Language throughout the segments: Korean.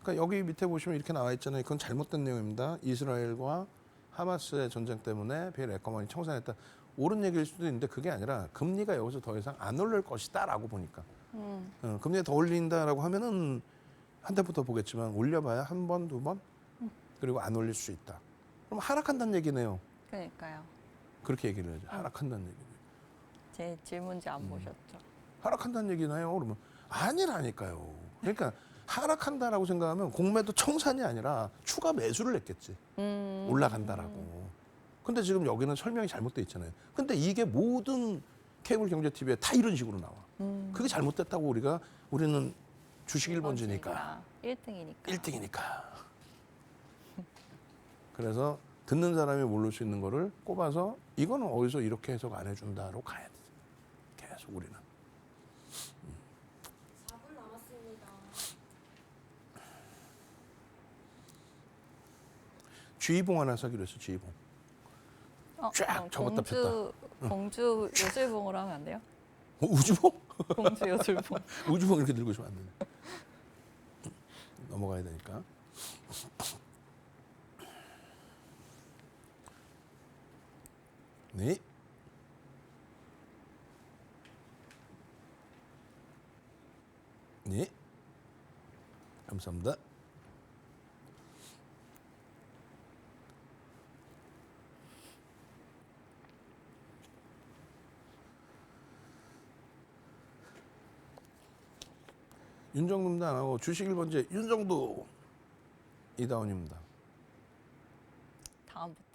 그러니까 여기 밑에 보시면 이렇게 나와 있잖아요. 그건 잘못된 내용입니다. 이스라엘과 하마스의 전쟁 때문에 베일 에커먼이 청산했다. 옳은 얘기일 수도 있는데 그게 아니라 금리가 여기서 더 이상 안 오를 것이다라고 보니까 금리가 더 올린다라고 하면은 한 달부터 보겠지만 올려봐야 한 번, 두 번, 그리고 안 올릴 수 있다. 그럼 하락한다는 얘기네요. 그러니까요. 그렇게 얘기를 해야죠. 하락한다는 얘기. 제 질문지 안 보셨죠? 하락한다는 얘기나요? 그러면 아니라니까요. 그러니까 하락한다라고 생각하면 공매도 청산이 아니라 추가 매수를 했겠지. 올라간다라고. 근데 지금 여기는 설명이 잘못돼 있잖아요. 근데 이게 모든 케이블 경제 TV에 다 이런 식으로 나와. 그게 잘못됐다고 우리는 주식 1번지니까 1등이니까. 1등이니까. 그래서 듣는 사람이 모를 수 있는 거를 꼽아서 이거는 어디서 이렇게 해석 안 해준다로 가야 돼. 계속 우리는. 4분 남았습니다. 쥐봉 하나 사기로 했어. 쥐봉. 쫙 그럼 접었다 공주 요술봉으로 하면 안 돼요? 우주봉? 공주 요술봉. 우주봉 이렇게 들고 있으면 안 되네. 넘어가야 되니까. 네. 네. 감사합니다. 윤정도입니다. 안 하고 주식 1번째 윤정도 이다운입니다. 다음부터.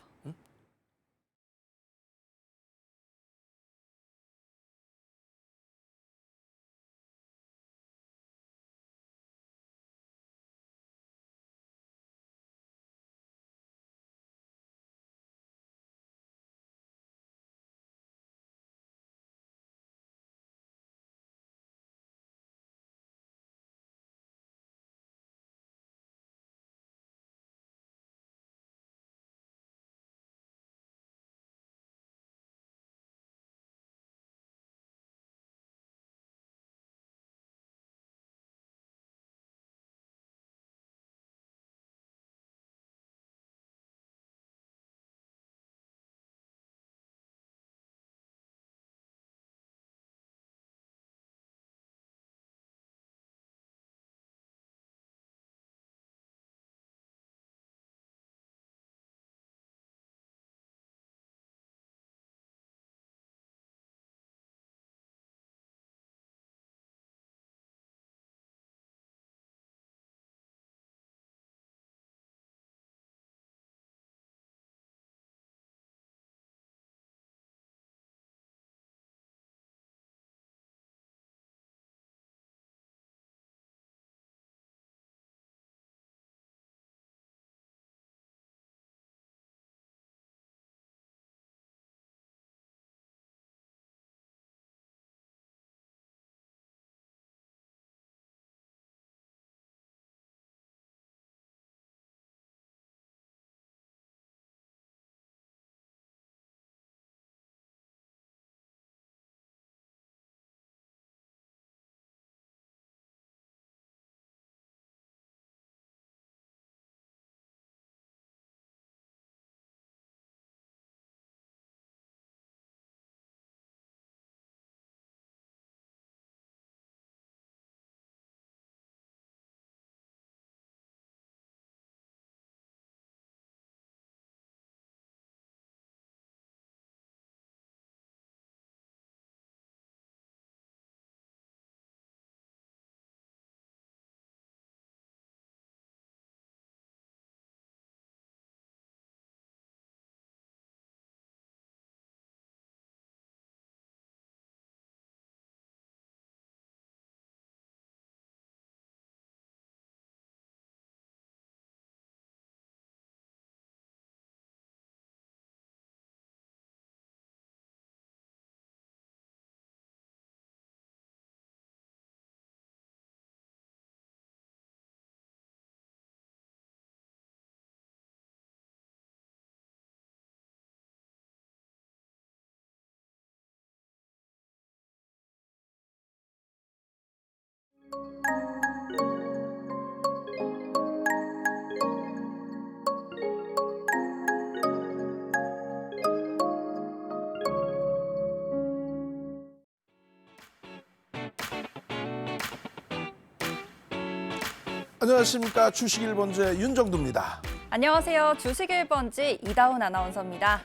안녕하십니까. 주식 1번째 윤정두입니다. 안녕하세요. 주식 1번지 이다운 아나운서입니다.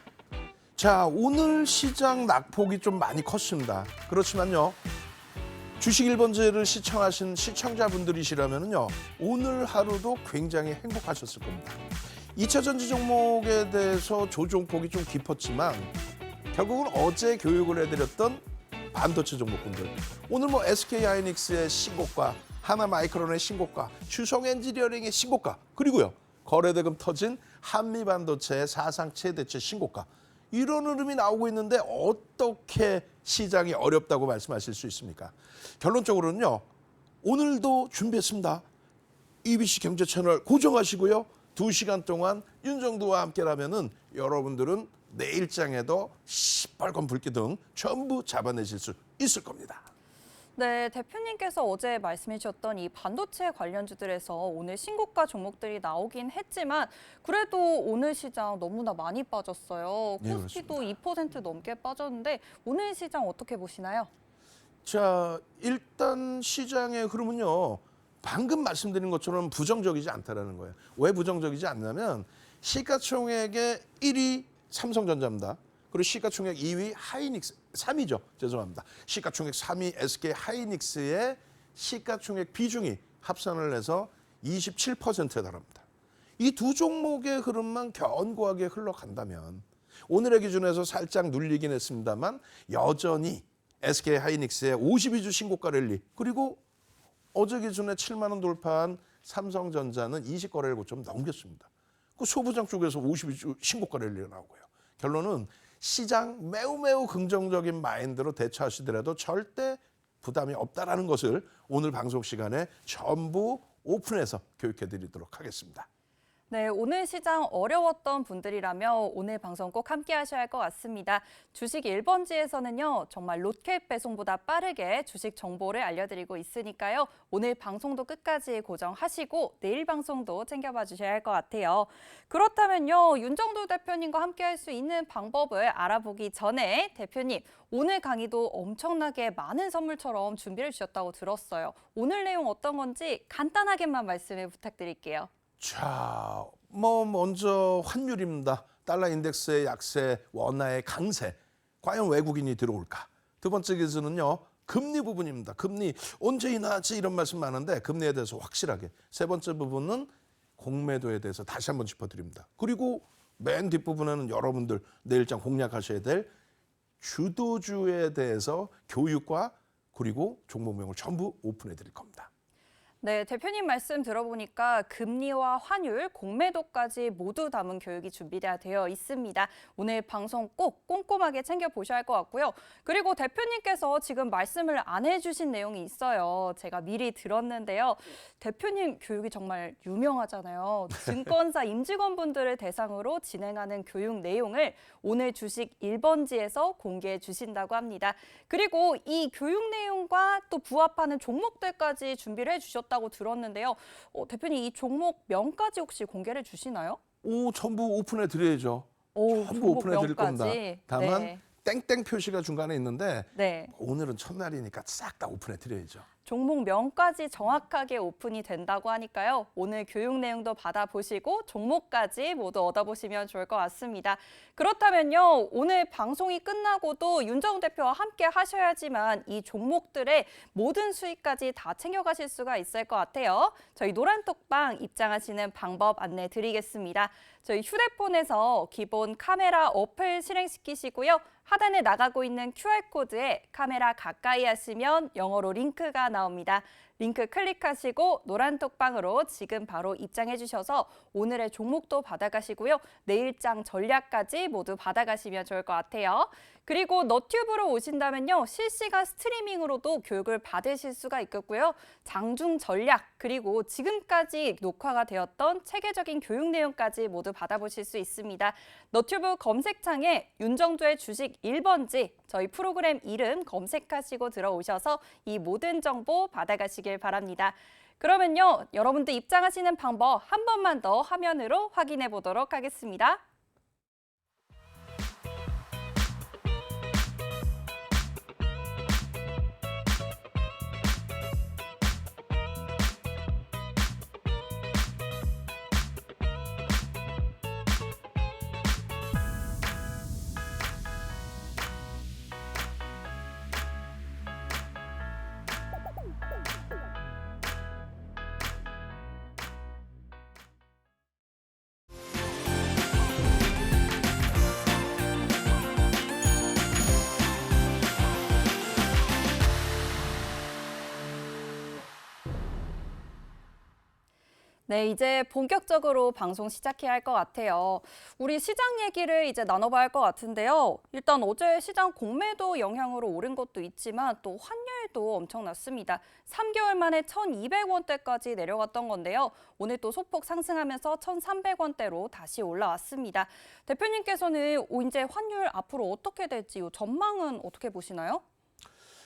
자, 오늘 시장 낙폭이 좀 많이 컸습니다. 그렇지만요. 주식 1번째를 시청하신 시청자분들이시라면요. 오늘 하루도 굉장히 행복하셨을 겁니다. 2차 전지 종목에 대해서 조종폭이 좀 깊었지만 결국은 어제 교육을 해드렸던 반도체 종목군들. 오늘 뭐 SK하이닉스의 신고가, 하나마이크론의 신고가, 추성엔지니어링의 신고가, 그리고요. 거래대금 터진 한미반도체의 사상 최대치 신고가. 이런 흐름이 나오고 있는데 어떻게 시장이 어렵다고 말씀하실 수 있습니까? 결론적으로는요. 오늘도 준비했습니다. EBC 경제 채널 고정하시고요. 2시간 동안 윤정두와 함께라면은 여러분들은 내일장에도 시뻘건 불기둥 전부 잡아내실 수 있을 겁니다. 네, 대표님께서 어제 말씀해 주셨던 이 반도체 관련주들에서 오늘 신고가 종목들이 나오긴 했지만 그래도 오늘 시장 너무나 많이 빠졌어요. 네, 코스피도 2% 넘게 빠졌는데 오늘 시장 어떻게 보시나요? 자, 일단 시장의 흐름은요. 방금 말씀드린 것처럼 부정적이지 않다라는 거예요. 왜 부정적이지 않냐면 시가총액의 1위 삼성전자입니다. 그리고 시가총액 2위 하이닉스, 3위죠. 죄송합니다. 시가총액 3위 SK 하이닉스의 시가총액 비중이 합산을 해서 27%에 달합니다. 이 두 종목의 흐름만 견고하게 흘러간다면 오늘의 기준에서 살짝 눌리긴 했습니다만 여전히 SK 하이닉스의 52주 신고가 랠리 그리고 어제 기준에 7만 원 돌파한 삼성전자는 20거래일 고점 넘겼습니다. 그 소부장 쪽에서 52주 신고가 랠리가 나오고요. 결론은 시장 매우 긍정적인 마인드로 대처하시더라도 절대 부담이 없다라는 것을 오늘 방송 시간에 전부 오픈해서 교육해 드리도록 하겠습니다. 네, 오늘 시장 어려웠던 분들이라면 오늘 방송 꼭 함께 하셔야 할 것 같습니다. 주식 1번지에서는요, 정말 로켓 배송보다 빠르게 주식 정보를 알려드리고 있으니까요. 오늘 방송도 끝까지 고정하시고 내일 방송도 챙겨봐 주셔야 할 것 같아요. 그렇다면요, 윤정두 대표님과 함께 할 수 있는 방법을 알아보기 전에 대표님, 오늘 강의도 엄청나게 많은 선물처럼 준비를 주셨다고 들었어요. 오늘 내용 어떤 건지 간단하게만 말씀을 부탁드릴게요. 자, 뭐 먼저 환율입니다. 달러 인덱스의 약세, 원화의 강세. 과연 외국인이 들어올까? 두 번째 기준은요. 금리 부분입니다. 금리 언제 인하하지 이런 말씀 많은데 금리에 대해서 확실하게. 세 번째 부분은 공매도에 대해서 다시 한번 짚어드립니다. 그리고 맨 뒷부분에는 여러분들 내일장 공략하셔야 될 주도주에 대해서 교육과 그리고 종목명을 전부 오픈해 드릴 겁니다. 네, 대표님 말씀 들어보니까 금리와 환율, 공매도까지 모두 담은 교육이 준비되어 있습니다. 오늘 방송 꼭 꼼꼼하게 챙겨보셔야 할 것 같고요. 그리고 대표님께서 지금 말씀을 안 해주신 내용이 있어요. 제가 미리 들었는데요. 대표님 교육이 정말 유명하잖아요. 증권사 임직원분들을 대상으로 진행하는 교육 내용을 오늘 주식 1번지에서 공개해 주신다고 합니다. 그리고 이 교육 내용과 또 부합하는 종목들까지 준비를 해주셨다고 들었는데요. 대표님 이 종목명까지 혹시 공개를 주시나요? 오, 전부 오픈해 드려야죠. 전부 종목 오픈해 드릴 겁니다. 명까지. 다만 네. 땡땡 표시가 중간에 있는데 네. 오늘은 첫날이니까 싹 다 오픈해 드려야죠. 종목명까지 정확하게 오픈이 된다고 하니까요. 오늘 교육 내용도 받아보시고 종목까지 모두 얻어보시면 좋을 것 같습니다. 그렇다면요. 오늘 방송이 끝나고도 윤정 대표와 함께 하셔야지만 이 종목들의 모든 수익까지 다 챙겨가실 수가 있을 것 같아요. 저희 노란톡방 입장하시는 방법 안내 드리겠습니다. 저희 휴대폰에서 기본 카메라 어플 실행시키시고요. 하단에 나가고 있는 QR코드에 카메라 가까이 하시면 영어로 링크가 나옵니다. 링크 클릭하시고 노란톡방으로 지금 바로 입장해 주셔서 오늘의 종목도 받아가시고요. 내일장 전략까지 모두 받아가시면 좋을 것 같아요. 그리고 너튜브로 오신다면요. 실시간 스트리밍으로도 교육을 받으실 수가 있겠고요. 장중 전략 그리고 지금까지 녹화가 되었던 체계적인 교육 내용까지 모두 받아보실 수 있습니다. 너튜브 검색창에 윤정두의 주식 1번지 저희 프로그램 이름 검색하시고 들어오셔서 이 모든 정보 받아가시길 바랍니다. 그러면요. 여러분들 입장하시는 방법 한 번만 더 화면으로 확인해 보도록 하겠습니다. 네, 이제 본격적으로 방송 시작해야 할 것 같아요. 우리 시장 얘기를 이제 나눠봐야 할 것 같은데요. 일단 어제 시장 공매도 영향으로 오른 것도 있지만 또 환율도 엄청났습니다. 3개월 만에 1,200원대까지 내려갔던 건데요. 오늘 또 소폭 상승하면서 1,300원대로 다시 올라왔습니다. 대표님께서는 이제 환율 앞으로 어떻게 될지 요 전망은 어떻게 보시나요?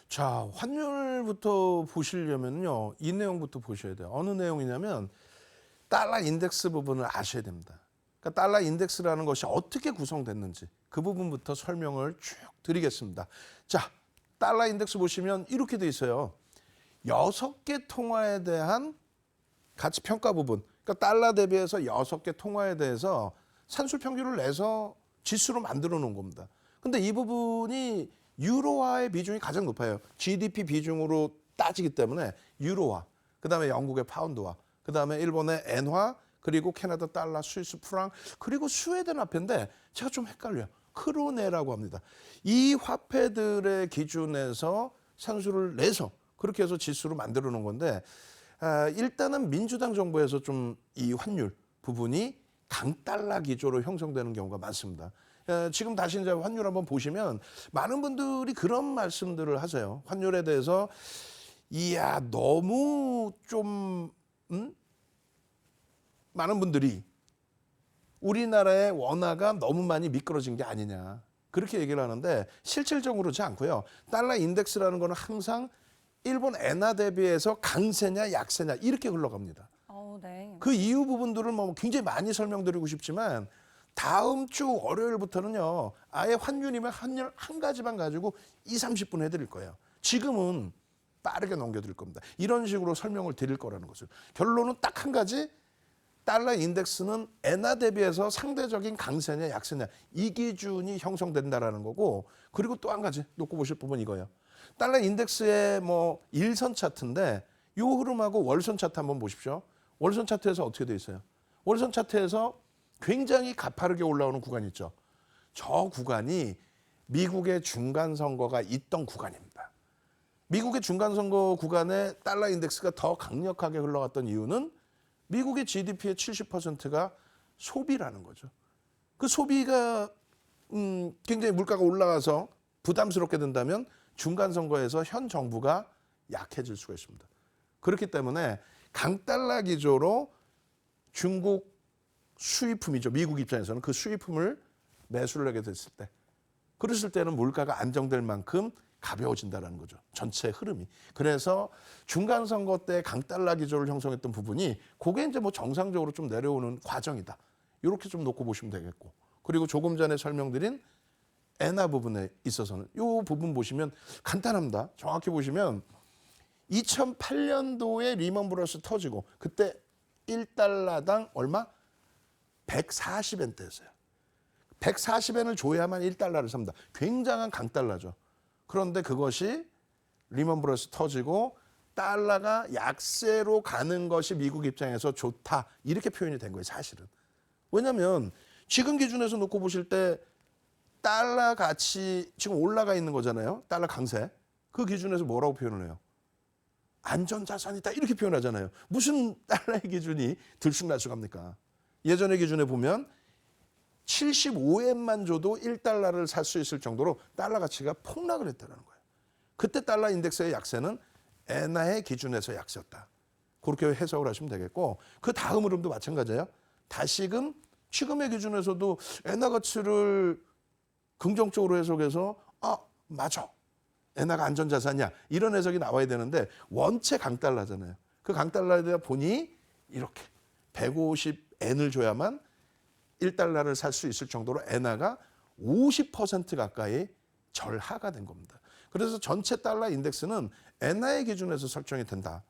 자, 환율부터 보시려면요. 이 내용부터 보셔야 돼요. 어느 내용이냐면 달러 인덱스 부분을 아셔야 됩니다. 그러니까 달러 인덱스라는 것이 어떻게 구성됐는지 그 부분부터 설명을 쭉 드리겠습니다. 자, 달러 인덱스 보시면 이렇게 돼 있어요. 6개 통화에 대한 가치 평가 부분. 그러니까 달러 대비해서 6개 통화에 대해서 산술 평균을 내서 지수로 만들어 놓은 겁니다. 근데 이 부분이 유로화의 비중이 가장 높아요. GDP 비중으로 따지기 때문에 유로화, 그다음에 영국의 파운드화, 그다음에 일본의 엔화, 그리고 캐나다 달러, 스위스 프랑, 그리고 스웨덴 화폐인데 제가 좀 헷갈려요. 크로네라고 합니다. 이 화폐들의 기준에서 산수를 내서 그렇게 해서 지수로 만들어 놓은 건데 일단은 민주당 정부에서 좀 이 환율 부분이 강달러 기조로 형성되는 경우가 많습니다. 지금 다시 이제 환율 한번 보시면 많은 분들이 그런 말씀들을 하세요. 환율에 대해서 이야 너무 좀 많은 분들이 우리나라의 원화가 너무 많이 미끄러진 게 아니냐 그렇게 얘기를 하는데 실질적으로 그렇지 않고요. 달러 인덱스라는 거는 항상 일본 엔화 대비해서 강세냐 약세냐 이렇게 흘러갑니다. 네. 그 이유 부분들을 뭐 굉장히 많이 설명드리고 싶지만 다음 주 월요일부터는요. 아예 환율이면 환율 한 가지만 가지고 30분 해드릴 거예요. 지금은 빠르게 넘겨드릴 겁니다. 이런 식으로 설명을 드릴 거라는 거죠. 결론은 딱 한 가지. 달러 인덱스는 엔화 대비해서 상대적인 강세냐 약세냐 이 기준이 형성된다라는 거고 그리고 또 한 가지 놓고 보실 부분 이거예요. 달러 인덱스의 뭐 일선 차트인데 이 흐름하고 월선 차트 한번 보십시오. 월선 차트에서 어떻게 돼 있어요? 월선 차트에서 굉장히 가파르게 올라오는 구간이 있죠. 저 구간이 미국의 중간 선거가 있던 구간입니다. 미국의 중간 선거 구간에 달러 인덱스가 더 강력하게 흘러갔던 이유는 미국의 GDP의 70%가 소비라는 거죠. 그 소비가 굉장히 물가가 올라가서 부담스럽게 된다면 중간 선거에서 현 정부가 약해질 수가 있습니다. 그렇기 때문에 강달러 기조로 중국 수입품이죠. 미국 입장에서는 그 수입품을 매수를 하게 됐을 때 그랬을 때는 물가가 안정될 만큼 가벼워진다는 거죠. 전체 흐름이. 그래서 중간 선거 때 강달러 기조를 형성했던 부분이 그게 이제 뭐 정상적으로 좀 내려오는 과정이다. 이렇게 좀 놓고 보시면 되겠고. 그리고 조금 전에 설명드린 엔화 부분에 있어서는 이 부분 보시면 간단합니다. 정확히 보시면 2008년도에 리먼 브러스 터지고 그때 1달러당 얼마? 140엔대였어요. 140엔을 줘야만 1달러를 삽니다. 굉장한 강달러죠. 그런데 그것이 리먼 브러스 터지고 달러가 약세로 가는 것이 미국 입장에서 좋다. 이렇게 표현이 된 거예요, 사실은. 왜냐하면 지금 기준에서 놓고 보실 때 달러 가치 지금 올라가 있는 거잖아요. 달러 강세. 그 기준에서 뭐라고 표현을 해요? 안전자산이다 이렇게 표현하잖아요. 무슨 달러의 기준이 들쑥날쑥합니까? 예전의 기준에 보면 75엔만 줘도 1달러를 살 수 있을 정도로 달러 가치가 폭락을 했다는 거예요. 그때 달러 인덱스의 약세는 엔화의 기준에서 약세였다. 그렇게 해석을 하시면 되겠고 그 다음 흐름도 마찬가지예요. 다시금 지금의 기준에서도 엔화 가치를 긍정적으로 해석해서 맞아. 엔화가 안전자산이야. 이런 해석이 나와야 되는데 원체 강달러잖아요. 그 강달러에다 보니 이렇게 150엔을 줘야만 1달러를 살 수 있을 정도로 엔화가 50% 가까이 절하가 된 겁니다. 그래서 전체 달러 인덱스는 엔화의 기준에서 설정이 된다.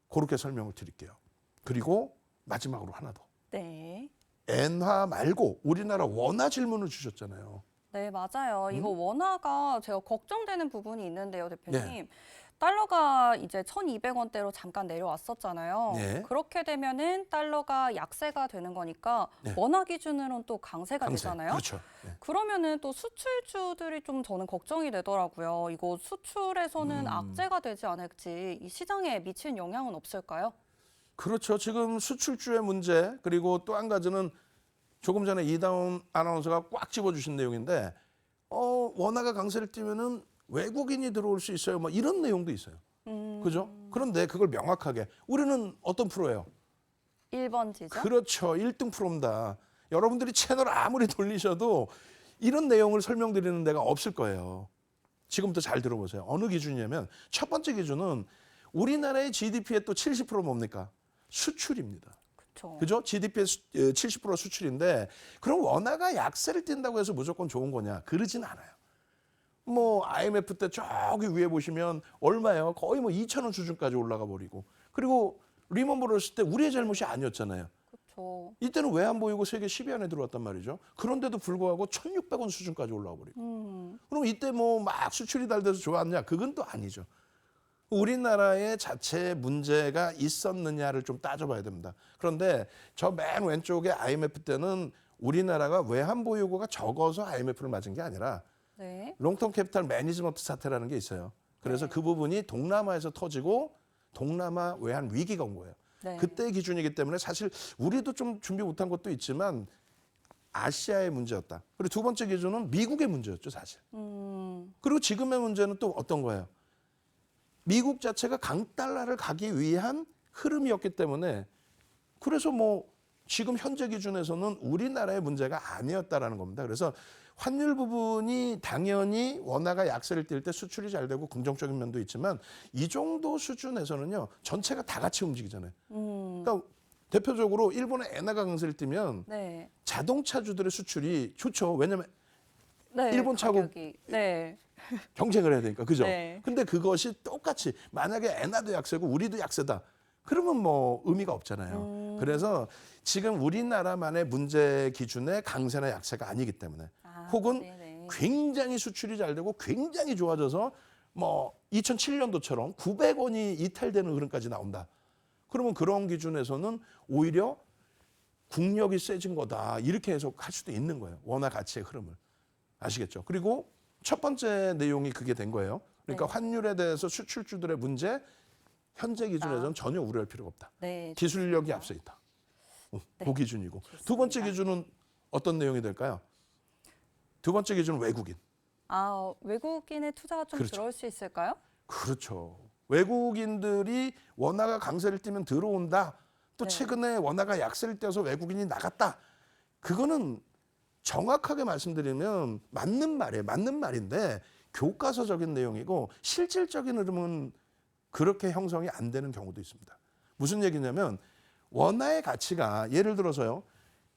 그렇게 설명을 드릴게요. 그리고 마지막으로 하나 더. 네. 엔화 말고 우리나라 원화 질문을 주셨잖아요. 네, 맞아요. 이거 원화가 제가 걱정되는 부분이 있는데요, 대표님. 네. 달러가 이제 1,200원대로 잠깐 내려왔었잖아요. 네. 그렇게 되면은 달러가 약세가 되는 거니까 네. 원화 기준으로는 또 강세가 강세. 되잖아요. 그렇죠. 네. 그러면은 또 수출주들이 좀 저는 걱정이 되더라고요. 이거 수출에서는 악재가 되지 않을지 이 시장에 미친 영향은 없을까요? 그렇죠. 지금 수출주의 문제 그리고 또 한 가지는 조금 전에 이다운 아나운서가 꽉 집어주신 내용인데 원화가 강세를 띠면은 외국인이 들어올 수 있어요. 뭐 이런 내용도 있어요. 그죠? 그런데 그걸 명확하게 우리는 어떤 프로예요? 1번 지점? 그렇죠. 1등 프로입니다. 여러분들이 채널 아무리 돌리셔도 이런 내용을 설명드리는 데가 없을 거예요. 지금부터 잘 들어보세요. 어느 기준이냐면 첫 번째 기준은 우리나라의 GDP의 또 70% 뭡니까? 수출입니다. 그렇죠. 그죠? GDP의 70% 수출인데 그럼 원화가 약세를 띈다고 해서 무조건 좋은 거냐? 그러진 않아요. 뭐 IMF 때 저기 위에 보시면 얼마예요? 거의 뭐 2,000원 수준까지 올라가 버리고 그리고 리먼 브러스 때 우리의 잘못이 아니었잖아요. 그렇죠. 이때는 외환 보유고 세계 10위 안에 들어왔단 말이죠. 그런데도 불구하고 1,600원 수준까지 올라가 버리고. 그럼 이때 뭐 막 수출이 잘 돼서 좋았냐? 그건 또 아니죠. 우리나라의 자체 문제가 있었느냐를 좀 따져봐야 됩니다. 그런데 저 맨 왼쪽에 IMF 때는 우리나라가 외환 보유고가 적어서 IMF를 맞은 게 아니라 네. 롱텀 캐피탈 매니지먼트 사태라는 게 있어요. 그래서 그 부분이 동남아에서 터지고 동남아 외환 위기가 온 거예요. 네. 그때 기준이기 때문에 사실 우리도 좀 준비 못한 것도 있지만 아시아의 문제였다. 그리고 두 번째 기준은 미국의 문제였죠, 사실. 그리고 지금의 문제는 또 어떤 거예요? 미국 자체가 강달러를 가기 위한 흐름이었기 때문에 그래서 뭐 지금 현재 기준에서는 우리나라의 문제가 아니었다라는 겁니다. 그래서 환율 부분이 당연히 원화가 약세를 띌 때 수출이 잘 되고 긍정적인 면도 있지만 이 정도 수준에서는요 전체가 다 같이 움직이잖아요. 그러니까 대표적으로 일본의 엔화가 강세를 띠면 네. 자동차주들의 수출이 좋죠. 왜냐하면 네. 일본 차고 가격이. 네. 경쟁을 해야 되니까 그죠? 네. 근데 그것이 똑같이 만약에 엔화도 약세고 우리도 약세다. 그러면 뭐 의미가 없잖아요. 그래서 지금 우리나라만의 문제 기준의 강세나 약세가 아니기 때문에 혹은 네네. 굉장히 수출이 잘 되고 굉장히 좋아져서 뭐 2007년도처럼 900원이 이탈되는 흐름까지 나온다. 그러면 그런 기준에서는 오히려 국력이 세진 거다. 이렇게 해석할 수도 있는 거예요. 원화 가치의 흐름을. 아시겠죠? 그리고 첫 번째 내용이 그게 된 거예요. 그러니까 네. 환율에 대해서 수출주들의 문제 현재 기준에서는 전혀 우려할 필요가 없다. 네. 기술력이 앞서 있다. 그 기준이고. 두 번째 기준은 어떤 내용이 될까요? 두 번째 기준은 외국인. 외국인의 투자가 좀 그렇죠. 들어올 수 있을까요? 그렇죠. 외국인들이 원화가 강세를 띠면 들어온다. 또 네. 최근에 원화가 약세를 떼서 외국인이 나갔다. 그거는 정확하게 말씀드리면 맞는 말이에요. 맞는 말인데 교과서적인 내용이고 실질적인 흐름은 그렇게 형성이 안 되는 경우도 있습니다. 무슨 얘기냐면 원화의 가치가 예를 들어서요.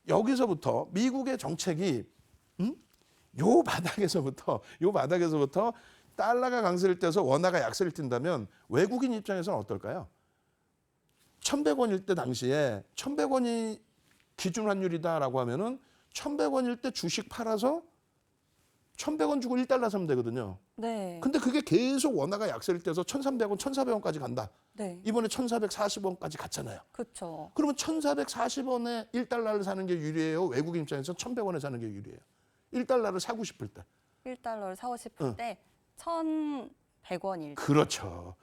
여기서부터 미국의 정책이 요 바닥에서부터 달러가 강세를 떼서 원화가 약세를 띈다면 외국인 입장에서는 어떨까요? 1,100원일 때 당시에 1,100원이 기준 환율이다라고 하면은 1,100원일 때 주식 팔아서 1,100원 주고 1달러 사면 되거든요. 네. 근데 그게 계속 원화가 약세를 떼서 1,300원, 1,400원까지 간다. 네. 이번에 1,440원까지 갔잖아요. 그렇죠. 그러면 1,440원에 1달러를 사는 게 유리해요? 외국인 입장에서 1,100원에 사는 게 유리해요? 1달러를 사고 싶을 때. 1달러를 사고 싶을 때 1,100원일 때. 그렇죠.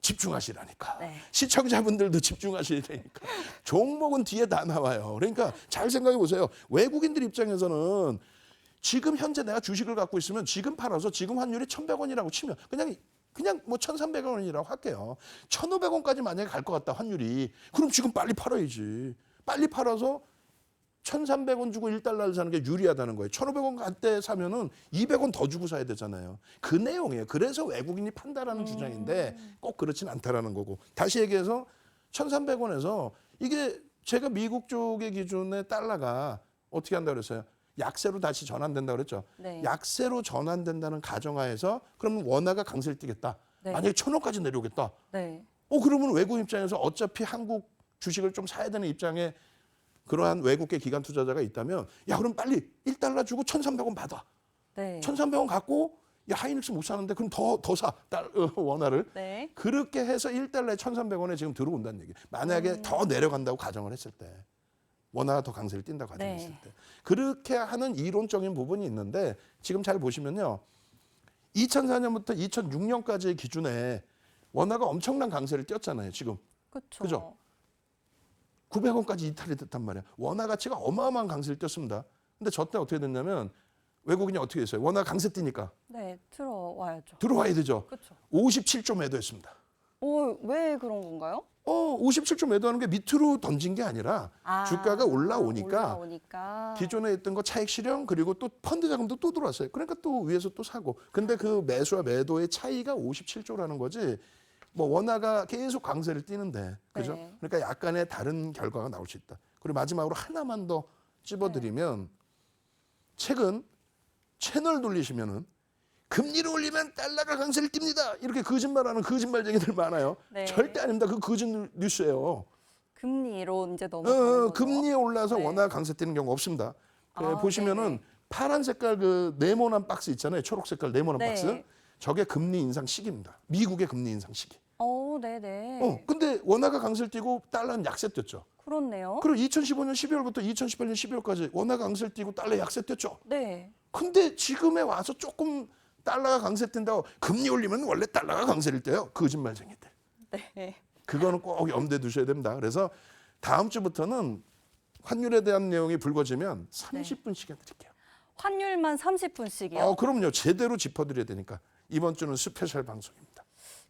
집중하시라니까. 네. 시청자분들도 집중하셔야 되니까. 종목은 뒤에 다 나와요. 그러니까 잘 생각해 보세요. 외국인들 입장에서는 지금 현재 내가 주식을 갖고 있으면 지금 팔아서 지금 환율이 1,100원이라고 치면 그냥 뭐 1,300원이라고 할게요. 1,500원까지 만약에 갈 것 같다 환율이. 그럼 지금 빨리 팔아야지. 빨리 팔아서 1,300원 주고 1달러를 사는 게 유리하다는 거예요. 1,500원 갈 때 사면은 200원 더 주고 사야 되잖아요. 그 내용이에요. 그래서 외국인이 판다라는 주장인데 꼭 그렇진 않다라는 거고. 다시 얘기해서 1,300원에서 이게 제가 미국 쪽의 기준의 달러가 어떻게 한다고 그랬어요? 약세로 다시 전환된다고 그랬죠. 네. 약세로 전환된다는 가정하에서 그러면 원화가 강세를 띠겠다. 네. 만약에 1,000원까지 내려오겠다. 네. 그러면 외국 입장에서 어차피 한국 주식을 좀 사야 되는 입장에 그러한 외국계 기관 투자자가 있다면 야 그럼 빨리 1달러 주고 1,300원 받아. 네. 1,300원 갖고 야 하이닉스 못 사는데 그럼 더 사. 원화를. 네. 그렇게 해서 1달러에 1,300원에 지금 들어온다는 얘기. 만약에 더 내려간다고 가정을 했을 때. 원화가 더 강세를 띈다고 가정했을 때. 그렇게 하는 이론적인 부분이 있는데 지금 잘 보시면요. 2004년부터 2006년까지의 기준에 원화가 엄청난 강세를 띄었잖아요. 지금. 그렇죠. 그죠? 900원까지 이탈이 됐단 말이야. 원화 가치가 어마어마한 강세를 띄었습니다. 근데 저 때 어떻게 됐냐면 외국인이 어떻게 했어요? 원화 강세 뛰니까 네, 들어와야죠. 들어와야 되죠. 그렇죠. 57조 매도했습니다. 왜 그런 건가요? 57조 매도하는 게 밑으로 던진 게 아니라 주가가 올라오니까 기존에 있던 거 차익 실현 그리고 또 펀드 자금도 또 들어왔어요. 그러니까 또 위에서 또 사고. 근데 그 매수와 매도의 차이가 57조라는 거지. 뭐 원화가 계속 강세를 띠는데 그죠? 네. 그러니까 약간의 다른 결과가 나올 수 있다. 그리고 마지막으로 하나만 더 찝어드리면 최근 채널 돌리시면은 금리를 올리면 달러가 강세를 띱니다. 이렇게 거짓말하는 거짓말쟁이들 많아요. 네. 절대 아닙니다. 그 거짓 뉴스예요. 금리로 이제 넘어가는 거죠. 금리에 올라서 네. 원화 강세 뛰는 경우 없습니다. 보시면은 네네. 파란 색깔 그 네모난 박스 있잖아요. 초록 색깔 네모난 네. 박스. 저게 금리 인상 시기입니다. 미국의 금리 인상 시기. 네네. 근데 원화가 강세를 띄고 달러는 약세 뛰었죠. 그렇네요. 그리고 2015년 12월부터 2018년 12월까지 원화가 강세를 띄고 달러 약세 뛰었죠. 네. 근데 지금에 와서 조금 달러가 강세 뛴다고 금리 올리면 원래 달러가 강세를 떼요. 거짓말쟁이들. 네. 그거는 꼭 염두에 두셔야 됩니다. 그래서 다음 주부터는 환율에 대한 내용이 불거지면 30분 시간 드릴게요. 환율만 30분씩이요? 그럼요. 제대로 짚어드려야 되니까. 이번 주는 스페셜 방송입니다.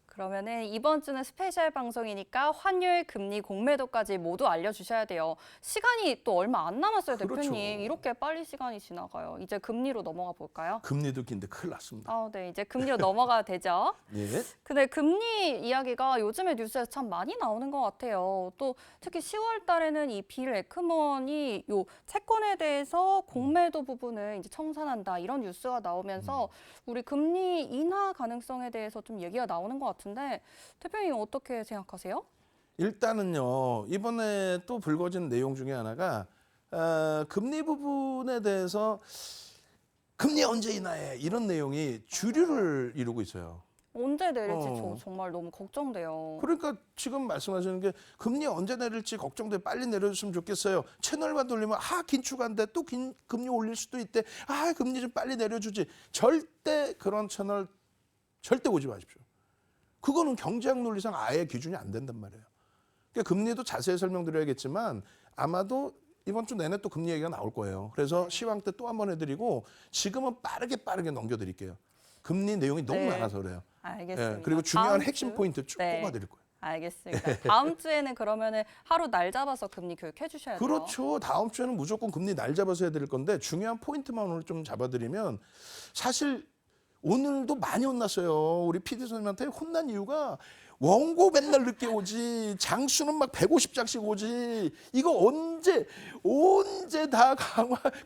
그러면은 이번 주는 스페셜 방송이니까 환율, 금리, 공매도까지 모두 알려주셔야 돼요. 시간이 또 얼마 안 남았어요, 그렇죠. 대표님. 이렇게 빨리 시간이 지나가요. 이제 금리로 넘어가 볼까요? 금리도 긴데 큰일 났습니다. 네, 이제 금리로 넘어가야 되죠. 예. 근데 금리 이야기가 요즘에 뉴스에서 참 많이 나오는 것 같아요. 또 특히 10월 달에는 이 빌 에크먼이 요 채권에 대해서 공매도 부분을 이제 청산한다 이런 뉴스가 나오면서 우리 금리 인하 가능성에 대해서 좀 얘기가 나오는 것 같은데 대표님 어떻게 생각하세요? 일단은요. 이번에 또 불거진 내용 중에 하나가 금리 부분에 대해서 금리 언제 인하해 이런 내용이 주류를 이루고 있어요. 언제 내릴지 저 정말 너무 걱정돼요. 그러니까 지금 말씀하시는 게 금리 언제 내릴지 걱정돼 빨리 내려줬으면 좋겠어요. 채널만 돌리면 긴축한데 또 금리 올릴 수도 있대. 금리 좀 빨리 내려주지. 절대 그런 채널 절대 오지 마십시오. 그거는 경제학 논리상 아예 기준이 안 된단 말이에요. 그러니까 금리도 자세히 설명드려야겠지만 아마도 이번 주 내내 또 금리 얘기가 나올 거예요. 그래서 시황 때 또 한 번 해드리고 지금은 빠르게 넘겨드릴게요. 금리 내용이 너무 네. 많아서 그래요. 알겠습니다. 그리고 중요한 다음 핵심 주? 포인트 쭉 네. 꼽아드릴 거예요. 알겠습니다. 다음 주에는 그러면은 하루 날 잡아서 금리 교육해 주셔야 돼요. 그렇죠. 다음 주에는 무조건 금리 날 잡아서 해드릴 건데 중요한 포인트만 오늘 좀 잡아드리면 사실 오늘도 많이 혼났어요. 우리 PD 선생님한테 혼난 이유가 원고 맨날 늦게 오지 장수는 막 150장씩 오지 이거 언제 다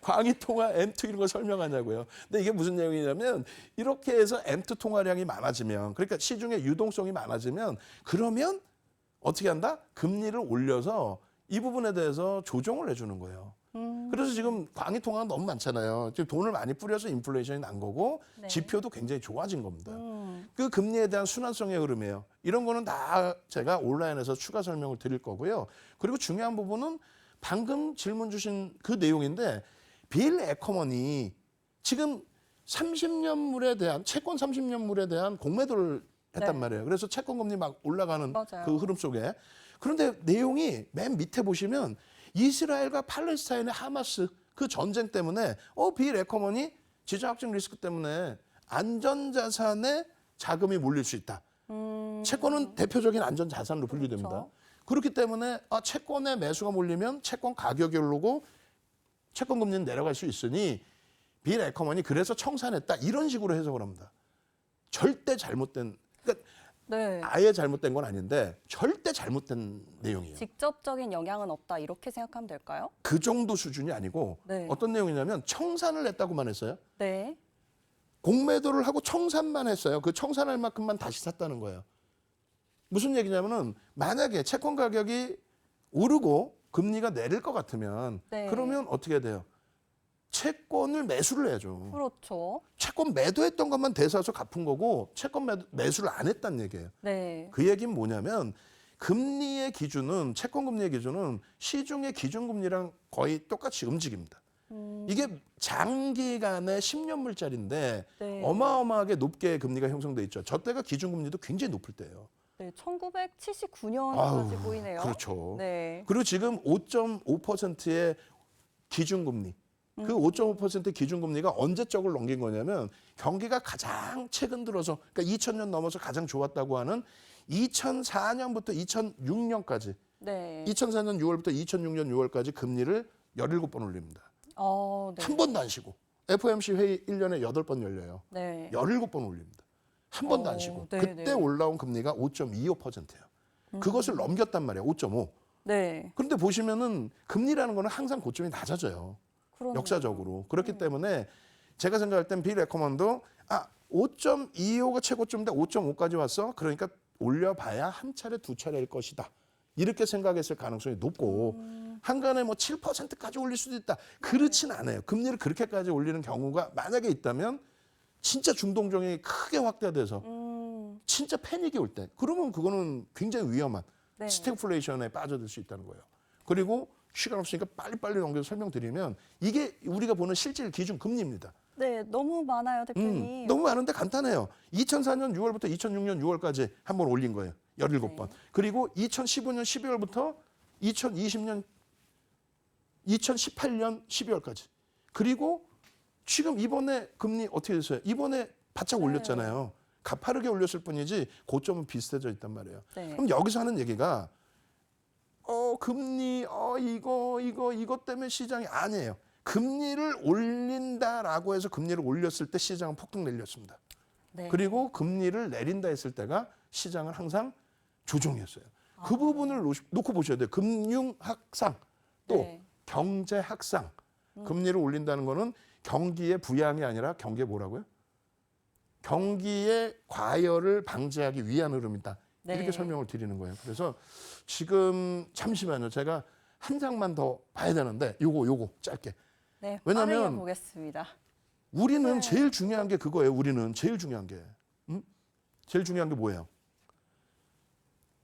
광의 통화 M2 이런 거 설명하냐고요. 근데 이게 무슨 내용이냐면 이렇게 해서 M2 통화량이 많아지면 그러니까 시중에 유동성이 많아지면 그러면 어떻게 한다? 금리를 올려서 이 부분에 대해서 조정을 해주는 거예요. 그래서 지금 광의 통화가 너무 많잖아요. 지금 돈을 많이 뿌려서 인플레이션이 난 거고 네. 지표도 굉장히 좋아진 겁니다. 그 금리에 대한 순환성의 흐름이에요. 이런 거는 다 제가 온라인에서 추가 설명을 드릴 거고요. 그리고 중요한 부분은 방금 질문 주신 그 내용인데 빌 에커먼이 지금 30년물에 대한 채권 30년물에 대한 공매도를 했단 네. 말이에요. 그래서 채권 금리 막 올라가는 맞아요. 그 흐름 속에 그런데 내용이 맨 밑에 보시면 이스라엘과 팔레스타인의 하마스 그 전쟁 때문에 빌 에커먼이 지정학적 리스크 때문에 안전자산에 자금이 몰릴 수 있다. 채권은 대표적인 안전자산으로 분류됩니다. 그렇죠. 그렇기 때문에 채권의 매수가 몰리면 채권 가격이 오르고 채권 금리는 내려갈 수 있으니 빌 에커먼이 그래서 청산했다. 이런 식으로 해석을 합니다. 절대 잘못된 그러니까 네. 아예 잘못된 건 아닌데 절대 잘못된 내용이에요. 직접적인 영향은 없다 이렇게 생각하면 될까요? 그 정도 수준이 아니고 네. 어떤 내용이냐면 청산을 했다고만 했어요. 네. 공매도를 하고 청산만 했어요. 그 청산할 만큼만 다시 샀다는 거예요. 무슨 얘기냐면은 만약에 채권 가격이 오르고 금리가 내릴 것 같으면 네. 그러면 어떻게 돼요? 채권을 매수를 해야죠. 그렇죠. 채권 매도했던 것만 대사해서 갚은 거고 채권 매수를 안 했다는 얘기예요. 네. 그 얘기는 뭐냐면 금리의 기준은 채권 금리의 기준은 시중의 기준금리랑 거의 똑같이 움직입니다. 이게 장기간의 10년물짜리인데 네. 어마어마하게 높게 금리가 형성돼 있죠. 저 때가 기준금리도 굉장히 높을 때예요. 네, 1979년까지 보이네요. 그렇죠. 네. 그리고 지금 5.5%의 기준금리. 그 5.5% 기준금리가 언제적을 넘긴 거냐면 경기가 가장 최근 들어서 그러니까 2000년 넘어서 가장 좋았다고 하는 2004년부터 2006년까지 네. 2004년 6월부터 2006년 6월까지 금리를 17번 올립니다. 네. 한 번도 안 쉬고. FOMC 회의 1년에 8번 열려요. 네. 17번 올립니다. 한 번도 안 쉬고. 네, 그때 네. 올라온 금리가 5.25%예요. 그것을 넘겼단 말이에요. 5.5. 네. 그런데 보시면은 금리라는 거는 항상 고점이 낮아져요. 그러네요. 역사적으로. 그렇기 때문에 제가 생각할 땐 빌 에커먼도 5.25가 최고점인데 5.5까지 왔어. 그러니까 올려봐야 한 차례 두 차례일 것이다. 이렇게 생각했을 가능성이 높고 한간에 뭐 7%까지 올릴 수도 있다. 그렇진 않아요. 금리를 그렇게까지 올리는 경우가 만약에 있다면 진짜 중동정이 크게 확대돼서 진짜 패닉이 올 때 그러면 그거는 굉장히 위험한 네. 스태그플레이션에 빠져들 수 있다는 거예요. 그리고 시간 없으니까 빨리빨리 넘겨서 설명드리면 이게 우리가 보는 실질 기준 금리입니다. 네, 너무 많아요, 대표님. 너무 많은데 간단해요. 2004년 6월부터 2006년 6월까지 한 번 올린 거예요. 17번. 네. 그리고 2015년 12월부터 2018년 12월까지. 그리고 지금 이번에 금리 어떻게 됐어요? 이번에 바짝 올렸잖아요. 가파르게 올렸을 뿐이지 고점은 비슷해져 있단 말이에요. 네. 그럼 여기서 하는 얘기가 금리 이것 때문에 시장이 아니에요. 금리를 올린다라고 해서 금리를 올렸을 때 시장은 폭등 내렸습니다. 네. 그리고 금리를 내린다 했을 때가 시장은 항상 조정이었어요. 그 부분을 놓고 보셔야 돼요. 금융학상 또 네. 경제학상. 금리를 올린다는 거는 경기의 부양이 아니라 경기의 뭐라고요? 경기의 과열을 방지하기 위한 흐름이다. 네. 이렇게 설명을 드리는 거예요. 그래서 지금 잠시만요. 제가 한 장만 더 봐야 되는데 요거 짧게. 네, 왜냐면 빠르게 보겠습니다. 우리는 제일 중요한 게 그거예요. 우리는 제일 중요한 게. 제일 중요한 게 뭐예요?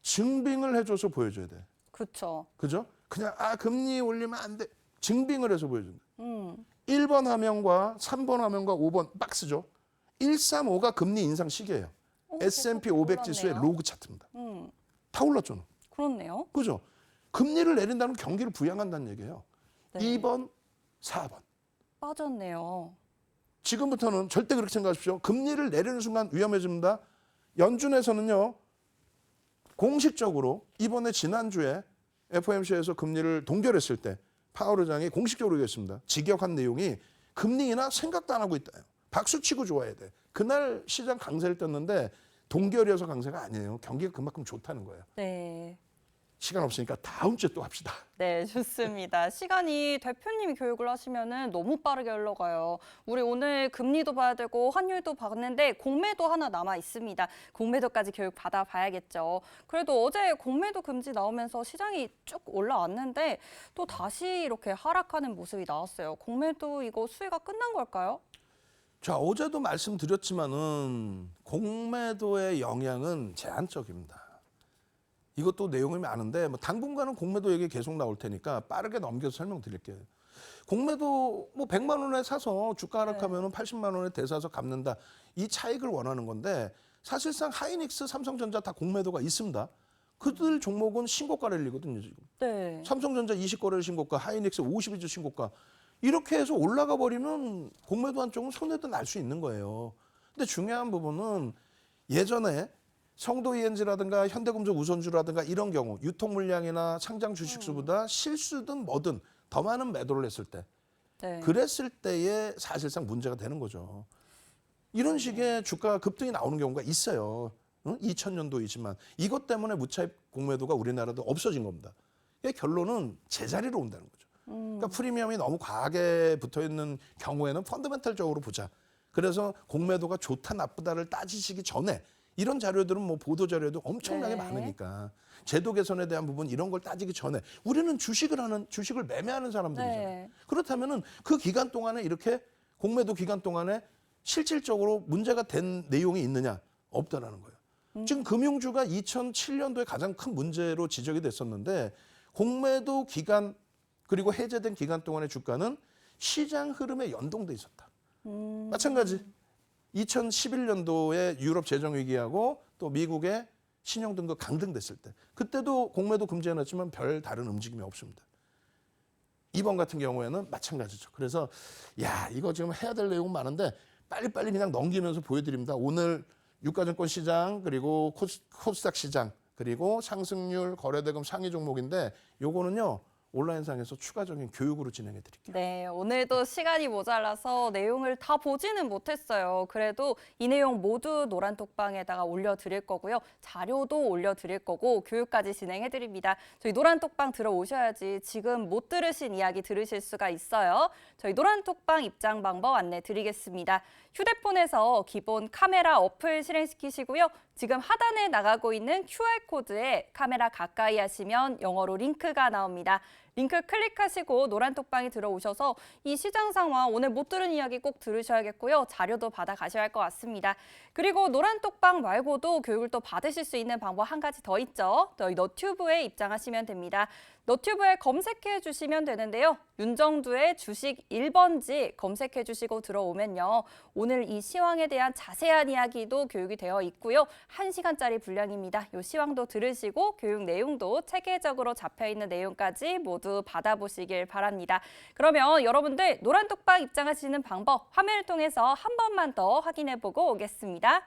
증빙을 해줘서 보여줘야 돼. 그렇죠. 그죠? 그냥 금리 올리면 안 돼. 증빙을 해서 보여준다. 음. 1번 화면과 3번 화면과 5번 박스죠. 135가 금리 인상 시기예요. S&P 500 지수의 올랐네요. 로그 차트입니다. 다 올랐잖아. 그렇네요. 그죠? 금리를 내린다는 경기를 부양한다는 얘기예요. 네. 2번, 4번. 빠졌네요. 지금부터는 절대 그렇게 생각하십시오. 금리를 내리는 순간 위험해집니다. 연준에서는요. 공식적으로 이번에 지난주에 FOMC에서 금리를 동결했을 때 파월 의장이 공식적으로 얘기했습니다. 직역한 내용이 금리 인하 생각도 안 하고 있다. 박수치고 좋아야 돼. 그날 시장 강세를 떴는데 동결이어서 강세가 아니에요. 경기가 그만큼 좋다는 거예요. 네. 시간 없으니까 다음 주에 또 합시다. 네, 좋습니다. 시간이 대표님이 교육을 하시면은 너무 빠르게 흘러가요. 우리 오늘 금리도 봐야 되고 환율도 봤는데 공매도 하나 남아 있습니다. 공매도까지 교육 받아봐야겠죠. 그래도 어제 공매도 금지 나오면서 시장이 쭉 올라왔는데 또 다시 이렇게 하락하는 모습이 나왔어요. 공매도 이거 수혜가 끝난 걸까요? 자, 어제도 말씀드렸지만은 공매도의 영향은 제한적입니다. 이것도 내용이 많은데 뭐 당분간은 공매도 얘기 계속 나올 테니까 빠르게 넘겨서 설명드릴게요. 공매도 뭐 100만 원에 사서 주가 하락하면은 80만 원에 대사서 갚는다. 이 차익을 원하는 건데 사실상 하이닉스, 삼성전자 다 공매도가 있습니다. 그들 종목은 신고가 랠리거든요, 지금. 네. 삼성전자 20거래일 신고가, 하이닉스 52주 신고가. 이렇게 해서 올라가 버리면 공매도 한쪽은 손해도 날 수 있는 거예요. 근데 중요한 부분은 예전에 성도 ENG라든가 현대금속 우선주라든가 이런 경우 유통 물량이나 상장 주식수보다 실수든 뭐든 더 많은 매도를 했을 때 네. 그랬을 때에 사실상 문제가 되는 거죠. 이런 식의 주가 급등이 나오는 경우가 있어요. 2000년도이지만 이것 때문에 무차입 공매도가 우리나라도 없어진 겁니다. 이 결론은 제자리로 온다는 거죠. 그러니까 프리미엄이 너무 과하게 붙어 있는 경우에는 펀더멘탈적으로 보자. 그래서 공매도가 좋다 나쁘다를 따지시기 전에 이런 자료들은 뭐 보도 자료도 엄청나게 네. 많으니까 제도 개선에 대한 부분 이런 걸 따지기 전에 우리는 주식을 매매하는 사람들이잖아요. 네. 그렇다면은 그 기간 동안에 이렇게 공매도 기간 동안에 실질적으로 문제가 된 내용이 있느냐? 없다라는 거예요. 지금 금융주가 2007년도에 가장 큰 문제로 지적이 됐었는데 공매도 기간 그리고 해제된 기간 동안의 주가는 시장 흐름에 연동돼 있었다. 마찬가지 2011년도에 유럽 재정 위기하고 또 미국의 신용 등급 강등됐을 때 그때도 공매도 금지해놨지만 별 다른 움직임이 없습니다. 이번 같은 경우에는 마찬가지죠. 그래서 야 이거 지금 해야 될 내용 많은데 빨리빨리 그냥 넘기면서 보여드립니다. 오늘 유가증권 시장 그리고 코스닥 시장 그리고 상승률 거래대금 상위 종목인데 요거는요. 온라인상에서 추가적인 교육으로 진행해 드릴게요. 네, 오늘도 시간이 모자라서 내용을 다 보지는 못했어요. 그래도 이 내용 모두 노란톡방에다가 올려드릴 거고요. 자료도 올려드릴 거고 교육까지 진행해 드립니다. 저희 노란톡방 들어오셔야지 지금 못 들으신 이야기 들으실 수가 있어요. 저희 노란톡방 입장 방법 안내 드리겠습니다. 휴대폰에서 기본 카메라 어플 실행시키시고요. 지금 하단에 나가고 있는 QR코드에 카메라 가까이 하시면 영어로 링크가 나옵니다. 링크 클릭하시고 노란톡방에 들어오셔서 이 시장 상황 오늘 못 들은 이야기 꼭 들으셔야겠고요. 자료도 받아 가셔야 할 것 같습니다. 그리고 노란톡방 말고도 교육을 또 받으실 수 있는 방법 한 가지 더 있죠. 저희 너튜브에 입장하시면 됩니다. 너튜브에 검색해 주시면 되는데요. 윤정두의 주식 1번지 검색해 주시고 들어오면요. 오늘 이 시황에 대한 자세한 이야기도 교육이 되어 있고요. 1시간짜리 분량입니다. 이 시황도 들으시고 교육 내용도 체계적으로 잡혀있는 내용까지 모두 받아보시길 바랍니다. 그러면 여러분들 노란톡방 입장하시는 방법 화면을 통해서 한 번만 더 확인해보고 오겠습니다.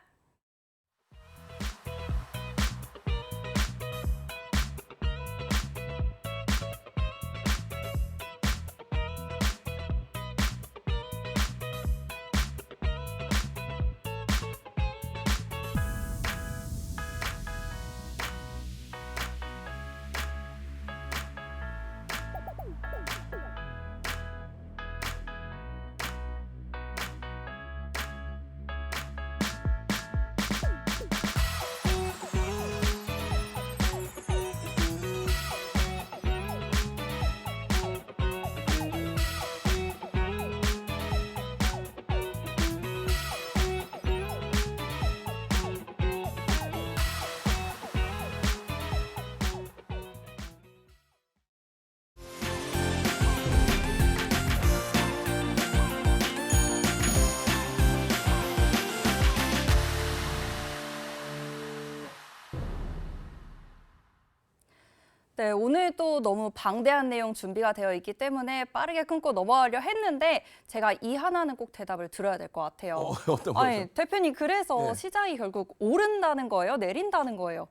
네, 오늘도 너무 방대한 내용 준비가 되어 있기 때문에 빠르게 끊고 넘어가려 했는데 제가 이 하나는 꼭 대답을 드려야 될 것 같아요. 어떤 거죠? 아니, 대표님 그래서 예. 시장이 결국 오른다는 거예요? 내린다는 거예요?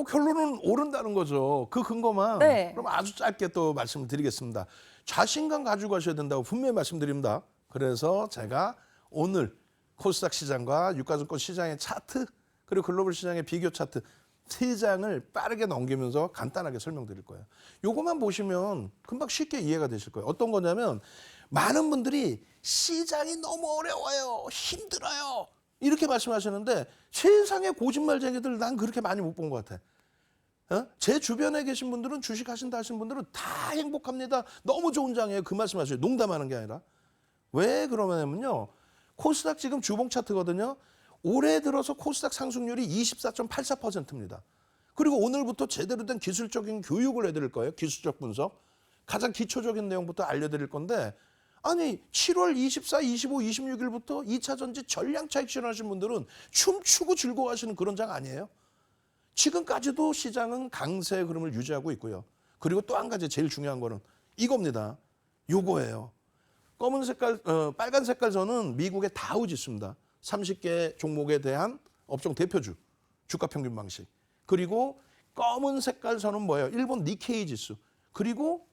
결론은 오른다는 거죠. 그 근거만 네. 그럼 아주 짧게 또 말씀을 드리겠습니다. 자신감 가지고 가셔야 된다고 분명히 말씀드립니다. 그래서 제가 오늘 코스닥 시장과 유가증권 시장의 차트 그리고 글로벌 시장의 비교 차트 세 장을 빠르게 넘기면서 간단하게 설명드릴 거예요. 요것만 보시면 금방 쉽게 이해가 되실 거예요. 어떤 거냐면 많은 분들이 시장이 너무 어려워요. 힘들어요. 이렇게 말씀하시는데 세상에 거짓말쟁이들 난 그렇게 많이 못 본 것 같아. 제 주변에 계신 분들은 주식하신다 하시는 분들은 다 행복합니다. 너무 좋은 장이에요. 그 말씀하셔요. 농담하는 게 아니라. 왜 그러냐면요. 코스닥 지금 주봉 차트거든요. 올해 들어서 코스닥 상승률이 24.84%입니다. 그리고 오늘부터 제대로 된 기술적인 교육을 해드릴 거예요. 기술적 분석. 가장 기초적인 내용부터 알려드릴 건데 아니 7월 24, 25, 26일부터 2차 전지 전량 차익 실현하신 분들은 춤추고 즐거워하시는 그런 장 아니에요? 지금까지도 시장은 강세의 흐름을 유지하고 있고요. 그리고 또 한 가지 제일 중요한 거는 이겁니다. 요거예요. 검은 색깔, 빨간 색깔 선은 미국의 다우 지수입니다. 30개 종목에 대한 업종 대표주, 주가 평균 방식. 그리고 검은 색깔 선은 뭐예요? 일본 니케이 지수. 그리고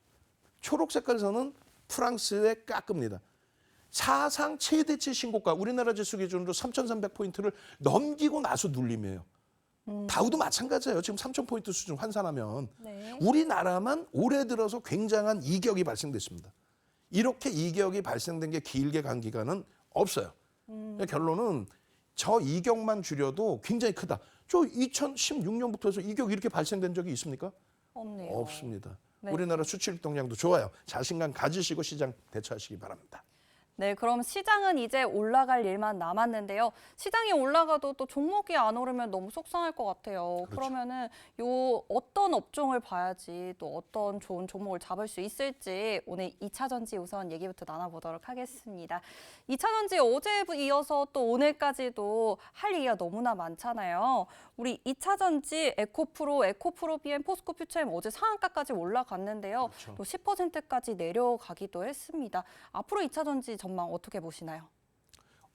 초록 색깔 선은 프랑스의 까끔니다. 사상 최대치 신고가, 우리나라 지수 기준으로 3,300포인트를 넘기고 나서 눌림이에요. 다우도 마찬가지예요. 지금 3,000포인트 수준 환산하면. 네. 우리나라만 올해 들어서 굉장한 이격이 발생됐습니다. 이렇게 이격이 발생된 게 길게 간 기간은 없어요. 결론은 저 이격만 줄여도 굉장히 크다. 저 2016년부터 해서 이격 이렇게 발생된 적이 있습니까? 없네요. 없습니다. 네. 우리나라 수출 동량도 좋아요. 자신감 가지시고 시장 대처하시기 바랍니다. 네, 그럼 시장은 이제 올라갈 일만 남았는데요. 시장이 올라가도 또 종목이 안 오르면 너무 속상할 것 같아요. 그렇죠. 그러면은 요 어떤 업종을 봐야지 또 어떤 좋은 종목을 잡을 수 있을지 오늘 2차 전지 우선 얘기부터 나눠보도록 하겠습니다. 2차 전지 어제에 이어서 또 오늘까지도 할 얘기가 너무나 많잖아요. 우리 2차 전지 에코프로 BM, 포스코 퓨처엠 어제 상한가까지 올라갔는데요. 그렇죠. 또 10%까지 내려가기도 했습니다. 앞으로 2차 전지 전망 어떻게 보시나요?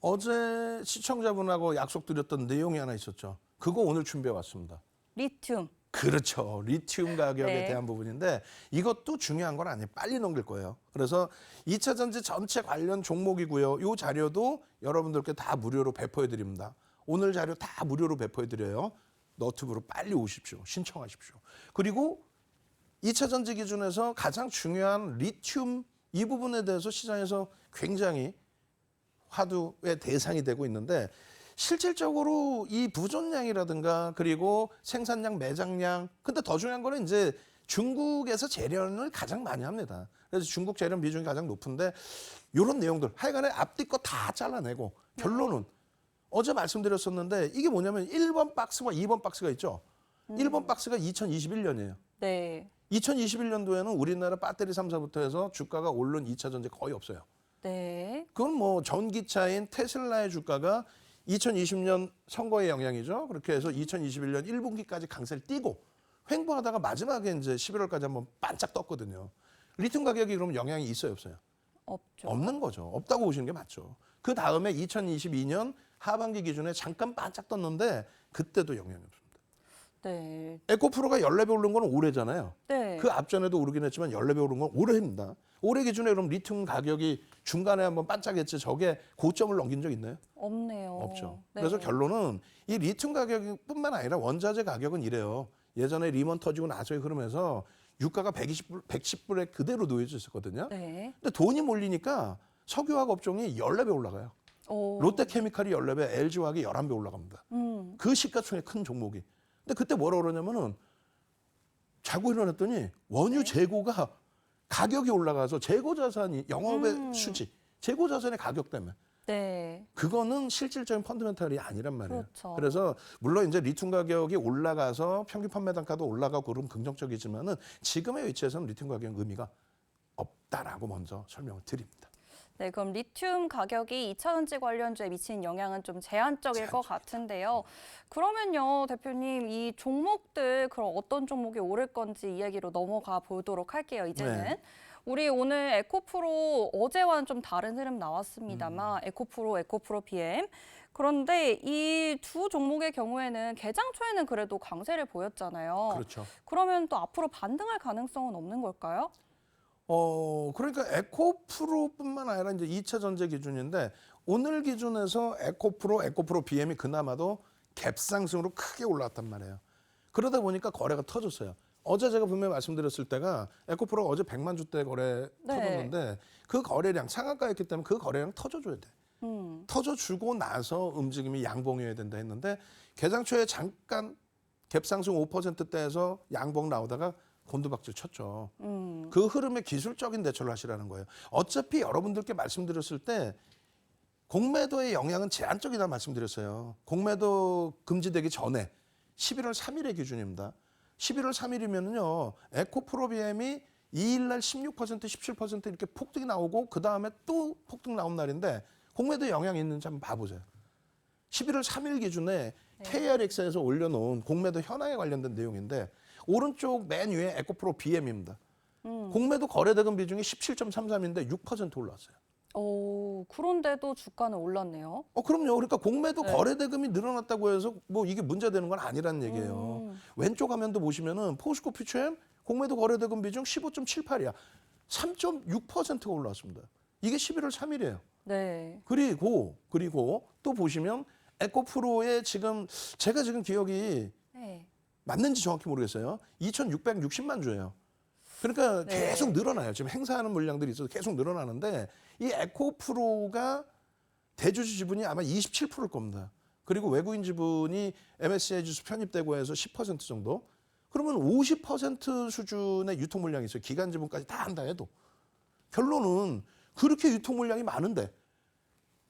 어제 시청자분하고 약속드렸던 내용이 하나 있었죠. 그거 오늘 준비해 왔습니다. 리튬. 그렇죠. 리튬 가격에 네. 대한 부분인데 이것도 중요한 건 아니에요. 빨리 넘길 거예요. 그래서 2차 전지 전체 관련 종목이고요. 이 자료도 여러분들께 다 무료로 배포해 드립니다. 오늘 자료 다 무료로 배포해 드려요. 너튜브로 빨리 오십시오. 신청하십시오. 그리고 2차 전지 기준에서 가장 중요한 리튬 이 부분에 대해서 시장에서 굉장히 화두의 대상이 되고 있는데 실질적으로 이 부존량이라든가 그리고 생산량, 매장량 근데 더 중요한 거는 이제 중국에서 재련을 가장 많이 합니다. 그래서 중국 재련 비중이 가장 높은데 이런 내용들 하여간에 앞뒤 거 다 잘라내고 결론은 어제 말씀드렸었는데 이게 뭐냐면 1번 박스와 2번 박스가 있죠. 1번 박스가 2021년이에요. 네. 2021년도에는 우리나라 배터리 3사부터 해서 주가가 오른 2차 전지 거의 없어요. 네. 그건 뭐 전기차인 테슬라의 주가가 2020년 선거의 영향이죠. 그렇게 해서 2021년 1분기까지 강세를 띄고 횡보하다가 마지막에 이제 11월까지 한번 반짝 떴거든요. 리튬 가격이 그럼 영향이 있어요, 없어요? 없죠. 없는 거죠. 없다고 보시는 게 맞죠. 그 다음에 2022년 하반기 기준에 잠깐 반짝 떴는데 그때도 영향이 없습니다. 네. 에코프로가 14배 오른 건 올해잖아요. 네. 그 앞전에도 오르긴 했지만 14배 오른 건 올해입니다. 올해 기준에 그럼 리튬 가격이 중간에 한번 반짝했지 저게 고점을 넘긴 적 있나요? 없네요. 없죠. 네. 그래서 결론은 이 리튬 가격뿐만 아니라 원자재 가격은 이래요. 예전에 리먼 터지고 나서의 흐름에서 유가가 110불에 그대로 놓여져 있었거든요. 네. 근데 돈이 몰리니까 석유화학 업종이 14배 올라가요. 오. 롯데케미칼이 14배, LG화학이 11배 올라갑니다. 그 시가총액 큰 종목이. 근데 그때 뭐라 그러냐면은 자고 일어났더니 원유 재고가 가격이 올라가서 재고 자산이 영업의 수지, 재고 자산의 가격 때문에 네. 그거는 실질적인 펀더멘털이 아니란 말이에요. 그렇죠. 그래서 물론 이제 리튬 가격이 올라가서 평균 판매 단가도 올라가고 그럼 긍정적이지만은 지금의 위치에서는 리튬 가격 의미가 없다라고 먼저 설명을 드립니다. 네, 그럼 리튬 가격이 2차 전지 관련주에 미치는 영향은 좀 제한적일 것 같은데요. 그러면요, 대표님, 이 종목들 그럼 어떤 종목이 오를 건지 이야기로 넘어가 보도록 할게요, 이제는. 네. 우리 오늘 에코프로 어제와는 좀 다른 흐름 나왔습니다만 에코프로 BM. 그런데 이 두 종목의 경우에는 개장 초에는 그래도 강세를 보였잖아요. 그렇죠. 그러면 또 앞으로 반등할 가능성은 없는 걸까요? 그러니까 에코프로뿐만 아니라 이제 2차 전지 기준인데 오늘 기준에서 에코프로 BM이 그나마도 갭상승으로 크게 올라왔단 말이에요. 그러다 보니까 거래가 터졌어요. 어제 제가 분명히 말씀드렸을 때가 에코프로가 어제 100만 주대 거래 네. 터졌는데 그 거래량 상한가였기 때문에 그 거래량 터져줘야 돼. 터져주고 나서 움직임이 양봉이어야 된다 했는데 개장 초에 잠깐 갭상승 5%대에서 양봉 나오다가 곤두박질 쳤죠. 그 흐름에 기술적인 대처를 하시라는 거예요. 어차피 여러분들께 말씀드렸을 때 공매도의 영향은 제한적이다 말씀드렸어요. 공매도 금지되기 전에 11월 3일의 기준입니다. 11월 3일이면요. 에코프로비엠이 2일 날 16%, 17% 이렇게 폭등이 나오고 그 다음에 또 폭등 나온 날인데 공매도 영향이 있는지 한번 봐보세요. 11월 3일 기준에 KRX에서 올려놓은 공매도 현황에 관련된 내용인데 오른쪽 맨 위에 에코프로 BM입니다. 공매도 거래대금 비중이 17.33인데 6% 올랐어요. 오, 그런데도 주가는 올랐네요. 그럼요. 그러니까 공매도 네. 거래대금이 늘어났다고 해서 뭐 이게 문제되는 건 아니라는 얘기예요. 왼쪽 화면도 보시면은 포스코 퓨처엠 공매도 거래대금 비중 15.78이야. 3.6%가 올랐습니다. 이게 11월 3일이에요. 네. 그리고 또 보시면 에코프로의 지금 제가 지금 기억이 네. 맞는지 정확히 모르겠어요. 2,660만 주예요. 그러니까 네. 계속 늘어나요. 지금 행사하는 물량들이 있어서 계속 늘어나는데 이 에코프로가 대주주 지분이 아마 27%일 겁니다. 그리고 외국인 지분이 MSCI 지수 편입되고 해서 10% 정도. 그러면 50% 수준의 유통 물량이 있어요. 기간 지분까지 다 한다 해도. 결론은 그렇게 유통 물량이 많은데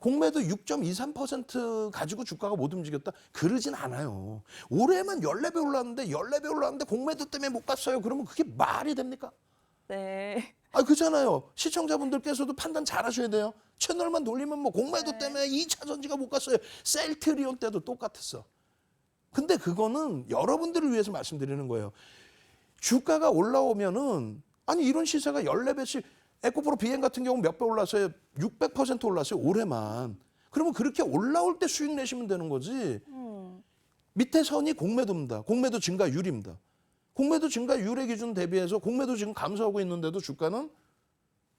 공매도 6.23% 가지고 주가가 못 움직였다? 그러진 않아요. 올해만 14배 올랐는데 14배 올랐는데 공매도 때문에 못 갔어요. 그러면 그게 말이 됩니까? 네. 아, 그렇잖아요. 시청자분들께서도 판단 잘 하셔야 돼요. 채널만 돌리면 뭐 공매도 네. 때문에 2차 전지가 못 갔어요. 셀트리온 때도 똑같았어. 근데 그거는 여러분들을 위해서 말씀드리는 거예요. 주가가 올라오면은 아니 이런 시세가 14배씩 에코프로 비행 같은 경우 몇 배 올랐어요? 600% 올랐어요. 올해만. 그러면 그렇게 올라올 때 수익 내시면 되는 거지. 밑에 선이 공매도입니다. 공매도 증가율입니다. 공매도 증가율의 기준 대비해서 공매도 지금 감소하고 있는데도 주가는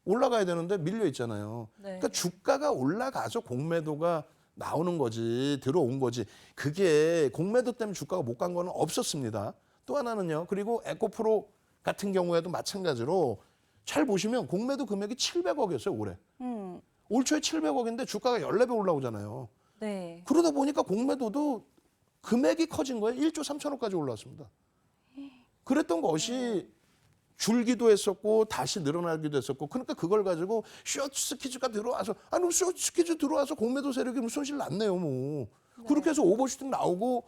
올라가야 되는데 밀려 있잖아요. 네. 그러니까 주가가 올라가서 공매도가 나오는 거지, 들어온 거지. 그게 공매도 때문에 주가가 못 간 거는 없었습니다. 또 하나는요. 그리고 에코프로 같은 경우에도 마찬가지로 잘 보시면 공매도 금액이 700억이었어요, 올해. 올 초에 700억인데 주가가 14배 올라오잖아요. 네. 그러다 보니까 공매도도 금액이 커진 거예요. 1조 3천억까지 올라왔습니다. 그랬던 것이 줄기도 했었고 다시 늘어나기도 했었고 그러니까 그걸 가지고 쇼츠 퀴즈가 들어와서 아니 쇼츠 퀴즈 들어와서 공매도 세력이 손실 났네요 뭐. 그렇게 해서 오버슈팅 나오고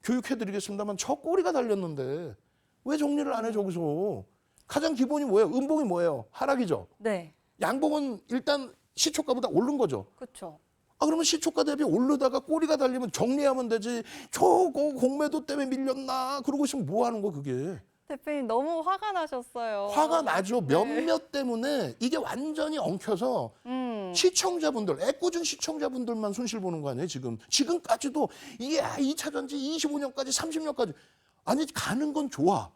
교육해드리겠습니다만 저 꼬리가 달렸는데 왜 정리를 안 해 저기서. 가장 기본이 뭐예요? 음봉이 뭐예요? 하락이죠. 네. 양봉은 일단 시초가보다 오른 거죠. 그렇죠. 아 그러면 시초가 대비 오르다가 꼬리가 달리면 정리하면 되지. 저거 공매도 때문에 밀렸나? 그러고 있으면 뭐 하는 거 그게. 대표님 너무 화가 나셨어요. 화가 나죠. 네. 몇몇 때문에 이게 완전히 엉켜서 시청자분들, 애꿎은 시청자분들만 손실 보는 거 아니에요 지금. 지금까지도 이게 2차 전지 25년까지 30년까지 아니 가는 건 좋아.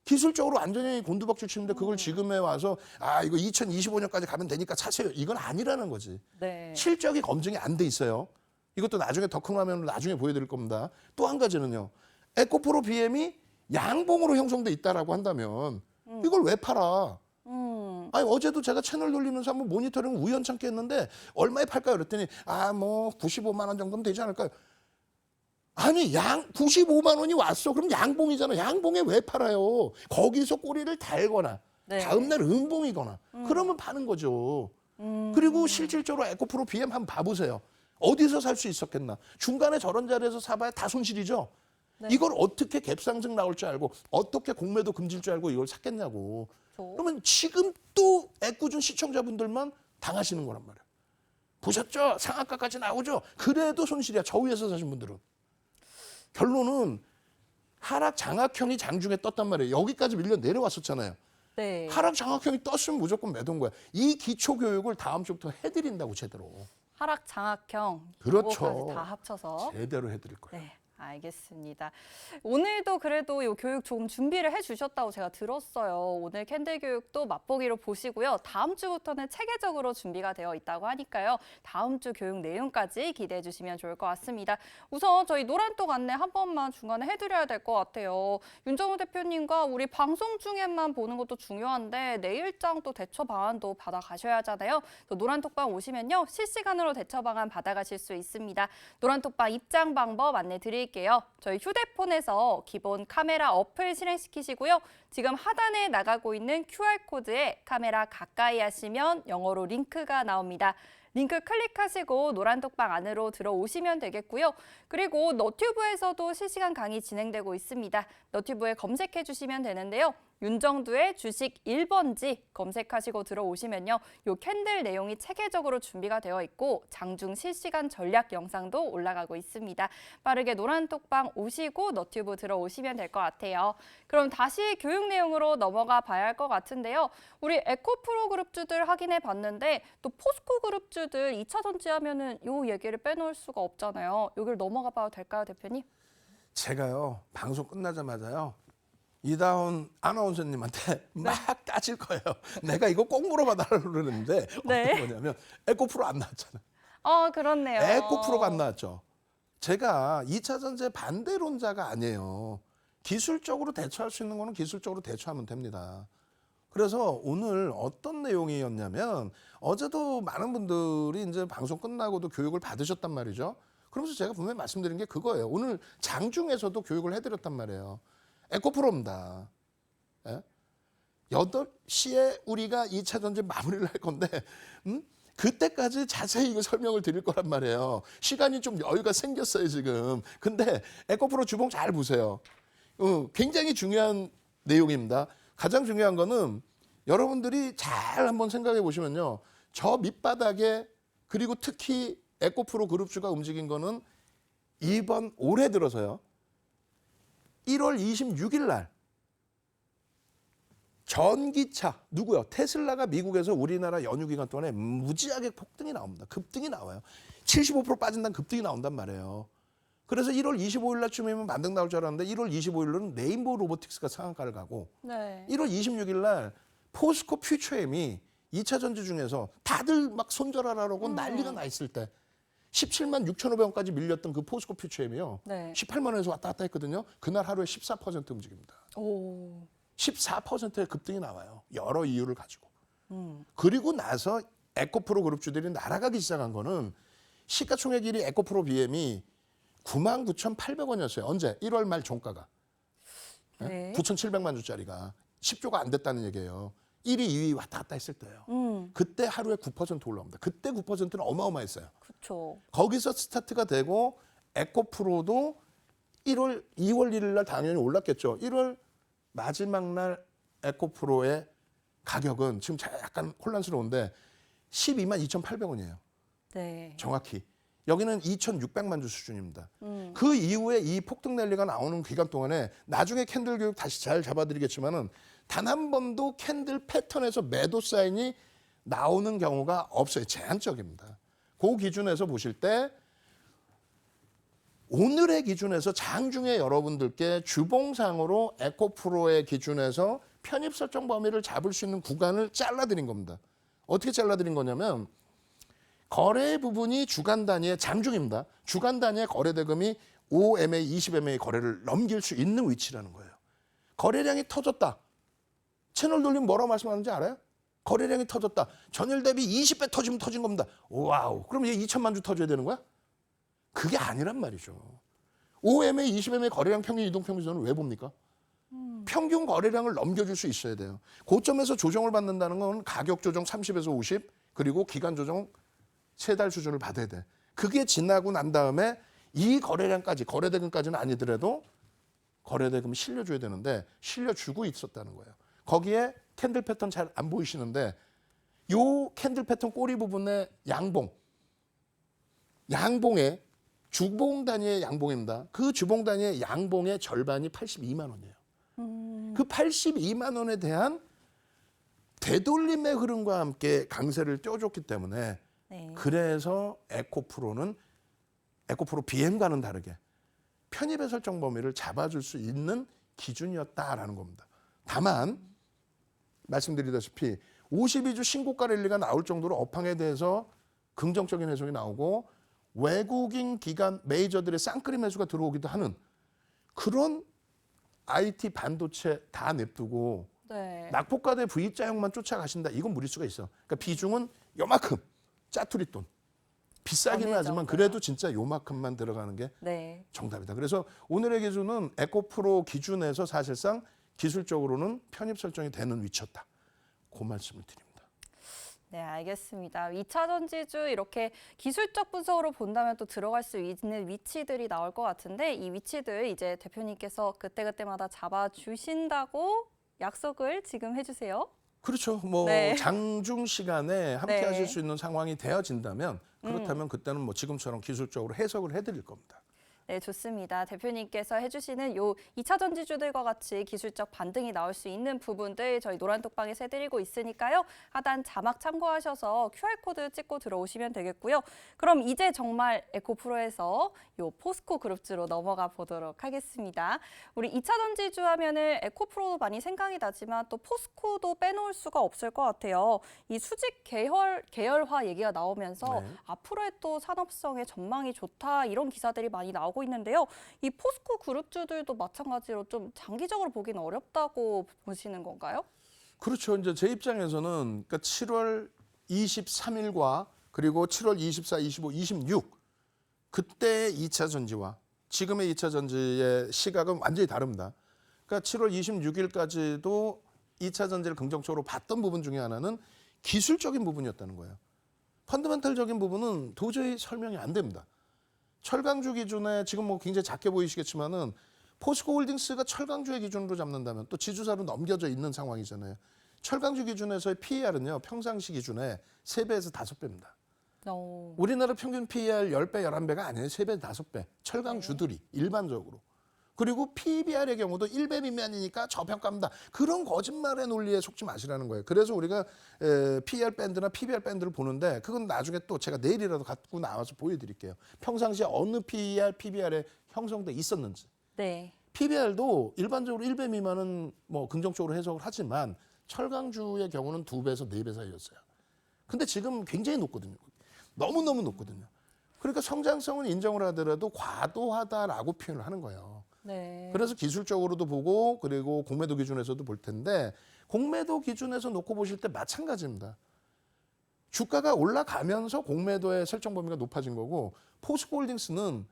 기술적으로 완전히 곤두박질 치는데 그걸 지금에 와서 아 이거 2025년까지 가면 되니까 사세요. 이건 아니라는 거지. 네. 실적이 검증이 안 돼 있어요. 이것도 나중에 더 큰 화면으로 나중에 보여드릴 겁니다. 또 한 가지는요. 에코프로 BM이 양봉으로 형성돼 있다라고 한다면 이걸 왜 팔아? 아니 어제도 제가 채널 돌리면서 한번 모니터링 우연찮게 했는데 얼마에 팔까요? 그랬더니 아 뭐 95만 원 정도면 되지 않을까요? 아니 95만 원이 왔어. 그럼 양봉이잖아. 양봉에 왜 팔아요? 거기서 꼬리를 달거나 네. 다음날 음봉이거나 그러면 파는 거죠. 그리고 실질적으로 에코프로 BM 한번 봐보세요. 어디서 살 수 있었겠나. 중간에 저런 자리에서 사봐야 다 손실이죠. 네. 이걸 어떻게 갭상승 나올 줄 알고 어떻게 공매도 금질 줄 알고 이걸 샀겠냐고. 그러면 지금 또 애꿎은 시청자분들만 당하시는 거란 말이에요. 보셨죠? 상한가까지 나오죠? 그래도 손실이야. 저 위에서 사신 분들은. 결론은 하락 장악형이 장중에 떴단 말이에요. 여기까지 밀려 내려왔었잖아요. 네. 하락 장악형이 떴으면 무조건 매도인 거야. 이 기초 교육을 다음 주부터 해드린다고 제대로. 하락 장악형 그렇죠. 요거까지 다 합쳐서. 제대로 해드릴 거예요. 네. 알겠습니다. 오늘도 그래도 이 교육 조금 준비를 해주셨다고 제가 들었어요. 오늘 캔들 교육도 맛보기로 보시고요. 다음 주부터는 체계적으로 준비가 되어 있다고 하니까요. 다음 주 교육 내용까지 기대해 주시면 좋을 것 같습니다. 우선 저희 노란톡 안내 한 번만 중간에 해드려야 될 것 같아요. 윤정우 대표님과 우리 방송 중에만 보는 것도 중요한데 내일장 또 대처 방안도 받아가셔야 하잖아요. 또 노란톡방 오시면요. 실시간으로 대처 방안 받아가실 수 있습니다. 노란톡방 입장 방법 안내 드릴게요. 저희 휴대폰에서 기본 카메라 어플 실행시키시고요. 지금 하단에 나가고 있는 QR코드에 카메라 가까이 하시면 영어로 링크가 나옵니다. 링크 클릭하시고 노란톡방 안으로 들어오시면 되겠고요. 그리고 너튜브에서도 실시간 강의 진행되고 있습니다. 너튜브에 검색해 주시면 되는데요. 윤정두의 주식 1번지 검색하시고 들어오시면요. 요 캔들 내용이 체계적으로 준비가 되어 있고 장중 실시간 전략 영상도 올라가고 있습니다. 빠르게 노란톡방 오시고 너튜브 들어오시면 될 것 같아요. 그럼 다시 교육 내용으로 넘어가 봐야 할 것 같은데요. 우리 에코프로 그룹주들 확인해 봤는데 또 포스코 그룹주들 2차 전지 하면은 요 얘기를 빼놓을 수가 없잖아요. 여기를 넘어가 봐도 될까요, 대표님? 제가요 방송 끝나자마자요 이다운 아나운서님한테 막 따질 거예요. 내가 이거 꼭 물어봐달라고 그러는데 네. 어떤 거냐면 에코프로 안 나왔잖아요. 그렇네요. 에코프로가 안 나왔죠. 제가 2차 전지 반대론자가 아니에요. 기술적으로 대처할 수 있는 거는 기술적으로 대처하면 됩니다. 그래서 오늘 어떤 내용이었냐면 어제도 많은 분들이 이제 방송 끝나고도 교육을 받으셨단 말이죠. 그러면서 제가 분명히 말씀드린 게 그거예요. 오늘 장중에서도 교육을 해드렸단 말이에요. 에코프로입니다. 예? 8시에 우리가 2차 전지 마무리를 할 건데 그때까지 자세히 이거 설명을 드릴 거란 말이에요. 시간이 좀 여유가 생겼어요, 지금. 근데 에코프로 주봉 잘 보세요. 굉장히 중요한 내용입니다. 가장 중요한 거는 여러분들이 잘 한번 생각해 보시면요. 저 밑바닥에 그리고 특히 에코프로 그룹주가 움직인 거는 이번 올해 들어서요. 1월 26일 날 전기차 누구요? 테슬라가 미국에서 우리나라 연휴 기간 동안에 무지하게 폭등이 나옵니다. 급등이 나와요. 75% 빠진다는 급등이 나온단 말이에요. 그래서 1월 25일 날쯤이면 만등 나올 줄 알았는데 1월 25일로는 레인보우 로보틱스가 상한가를 가고 네. 1월 26일 날 포스코 퓨처엠이 2차 전지 중에서 다들 막 손절하라고 난리가 나 있을 때 17만 6,500원까지 밀렸던 그 포스코 퓨처엠이요. 네. 18만 원에서 왔다 갔다 했거든요. 그날 하루에 14% 움직입니다. 오. 14%의 급등이 나와요. 여러 이유를 가지고. 그리고 나서 에코프로 그룹주들이 날아가기 시작한 거는 시가총액 1위 에코프로 BM이 99,800원이었어요. 언제? 1월 말 종가가. 네. 9,700만 주짜리가 10조가 안 됐다는 얘기예요. 1위, 2위 왔다 갔다 했을 때요. 그때 하루에 9% 올라옵니다. 그때 9%는 어마어마했어요. 그렇죠. 거기서 스타트가 되고 에코프로도 2월 1일 날 당연히 올랐겠죠. 1월 마지막 날 에코프로의 가격은 지금 약간 혼란스러운데 12만 2,800원이에요. 네. 정확히. 여기는 2,600만 주 수준입니다. 그 이후에 이 폭등 랠리가 나오는 기간 동안에 나중에 캔들 교육 다시 잘 잡아드리겠지만은 단 한 번도 캔들 패턴에서 매도 사인이 나오는 경우가 없어요. 제한적입니다. 그 기준에서 보실 때 오늘의 기준에서 장중에 여러분들께 주봉상으로 에코프로의 기준에서 편입 설정 범위를 잡을 수 있는 구간을 잘라드린 겁니다. 어떻게 잘라드린 거냐면 거래 부분이 주간 단위의 장중입니다. 주간 단위의 거래 대금이 5MA, 20MA 거래를 넘길 수 있는 위치라는 거예요. 거래량이 터졌다. 채널 돌리면 뭐라고 말씀하는지 알아요? 거래량이 터졌다. 전일 대비 20배 터지면 터진 겁니다. 와우. 그럼 얘 2천만 주 터져야 되는 거야? 그게 아니란 말이죠. 5MA, 20MA 거래량 평균 이동평균선을 왜 봅니까? 평균 거래량을 넘겨줄 수 있어야 돼요. 고점에서 조정을 받는다는 건 가격 조정 30에서 50 그리고 기간 조정 3달 수준을 받아야 돼. 그게 지나고 난 다음에 이 거래량까지 거래대금까지는 아니더라도 거래대금을 실려줘야 되는데 실려주고 있었다는 거예요. 거기에 캔들 패턴 잘 안 보이시는데 요 캔들 패턴 꼬리 부분의 양봉의 주봉 단위의 양봉입니다. 그 주봉 단위의 양봉의 절반이 82만 원이에요. 그 82만 원에 대한 되돌림의 흐름과 함께 강세를 띄워줬기 때문에 네. 그래서 에코프로 BM과는 다르게 편입의 설정 범위를 잡아줄 수 있는 기준이었다라는 겁니다. 다만 말씀드리다시피 52주 신고가 랠리가 나올 정도로 업황에 대해서 긍정적인 해석이 나오고 외국인 기관 메이저들의 쌍끌이 매수가 들어오기도 하는 그런 IT 반도체 다 냅두고 네. 낙폭과대 V자형만 쫓아가신다. 이건 무리수가 있어. 그러니까 비중은 요만큼 짜투리 돈. 비싸기는 어느 하지만 정도요? 그래도 진짜 요만큼만 들어가는 게 네. 정답이다. 그래서 오늘의 기준은 에코프로 기준에서 사실상 기술적으로는 편입 설정이 되는 위치였다. 그 말씀을 드립니다. 네, 알겠습니다. 2차 전지주 이렇게 기술적 분석으로 본다면 또 들어갈 수 있는 위치들이 나올 것 같은데 이 위치들 이제 대표님께서 그때그때마다 잡아주신다고 약속을 지금 해주세요. 그렇죠. 뭐 네. 장중 시간에 함께 네. 하실 수 있는 상황이 되어진다면 그렇다면 그때는 뭐 지금처럼 기술적으로 해석을 해드릴 겁니다. 네, 좋습니다. 대표님께서 해주시는 요 2차 전지주들과 같이 기술적 반등이 나올 수 있는 부분들 저희 노란톡방에서 해드리고 있으니까요. 하단 자막 참고하셔서 QR코드 찍고 들어오시면 되겠고요. 그럼 이제 정말 에코프로에서 요 포스코 그룹주로 넘어가 보도록 하겠습니다. 우리 2차 전지주 하면은 에코프로도 많이 생각이 나지만 또 포스코도 빼놓을 수가 없을 것 같아요. 이 수직 계열화 얘기가 나오면서 네. 앞으로의 또 산업성의 전망이 좋다 이런 기사들이 많이 나오고 있는데요. 이 포스코 그룹주들도 마찬가지로 좀 장기적으로 보기는 어렵다고 보시는 건가요? 그렇죠. 이제 제 입장에서는 그러니까 7월 23일과 그리고 7월 24, 25, 26 그때 2차 전지와 지금의 2차 전지의 시각은 완전히 다릅니다. 그러니까 7월 26일까지도 2차 전지를 긍정적으로 봤던 부분 중에 하나는 기술적인 부분이었다는 거예요. 펀더멘털적인 부분은 도저히 설명이 안 됩니다. 철강주 기준에 지금 뭐 굉장히 작게 보이시겠지만은 포스코 홀딩스가 철강주의 기준으로 잡는다면 또 지주사로 넘겨져 있는 상황이잖아요. 철강주 기준에서의 PER은요. 평상시 기준에 3배에서 5배입니다. 우리나라 평균 PER 10배, 11배가 아니에요. 3배, 5배. 철강주들이 일반적으로. 그리고 PBR의 경우도 1배 미만이니까 저평가입니다. 그런 거짓말의 논리에 속지 마시라는 거예요. 그래서 우리가 PER 밴드나 PBR 밴드를 보는데 그건 나중에 또 제가 내일이라도 갖고 나와서 보여드릴게요. 평상시에 어느 PER, PBR에 형성돼 있었는지. 네. PBR도 일반적으로 1배 미만은 뭐 긍정적으로 해석을 하지만 철강주의 경우는 2배에서 4배 사이였어요. 근데 지금 굉장히 높거든요. 너무너무 높거든요. 그러니까 성장성은 인정을 하더라도 과도하다라고 표현을 하는 거예요. 네. 그래서 기술적으로도 보고 그리고 공매도 기준에서도 볼 텐데 공매도 기준에서 놓고 보실 때 마찬가지입니다. 주가가 올라가면서 공매도의 설정 범위가 높아진 거고 포스코홀딩스는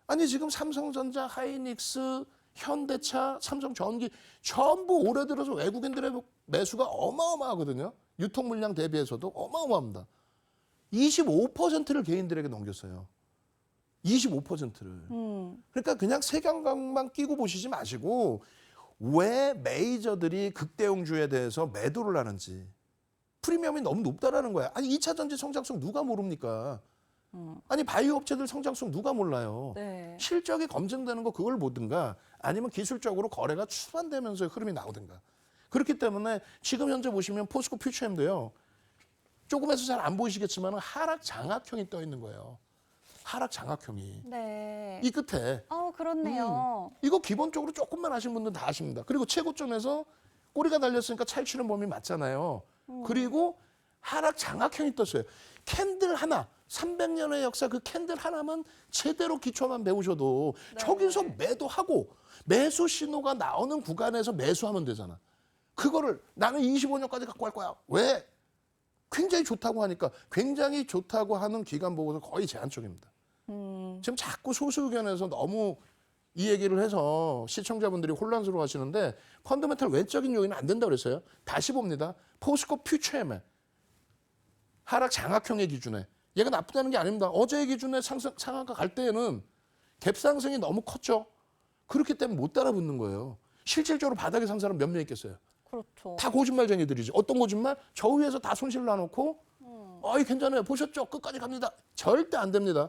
아니 지금 삼성전자, 하이닉스, 현대차, 삼성전기 전부 올해 들어서 외국인들의 매수가 어마어마하거든요. 유통 물량 대비해서도 어마어마합니다. 25%를 개인들에게 넘겼어요. 25%를. 그러니까 그냥 색양각만 끼고 보시지 마시고 왜 메이저들이 극대형주에 대해서 매도를 하는지. 프리미엄이 너무 높다라는 거야. 아니 2차 전지 성장성 누가 모릅니까? 아니 바이오 업체들 성장성 누가 몰라요. 네. 실적이 검증되는 거 그걸 보든가 아니면 기술적으로 거래가 추반되면서 흐름이 나오든가. 그렇기 때문에 지금 현재 보시면 포스코 퓨처엠도요. 조금에서 잘 안 보이시겠지만 하락 장악형이 떠 있는 거예요. 하락 장악형이. 네. 이 끝에. 그렇네요. 이거 기본적으로 조금만 아시는 분들은 다 아십니다. 그리고 최고점에서 꼬리가 달렸으니까 차익 실현 범위 맞잖아요. 그리고 하락 장악형이 떴어요. 캔들 하나, 300년의 역사 그 캔들 하나만 제대로 기초만 배우셔도 네. 저기서 매도하고 매수 신호가 나오는 구간에서 매수하면 되잖아. 그거를 나는 25년까지 갖고 갈 거야. 왜? 굉장히 좋다고 하니까 굉장히 좋다고 하는 기관 보고서 거의 제한적입니다. 지금 자꾸 소수 의견에서 너무 이 얘기를 해서 시청자분들이 혼란스러워 하시는데 펀더멘털 외적인 요인은 안 된다고 그랬어요. 다시 봅니다. 포스코 퓨처엠에 하락 장악형의 기준에 얘가 나쁘다는 게 아닙니다. 어제의 기준에 상한가 갈 때에는 갭 상승이 너무 컸죠. 그렇기 때문에 못 따라붙는 거예요. 실질적으로 바닥에 산 사람 몇 명 있겠어요. 그렇죠. 다 거짓말쟁이들이지. 어떤 거짓말? 저 위에서 다 손실 놔놓고 어이 괜찮아요. 보셨죠? 끝까지 갑니다. 절대 안 됩니다.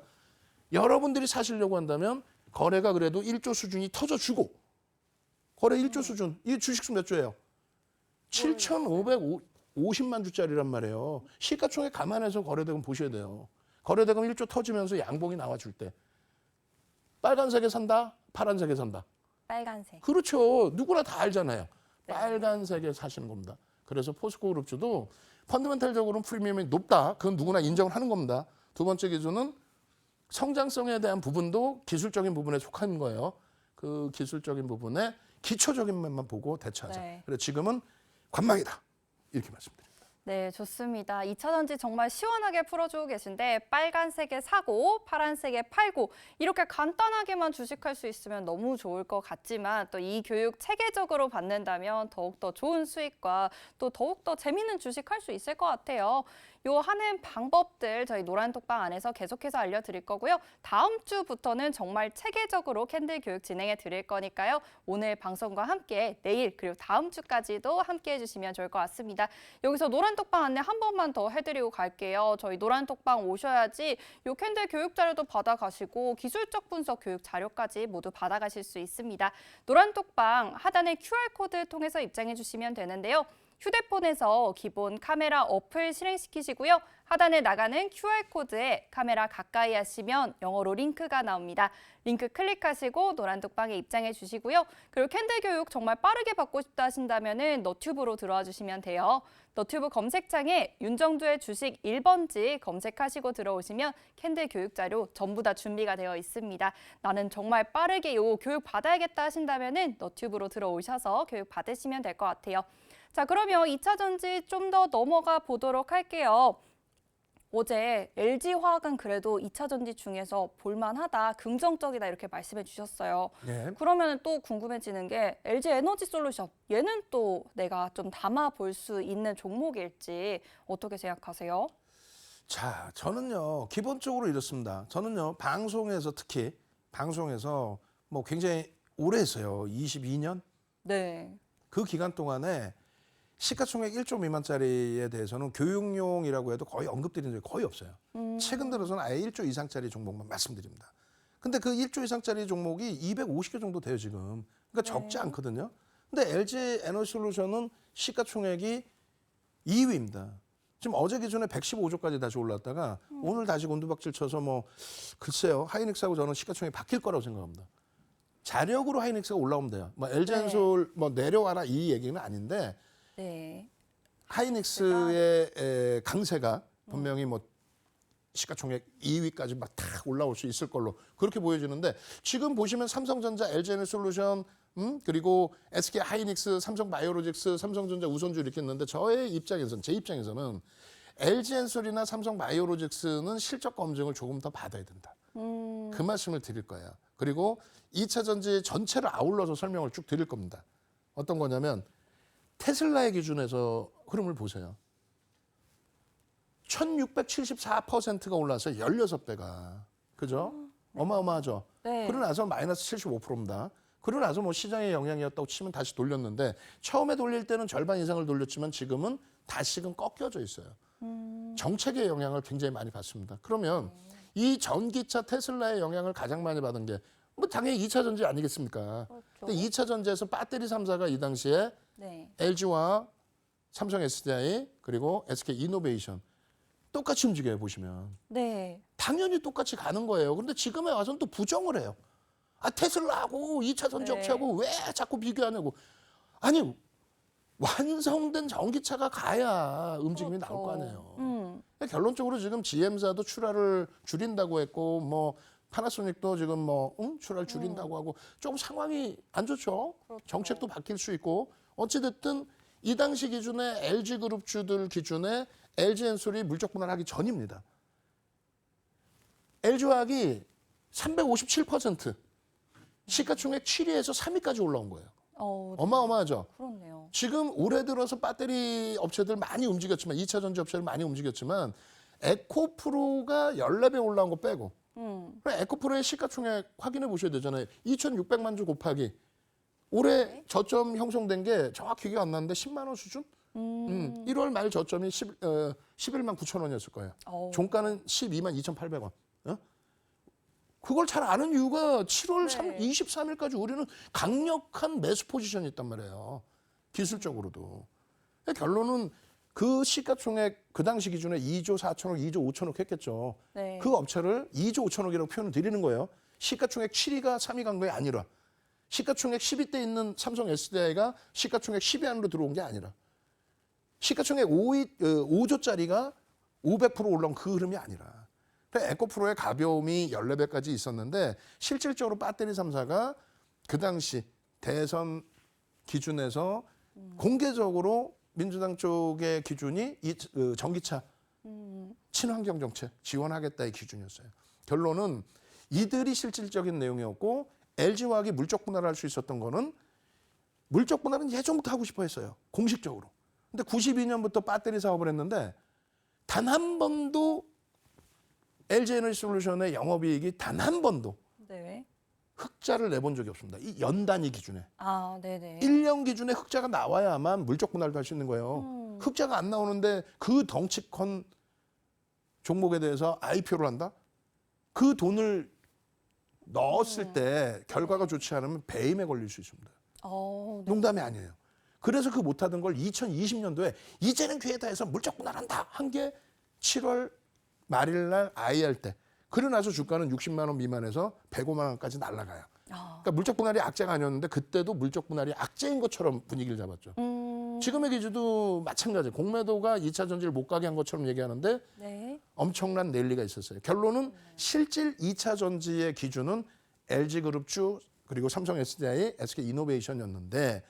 여러분들이 사시려고 한다면 거래가 그래도 1조 수준이 터져주고 거래 1조 수준. 이 주식수 몇 조예요? 7,550만 주짜리란 말이에요. 시가총액 감안해서 거래대금 보셔야 돼요. 거래대금 1조 터지면서 양봉이 나와줄 때 빨간색에 산다, 파란색에 산다. 빨간색. 그렇죠. 누구나 다 알잖아요. 빨간색에 사시는 겁니다. 그래서 포스코 그룹주도 펀더멘털적으로는 프리미엄이 높다. 그건 누구나 인정을 하는 겁니다. 두 번째 기준은 성장성에 대한 부분도 기술적인 부분에 속한 거예요. 그 기술적인 부분에 기초적인 면만 보고 대처하자. 네. 그래서 지금은 관망이다. 이렇게 말씀드립니다. 네, 좋습니다. 2차 전지 정말 시원하게 풀어주고 계신데 빨간색에 사고 파란색에 팔고 이렇게 간단하게만 주식할 수 있으면 너무 좋을 것 같지만 또 이 교육 체계적으로 받는다면 더욱더 좋은 수익과 또 더욱더 재미있는 주식할 수 있을 것 같아요. 요 하는 방법들 저희 노란톡방 안에서 계속해서 알려드릴 거고요. 다음 주부터는 정말 체계적으로 캔들 교육 진행해 드릴 거니까요. 오늘 방송과 함께 내일 그리고 다음 주까지도 함께 해주시면 좋을 것 같습니다. 여기서 노란톡방 안내 한 번만 더 해드리고 갈게요. 저희 노란톡방 오셔야지 요 캔들 교육 자료도 받아가시고 기술적 분석 교육 자료까지 모두 받아가실 수 있습니다. 노란톡방 하단의 QR코드 통해서 입장해 주시면 되는데요. 휴대폰에서 기본 카메라 어플 실행시키시고요. 하단에 나가는 QR코드에 카메라 가까이 하시면 영어로 링크가 나옵니다. 링크 클릭하시고 노란톡방에 입장해 주시고요. 그리고 캔들 교육 정말 빠르게 받고 싶다 하신다면 너튜브로 들어와 주시면 돼요. 너튜브 검색창에 윤정두의 주식 1번지 검색하시고 들어오시면 캔들 교육 자료 전부 다 준비가 되어 있습니다. 나는 정말 빠르게 요 교육 받아야겠다 하신다면 너튜브로 들어오셔서 교육 받으시면 될 것 같아요. 자, 그러면 2차 전지 좀 더 넘어가 보도록 할게요. 어제 LG화학은 그래도 2차 전지 중에서 볼만하다, 긍정적이다 이렇게 말씀해 주셨어요. 예. 그러면 또 궁금해지는 게 LG 에너지 솔루션, 얘는 또 내가 좀 담아 볼 수 있는 종목일지 어떻게 생각하세요? 자, 저는요 기본적으로 이렇습니다. 저는요 방송에서 특히 방송에서 뭐 굉장히 오래 했어요. 22년 네. 그 기간 동안에 시가총액 1조 미만짜리에 대해서는 교육용이라고 해도 거의 언급드린 적이 거의 없어요. 최근 들어서는 아예 1조 이상짜리 종목만 말씀드립니다. 근데 그 1조 이상짜리 종목이 250개 정도 돼요, 지금. 그러니까 적지 않거든요. 근데 LG 에너지솔루션은 시가총액이 2위입니다. 지금 어제 기준에 115조까지 다시 올랐다가 오늘 다시 곤두박질 쳐서 뭐 글쎄요. 하이닉스하고 저는 시가총액이 바뀔 거라고 생각합니다. 자력으로 하이닉스가 올라오면 돼요. 뭐 LG엔솔 뭐 내려와라 이 얘기는 아닌데 네. 하이닉스의 강세가 분명히 뭐 시가총액 2위까지 막 탁 올라올 수 있을 걸로 그렇게 보여지는데 지금 보시면 삼성전자, LG에너지솔루션 그리고 SK 하이닉스, 삼성바이오로직스, 삼성전자, 우선주 이렇게 있는데 저의 입장에서는 제 입장에서는 LG엔솔이나 삼성바이오로직스는 실적 검증을 조금 더 받아야 된다. 그 말씀을 드릴 거예요. 그리고 2차 전지 전체를 아울러서 설명을 쭉 드릴 겁니다. 어떤 거냐면 테슬라의 기준에서 흐름을 보세요. 1674%가 올라서 16배가. 그죠? 어마어마하죠. 네. 그러고 나서 마이너스 75%입니다. 그러고 나서 뭐 시장의 영향이었다고 치면 다시 돌렸는데 처음에 돌릴 때는 절반 이상을 돌렸지만 지금은 다시금 꺾여져 있어요. 정책의 영향을 굉장히 많이 받습니다. 그러면 이 전기차 테슬라의 영향을 가장 많이 받은 게 뭐 당연히 2차 전지 아니겠습니까? 그렇죠. 근데 2차 전지에서 배터리 3사가 이 당시에 네. LG와 삼성 SDI 그리고 SK 이노베이션 똑같이 움직여요 보시면. 네. 당연히 똑같이 가는 거예요. 그런데 지금에 와서는 또 부정을 해요. 아 테슬라하고 2차 전지 네. 업체하고 왜 자꾸 비교하냐고. 아니 완성된 전기차가 가야 움직임이 나올 거 아니에요. 결론적으로 지금 GM사도 출하를 줄인다고 했고 뭐 파나소닉도 지금 뭐 출하를 줄인다고 하고 조금 상황이 안 좋죠. 그렇죠. 정책도 바뀔 수 있고 어찌됐든 이 당시 기준에 LG그룹주들 기준에 LG엔솔이 물적 분할하기 전입니다. LG화학이 357% 시가총액 7위에서 3위까지 올라온 거예요. 네. 어마어마하죠. 그렇네요. 지금 올해 들어서 배터리 업체들 많이 움직였지만 2차 전지 업체들 많이 움직였지만 에코프로가 14배 올라온 거 빼고 에코프로의 시가총액 확인해 보셔야 되잖아요. 2,600만 주 곱하기 올해 저점 형성된 게 정확히 기억 안 나는데 10만 원 수준? 1월 말 저점이 11만 9천 원이었을 거예요. 종가는 12만 2,800원. 어? 그걸 잘 아는 이유가 7월 네. 23일까지 우리는 강력한 매수 포지션이 있단 말이에요. 기술적으로도. 결론은 그 시가총액 그 당시 기준에 2조 4천억, 2조 5천억 했겠죠. 네. 그 업체를 2조 5천억이라고 표현을 드리는 거예요. 시가총액 7위가 3위 간 게 아니라 시가총액 10위 때 있는 삼성 SDI가 시가총액 10위 안으로 들어온 게 아니라 시가총액 5조짜리가 500% 올라온 그 흐름이 아니라 에코프로의 가벼움이 14배까지 있었는데 실질적으로 배터리 3사가 그 당시 대선 기준에서 공개적으로 민주당 쪽의 기준이 전기차 친환경 정책 지원하겠다의 기준이었어요. 결론은 이들이 실질적인 내용이었고 LG화학이 물적 분할할 수 있었던 거는 물적 분할은 예전부터 하고 싶어 했어요. 공식적으로. 근데 92년부터 배터리 사업을 했는데 단 한 번도 LG에너지솔루션의 영업이익이 단 한 번도 네. 흑자를 내본 적이 없습니다. 이 연 단위 기준에. 아, 네네. 1년 기준에 흑자가 나와야만 물적 분할도 할 수 있는 거예요. 흑자가 안 나오는데 그 덩치 큰 종목에 대해서 IPO를 한다? 그 돈을 넣었을 때 결과가 좋지 않으면 배임에 걸릴 수 있습니다. 네. 농담이 아니에요. 그래서 그 못하던 걸 2020년도에 이제는 기회다 해서 물적 분할한다 한 게 7월 말일 날 IR 때. 그러고 나서 주가는 60만 원 미만에서 105만 원까지 날아가요. 그러니까 물적 분할이 악재가 아니었는데 그때도 물적 분할이 악재인 것처럼 분위기를 잡았죠. 지금의 기준도 마찬가지. 공매도가 2차 전지를 못 가게 한 것처럼 얘기하는데 네. 엄청난 랠리가 있었어요. 결론은 실질 2차 전지의 기준은 LG그룹주 그리고 삼성 SDI, SK 이노베이션이었는데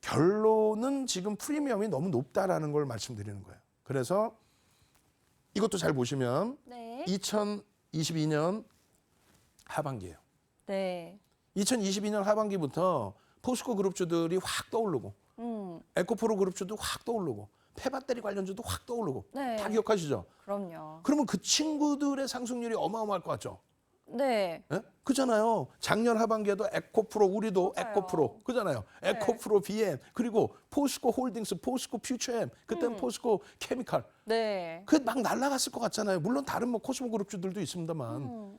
결론은 지금 프리미엄이 너무 높다라는 걸 말씀드리는 거예요. 그래서 이것도 잘 보시면 네. 2022년 하반기예요. 네. 2022년 하반기부터 포스코 그룹주들이 확 떠오르고 에코프로 그룹주도 확 떠오르고 폐배터리 관련주도 확 떠오르고 네. 다 기억하시죠? 그럼요. 그러면 그 친구들의 상승률이 어마어마할 것 같죠? 네. 예? 그잖아요. 작년 하반기에도 에코프로 우리도 맞아요. 에코프로 그잖아요. 네. 에코프로 BM 그리고 포스코 홀딩스, 포스코 퓨처엠 그때는 포스코 케미칼 네. 그 막 날아갔을 것 같잖아요. 물론 다른 뭐 코스모 그룹주들도 있습니다만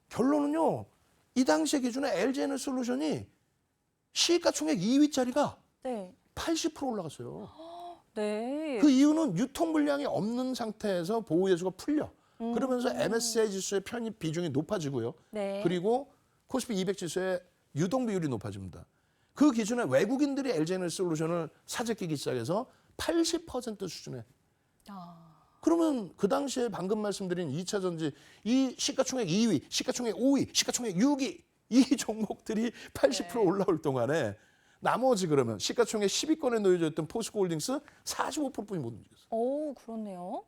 결론은요. 이 당시의 기준에 LG에너솔루션이 시가총액 2위짜리가 네. 80% 올라갔어요. 네. 그 이유는 유통 물량이 없는 상태에서 보호 예수가 풀려. 그러면서 MSCI 지수의 편입 비중이 높아지고요. 네. 그리고 코스피 200 지수의 유동 비율이 높아집니다. 그 기준에 외국인들이 LG에너솔루션을 사재끼기 시작해서 80% 수준에. 아. 그러면 그 당시에 방금 말씀드린 2차 전지 이 시가총액 2위, 시가총액 5위, 시가총액 6위 이 종목들이 80% 네. 올라올 동안에 나머지 그러면 시가총액 10위권에 놓여져 있던 포스코홀딩스 45%뿐이 못 움직였어요. 오, 그렇네요.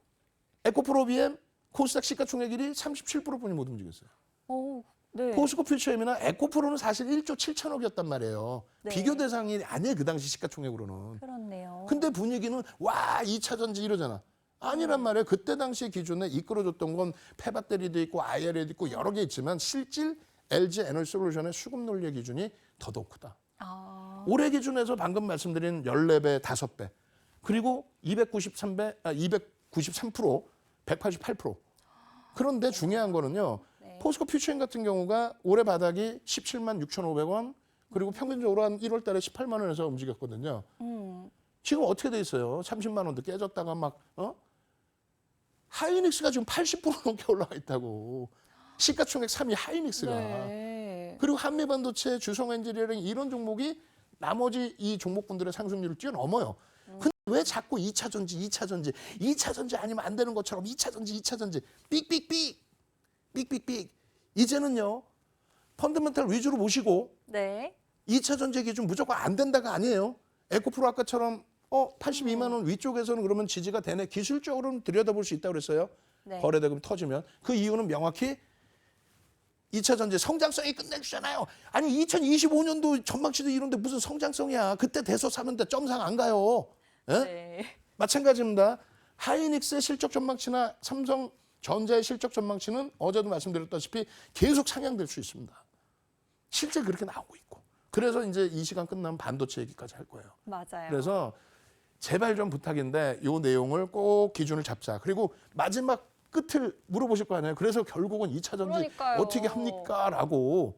에코프로 BM 코스닥 시가총액 1위 37%뿐이 못 움직였어요. 오, 네. 포스코 퓨처엠이나 에코프로는 사실 1조 7천억이었단 말이에요. 네. 비교 대상이 아니에요. 그 당시 시가총액으로는. 그렇네요. 근데 분위기는 와 2차 전지 이러잖아. 아니란 말이에요. 그때 당시 기준에 이끌어줬던 건 폐배터리도 있고 IRA도 있고 여러 개 있지만 실질 LG 에너지솔루션의 수급 논리 기준이 더더욱 크다. 아. 올해 기준에서 방금 말씀드린 14배, 5배. 그리고 293%, 188%. 그런데 중요한 거는요. 네. 포스코 퓨처엠 같은 경우가 올해 바닥이 17만 6,500원. 그리고 평균적으로 한 1월 달에 18만 원에서 움직였거든요. 지금 어떻게 돼 있어요? 30만 원도 깨졌다가 막 하이닉스가 지금 80% 넘게 올라가 있다고. 시가총액 3위 하이닉스가. 네. 그리고 한미반도체, 주성엔지니어링 이런 종목이 나머지 이 종목군들의 상승률을 뛰어넘어요. 근데 왜 자꾸 2차 전지, 2차 전지, 2차 전지 아니면 안 되는 것처럼 2차 전지, 2차 전지 삑삑삑 삑삑삑 이제는요. 펀더멘탈 위주로 모시고 네. 2차 전지 기준 무조건 안 된다가 아니에요. 에코프로 아까처럼 82만 원 위쪽에서는 그러면 지지가 되네. 기술적으로는 들여다볼 수 있다고 그랬어요. 네. 거래대금 터지면. 그 이유는 명확히 2차 전지 성장성이 끝내주잖아요. 아니 2025년도 전망치도 이런데 무슨 성장성이야. 그때 돼서 사면 돼. 점상 안 가요. 예? 네. 마찬가지입니다. 하이닉스의 실적 전망치나 삼성전자의 실적 전망치는 어제도 말씀드렸다시피 계속 상향될 수 있습니다. 실제 그렇게 나오고 있고. 그래서 이제 이 시간 끝나면 반도체 얘기까지 할 거예요. 맞아요. 그래서 제발 좀 부탁인데 이 내용을 꼭 기준을 잡자. 그리고 마지막 끝을 물어보실 거 아니에요. 그래서 결국은 2차 전지 그러니까요. 어떻게 합니까? 라고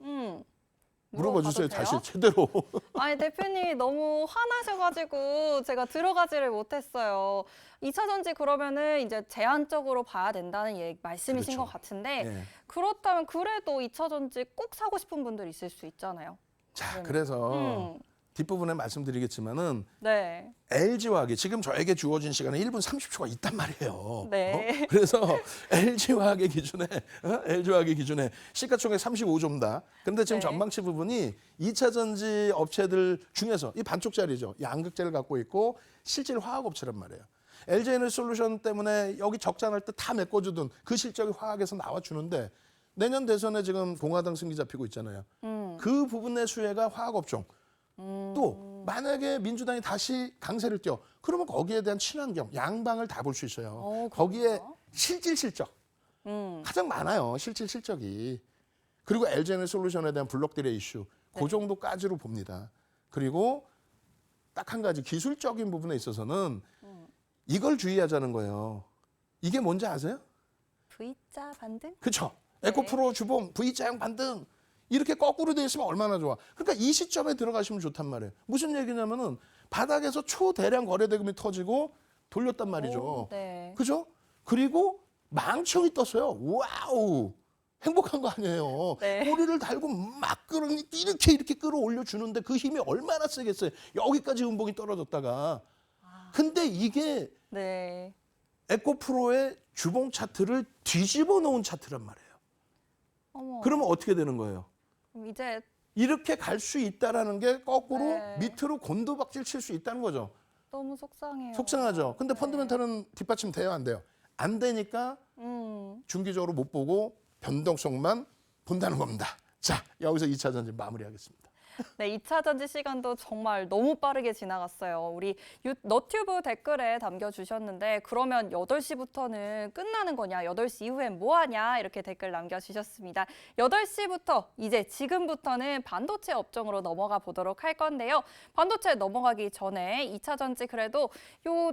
물어봐 주세요. 물어봐도 다시 돼요? 제대로. 아니 대표님이 너무 화나셔가지고 제가 들어가지를 못했어요. 2차 전지 그러면은 이제 제한적으로 봐야 된다는 말씀이신 그렇죠. 것 같은데 예. 그렇다면 그래도 2차 전지 꼭 사고 싶은 분들 있을 수 있잖아요. 자, 그래서 음. 뒷부분에 말씀드리겠지만은 네. LG화학이 지금 저에게 주어진 시간은 1분 30초가 있단 말이에요. 네. 그래서 LG화학의 기준에 시가총액 35조입니다. 그런데 지금 네. 전망치 부분이 2차 전지 업체들 중에서 이 반쪽짜리죠. 양극재를 갖고 있고 실질 화학업체란 말이에요. LG에너지솔루션 때문에 여기 적자 날 때 다 메꿔주던 그 실적이 화학에서 나와주는데 내년 대선에 지금 공화당 승기 잡히고 있잖아요. 그 부분의 수혜가 화학업종. 또 만약에 민주당이 다시 강세를 띄워 그러면 거기에 대한 친환경 양방을 다 볼 수 있어요. 거기에 실질 실적 가장 많아요. 실질 실적이. 그리고 LG에너지솔루션에 대한 블록딜의 이슈 그 정도까지로 봅니다. 그리고 딱 한 가지 기술적인 부분에 있어서는 이걸 주의하자는 거예요. 이게 뭔지 아세요? V자 반등? 그렇죠. 에코프로 주봉 V자형 반등 이렇게 거꾸로 돼 있으면 얼마나 좋아. 그러니까 이 시점에 들어가시면 좋단 말이에요. 무슨 얘기냐면은 바닥에서 초대량 거래대금이 터지고 돌렸단 말이죠. 오, 네. 그죠? 그리고 망청이 떴어요. 와우. 행복한 거 아니에요. 네. 꼬리를 달고 막 이렇게 끌어올려 주는데 그 힘이 얼마나 세겠어요. 여기까지 음봉이 떨어졌다가. 근데 이게 네. 에코프로의 주봉 차트를 뒤집어 놓은 차트란 말이에요. 어머. 그러면 어떻게 되는 거예요? 그럼 이제 이렇게 갈 수 있다라는 게 거꾸로 네. 밑으로 곤두박질 칠 수 있다는 거죠. 너무 속상해요. 속상하죠. 근데 네. 펀더멘탈은 뒷받침 돼요, 안 돼요? 안 되니까 중기적으로 못 보고 변동성만 본다는 겁니다. 자, 여기서 2차 전지 마무리하겠습니다. 네, 2차 전지 시간도 정말 너무 빠르게 지나갔어요. 우리 너튜브 댓글에 남겨주셨는데 그러면 8시부터는 끝나는 거냐, 8시 이후엔 뭐 하냐 이렇게 댓글 남겨주셨습니다. 8시부터 이제 지금부터는 반도체 업종으로 넘어가 보도록 할 건데요. 반도체 넘어가기 전에 2차 전지 그래도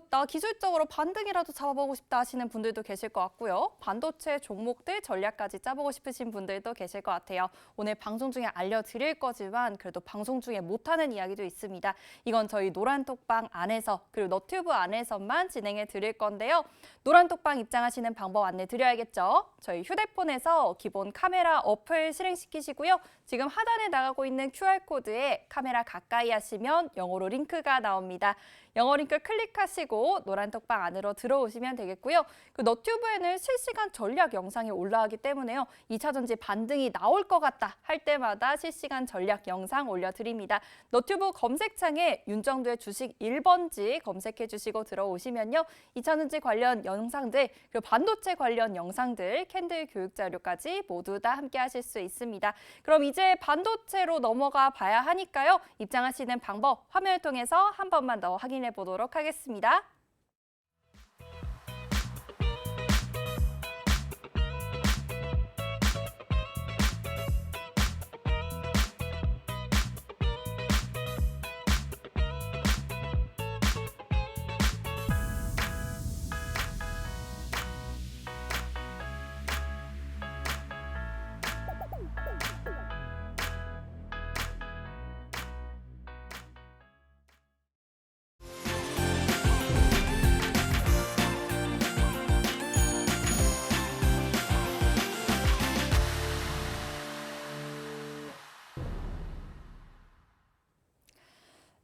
나 기술적으로 반등이라도 잡아보고 싶다 하시는 분들도 계실 것 같고요. 반도체 종목들 전략까지 짜보고 싶으신 분들도 계실 것 같아요. 오늘 방송 중에 알려드릴 거지만 그래도 방송 중에 못하는 이야기도 있습니다. 이건 저희 노란톡방 안에서 그리고 너튜브 안에서만 진행해 드릴 건데요. 노란톡방 입장하시는 방법 안내 드려야겠죠. 저희 휴대폰에서 기본 카메라 어플 실행시키시고요. 지금 하단에 나가고 있는 QR코드에 카메라 가까이 하시면 영어로 링크가 나옵니다. 영어 링크 클릭하시고 노란톡방 안으로 들어오시면 되겠고요. 그 너튜브에는 실시간 전략 영상이 올라가기 때문에요. 2차 전지 반등이 나올 것 같다 할 때마다 실시간 전략 영상 올려드립니다. 너튜브 검색창에 윤정두의 주식 1번지 검색해 주시고 들어오시면요. 2차 전지 관련 영상들, 그리고 반도체 관련 영상들, 캔들 교육 자료까지 모두 다 함께 하실 수 있습니다. 그럼 이제 반도체로 넘어가 봐야 하니까요. 입장하시는 방법 화면을 통해서 한 번만 더 확인해 보도록 하겠습니다.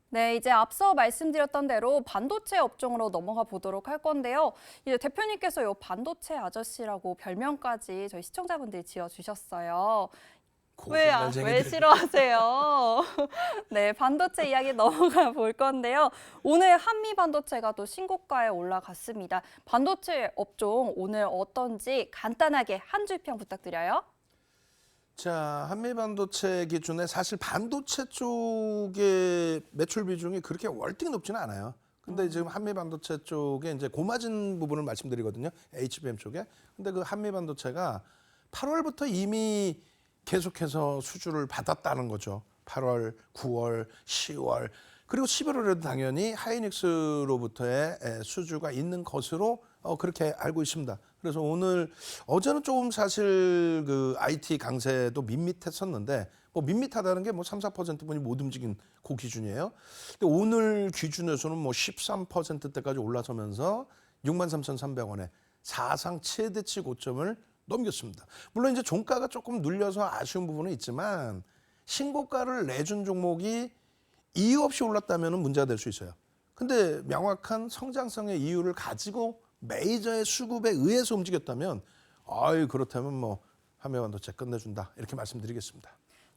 네, 이제 앞서 말씀드렸던 대로 반도체 업종으로 넘어가 보도록 할 건데요. 이제 대표님께서 요 반도체 아저씨라고 별명까지 저희 시청자분들이 지어주셨어요. 왜 싫어하세요? 네, 반도체 이야기 넘어가 볼 건데요. 오늘 한미 반도체가 또 신고가에 올라갔습니다. 반도체 업종 오늘 어떤지 간단하게 한 줄 평 부탁드려요. 자, 한미 반도체 기준에 사실 반도체 쪽의 매출 비중이 그렇게 월등히 높지는 않아요. 근데 지금 한미 반도체 쪽에 이제 고마진 부분을 말씀드리거든요. HBM 쪽에. 근데 그 한미 반도체가 8월부터 이미 계속해서 수주를 받았다는 거죠. 8월, 9월, 10월. 그리고 11월에도 당연히 하이닉스로부터의 수주가 있는 것으로 그렇게 알고 있습니다. 그래서 어제는 조금 사실 그 IT 강세도 밋밋했었는데 뭐 밋밋하다는 게 뭐 3, 4%분이 못 움직인 그 기준이에요. 근데 오늘 기준에서는 뭐 13%대까지 올라서면서 63,300원에 사상 최대치 고점을 넘겼습니다. 물론 이제 종가가 조금 눌려서 아쉬운 부분은 있지만 신고가를 내준 종목이 이유 없이 올랐다면 문제가 될 수 있어요. 근데 명확한 성장성의 이유를 가지고 메이저의 수급에 의해서 움직였다면 그렇다면 뭐 한미반도체 끝내준다 이렇게 말씀드리겠습니다.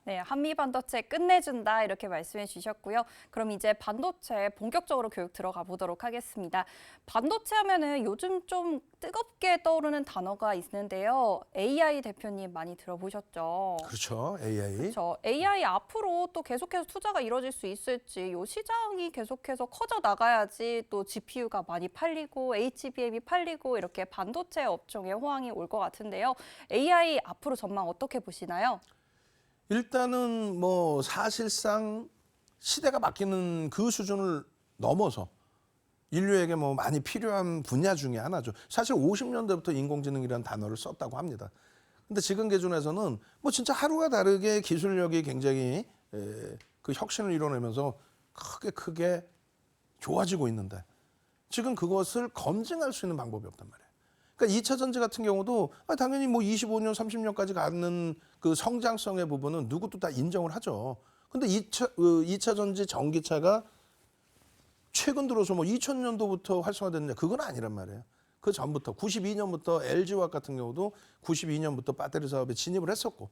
네, 한미 반도체 끝내준다 이렇게 말씀해 주셨고요. 그럼 이제 반도체 본격적으로 교육 들어가 보도록 하겠습니다. 반도체 하면은 요즘 좀 뜨겁게 떠오르는 단어가 있는데요. AI 대표님 많이 들어보셨죠? 그렇죠. AI. 그렇죠. AI 앞으로 또 계속해서 투자가 이루어질 수 있을지 이 시장이 계속해서 커져 나가야지 또 GPU가 많이 팔리고 HBM이 팔리고 이렇게 반도체 업종에 호황이 올 것 같은데요. AI 앞으로 전망 어떻게 보시나요? 일단은 뭐 사실상 시대가 바뀌는 그 수준을 넘어서 인류에게 뭐 많이 필요한 분야 중에 하나죠. 사실 50년대부터 인공지능이라는 단어를 썼다고 합니다. 근데 지금 기준에서는 뭐 진짜 하루가 다르게 기술력이 굉장히 그 혁신을 이뤄내면서 크게 좋아지고 있는데 지금 그것을 검증할 수 있는 방법이 없단 말이에요. 그러니까 2차 전지 같은 경우도 당연히 뭐 25년, 30년까지 가는 그 성장성의 부분은 누구도 다 인정을 하죠. 근데 2차 전지 전기차가 최근 들어서 뭐 2000년도부터 활성화됐느냐 그건 아니란 말이에요. 그 전부터 92년부터 LG화학 같은 경우도 92년부터 배터리 사업에 진입을 했었고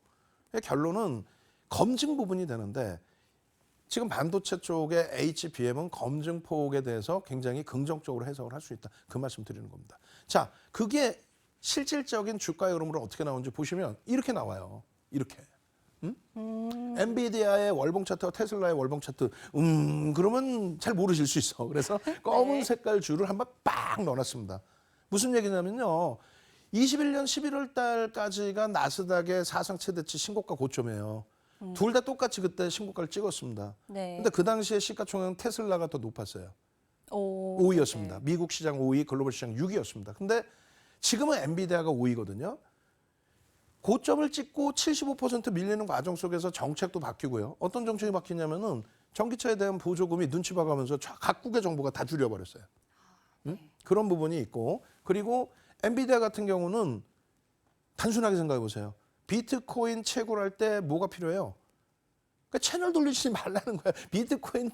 결론은 검증 부분이 되는데 지금 반도체 쪽의 HBM은 검증폭에 대해서 굉장히 긍정적으로 해석을 할 수 있다. 그 말씀 드리는 겁니다. 자, 그게 실질적인 주가의 흐름으로 어떻게 나오는지 보시면 이렇게 나와요. 이렇게. 엔비디아의 월봉 차트와 테슬라의 월봉 차트, 그러면 잘 모르실 수 있어. 그래서 검은 색깔 줄을 한번 빡 넣어놨습니다. 무슨 얘기냐면요. 21년 11월 달까지가 나스닥의 사상 최대치 신고가 고점이에요. 둘 다 똑같이 그때 신고가를 찍었습니다. 네. 근데 그 당시에 시가총액은 테슬라가 더 높았어요. 오, 5위였습니다. 네. 미국 시장 5위, 글로벌 시장 6위였습니다. 근데 지금은 엔비디아가 5위거든요. 고점을 찍고 75% 밀리는 과정 속에서 정책도 바뀌고요. 어떤 정책이 바뀌냐면은 전기차에 대한 보조금이 눈치 봐가면서 각국의 정부가 다 줄여버렸어요. 그런 부분이 있고, 그리고 엔비디아 같은 경우는 단순하게 생각해 보세요. 비트코인 채굴할 때 뭐가 필요해요? 그러니까 채널 돌리지 말라는 거야. 비트코인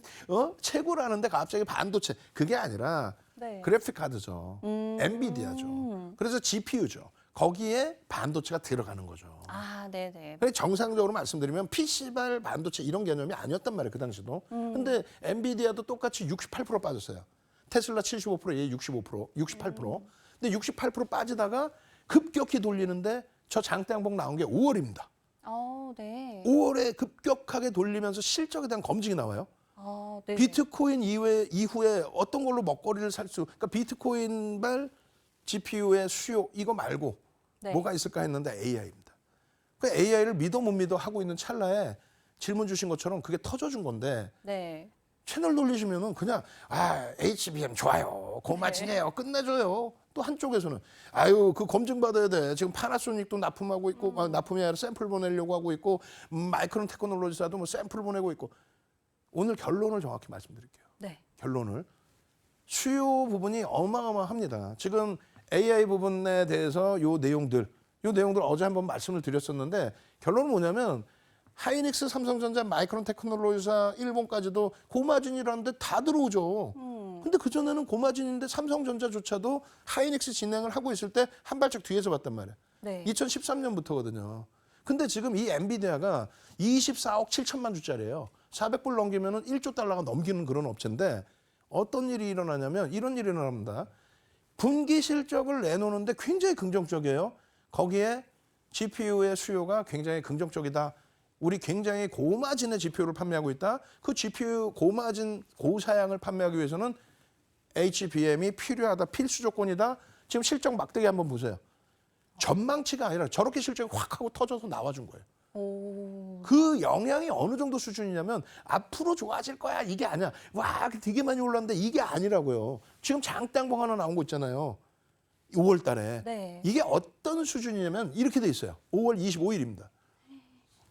채굴하는데 갑자기 반도체. 그게 아니라 네. 그래픽 카드죠. 엔비디아죠. 그래서 GPU죠. 거기에 반도체가 들어가는 거죠. 아, 네네. 그래서 정상적으로 말씀드리면 PC발 반도체 이런 개념이 아니었단 말이에요. 그 당시도. 근데 엔비디아도 똑같이 68% 빠졌어요. 테슬라 75%, 얘 65%, 68%. 근데 68% 빠지다가 급격히 돌리는데 저 장대양봉 나온 게 5월입니다. 네. 5월에 급격하게 돌리면서 실적에 대한 검증이 나와요. 네. 비트코인 이후에 어떤 걸로 먹거리를 살 수, 그러니까 비트코인발 GPU의 수요 이거 말고 네. 뭐가 있을까 했는데 AI입니다. 그 AI를 믿어 못 믿어 하고 있는 찰나에 질문 주신 것처럼 그게 터져준 건데 네. 채널 돌리시면은 그냥 HBM 좋아요, 고마지네요, 끝내줘요. 또 한쪽에서는 아유 그 검증 받아야 돼. 지금 파나소닉도 납품하고 있고 납품이 아니라 샘플 보내려고 하고 있고 마이크론 테크놀로지사도 뭐 샘플 보내고 있고. 오늘 결론을 정확히 말씀드릴게요. 네. 결론을 수요 부분이 어마어마합니다. 지금 AI 부분에 대해서 요 내용들 어제 한번 말씀을 드렸었는데 결론은 뭐냐면 하이닉스, 삼성전자, 마이크론 테크놀로지사, 일본까지도 고마진이라는데 다 들어오죠. 근데 그전에는 고마진인데 삼성전자조차도 하이닉스 진행을 하고 있을 때 한 발짝 뒤에서 봤단 말이에요. 네. 2013년부터거든요. 근데 지금 이 엔비디아가 24억 7천만 주짜리예요. 400불 넘기면 1조 달러가 넘기는 그런 업체인데 어떤 일이 일어나냐면 이런 일이 일어납니다. 분기 실적을 내놓는데 굉장히 긍정적이에요. 거기에 GPU의 수요가 굉장히 긍정적이다. 우리 굉장히 고마진의 GPU를 판매하고 있다. 그 GPU 고마진 고사양을 판매하기 위해서는 HBM이 필요하다. 필수 조건이다. 지금 실적 막대기 한번 보세요. 전망치가 아니라 저렇게 실적이 확 하고 터져서 나와준 거예요. 그 영향이 어느 정도 수준이냐면 앞으로 좋아질 거야 이게 아니야. 와 되게 많이 올랐는데 이게 아니라고요. 지금 장땅봉 하나 나온 거 있잖아요. 5월 달에. 네. 이게 어떤 수준이냐면 이렇게 돼 있어요. 5월 25일입니다.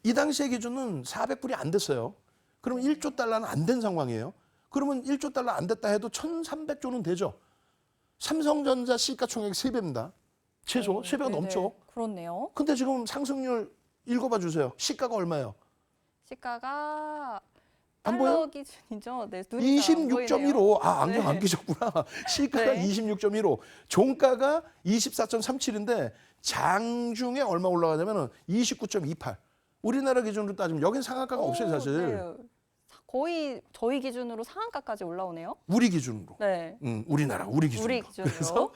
이 당시의 기준은 400불이 안 됐어요. 그러면 1조 달러는 안 된 상황이에요. 그러면 1조 달러 안 됐다 해도 1,300조는 되죠. 삼성전자 시가총액 3배입니다. 최소 3배가 넘죠. 그렇네요. 근데 지금 상승률 읽어봐 주세요. 시가가 얼마예요? 시가가 안 보여? 달러 기준이죠. 네, 눈이 잘 안 보이네요. 26.15. 안경 네. 안 끼셨구나. 시가가 네. 26.15. 종가가 24.37인데 장중에 얼마 올라가냐면 29.28. 우리나라 기준으로 따지면 여긴 상한가가 없어요, 사실. 네. 거의 저희 기준으로 상한가까지 올라오네요. 우리 기준으로. 네. 우리 기준으로. 우리 기준으로. 그래서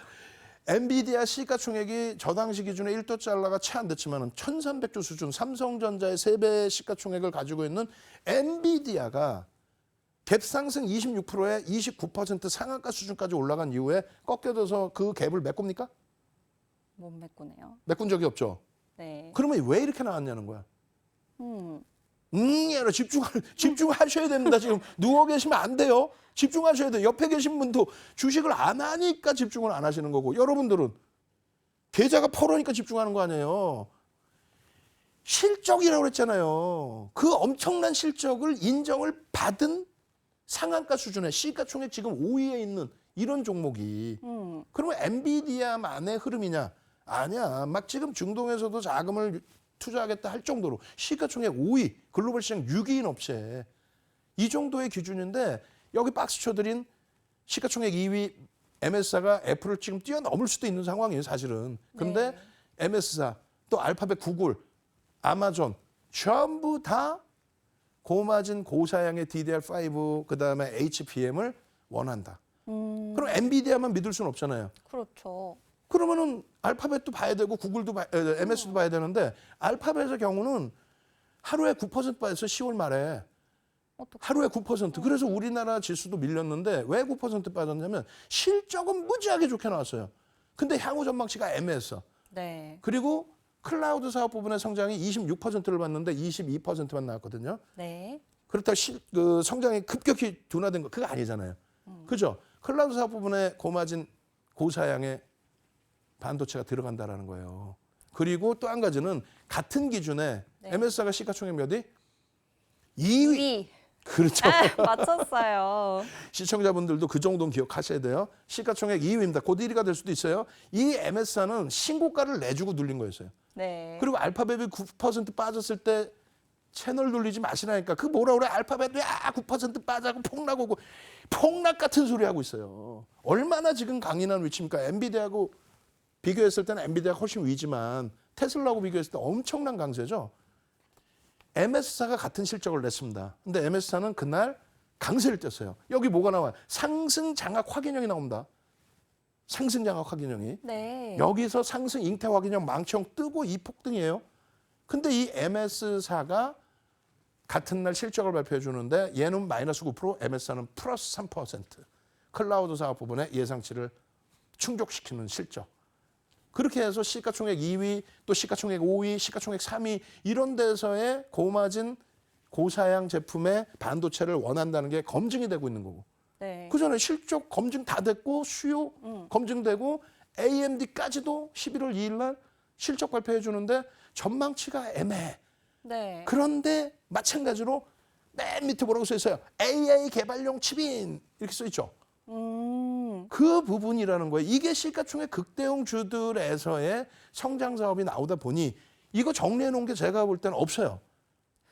엔비디아 시가총액이 저 당시 기준에 1조 달러가 채 안 됐지만 1,300조 수준 삼성전자의 3배 시가총액을 가지고 있는 엔비디아가 갭 상승 26%에 29% 상한가 수준까지 올라간 이후에 꺾여져서 그 갭을 메꿉니까? 못 메꾸네요. 메꾼 적이 없죠. 네. 그러면 왜 이렇게 나왔냐는 거야. 음. 아니라 집중하셔야 됩니다. 지금 누워 계시면 안 돼요. 집중하셔야 돼요. 옆에 계신 분도 주식을 안 하니까 집중을 안 하시는 거고 여러분들은 계좌가 펄으니까 집중하는 거 아니에요. 실적이라고 그랬잖아요. 그 엄청난 실적을 인정을 받은 상한가 수준의 시가총액 지금 5위에 있는 이런 종목이 그러면 엔비디아만의 흐름이냐? 아니야. 막 지금 중동에서도 자금을 투자하겠다 할 정도로 시가총액 5위, 글로벌 시장 6위인 업체. 이 정도의 기준인데 여기 박스 쳐드린 시가총액 2위 MS사가 애플을 지금 뛰어넘을 수도 있는 상황이에요, 사실은. 근데 네. MS사, 또 알파벳, 구글, 아마존 전부 다 고마진 고사양의 DDR5 그다음에 HBM을 원한다. 그럼 엔비디아만 믿을 수는 없잖아요. 그렇죠. 그러면은 알파벳도 봐야 되고 구글도 MS도 봐야 되는데 알파벳의 경우는 하루에 9% 빠졌어 10월 말에. 어떡해. 하루에 9%. 그래서 우리나라 지수도 밀렸는데 왜 9% 빠졌냐면 실적은 무지하게 좋게 나왔어요. 근데 향후 전망치가 애매했어. 네. 그리고 클라우드 사업 부분의 성장이 26%를 봤는데 22%만 나왔거든요. 네. 그렇다고 그 성장이 급격히 둔화된 거 그거 아니잖아요. 그죠? 클라우드 사업 부분에 고마진 고사양의 반도체가 들어간다라는 거예요. 그리고 또 한 가지는 같은 기준에 네. MS사가 시가총액 몇이? 2위. 2위. 그렇죠. 맞췄어요. 시청자분들도 그 정도는 기억하셔야 돼요. 시가총액 2위입니다. 곧 1위가 될 수도 있어요. 이 MS사는 신고가를 내주고 눌린 거였어요. 네. 그리고 알파벳이 9% 빠졌을 때 채널 돌리지 마시라니까. 그 뭐라 그래? 알파벳도 9% 빠져고 폭락오고 폭락 같은 소리 하고 있어요. 얼마나 지금 강인한 위치입니까? 엔비디아하고 비교했을 때는 엔비디아가 훨씬 위지만 테슬라하고 비교했을 때 엄청난 강세죠. MS사가 같은 실적을 냈습니다. 근데 MS사는 그날 강세를 띄었어요. 여기 뭐가 나와요? 상승 장악 확인형이 나옵니다. 상승 장악 확인형이. 네. 여기서 상승 잉태 확인형 망치형 뜨고 이 폭등이에요. 근데 이 MS사가 같은 날 실적을 발표해 주는데 얘는 마이너스 9%, MS사는 플러스 3%. 클라우드 사업 부분에 예상치를 충족시키는 실적. 그렇게 해서 시가총액 2위, 또 시가총액 5위, 시가총액 3위 이런 데서의 고마진 고사양 제품의 반도체를 원한다는 게 검증이 되고 있는 거고. 네. 그 전에 실적 검증 다 됐고 수요 검증되고 AMD까지도 11월 2일 날 실적 발표해 주는데 전망치가 애매해. 네. 그런데 마찬가지로 맨 밑에 뭐라고 써 있어요? AI 개발용 칩인 이렇게 써 있죠. 그 부분이라는 거예요. 이게 시가총액 극대형 주들에서의 성장 사업이 나오다 보니 이거 정리해 놓은 게 제가 볼 때는 없어요.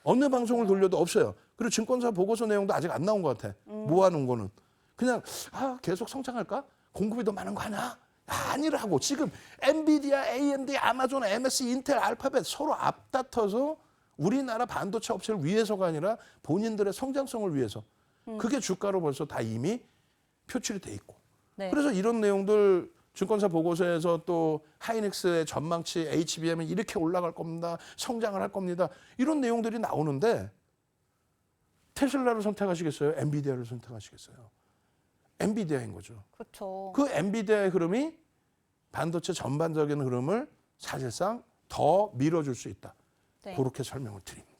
어느 방송을 돌려도 없어요. 그리고 증권사 보고서 내용도 아직 안 나온 것 같아. 모아놓은 거는. 그냥 계속 성장할까? 공급이 더 많은 거 아니야? 아니라고. 지금 엔비디아, AMD, 아마존, MS, 인텔, 알파벳 서로 앞다퉈서 우리나라 반도체 업체를 위해서가 아니라 본인들의 성장성을 위해서. 그게 주가로 벌써 다 이미 표출이 돼 있고. 네. 그래서 이런 내용들 증권사 보고서에서 또 하이닉스의 전망치 HBM이 이렇게 올라갈 겁니다. 성장을 할 겁니다. 이런 내용들이 나오는데 테슬라를 선택하시겠어요? 엔비디아를 선택하시겠어요? 엔비디아인 거죠. 그렇죠. 그 엔비디아의 흐름이 반도체 전반적인 흐름을 사실상 더 밀어줄 수 있다. 네. 그렇게 설명을 드립니다.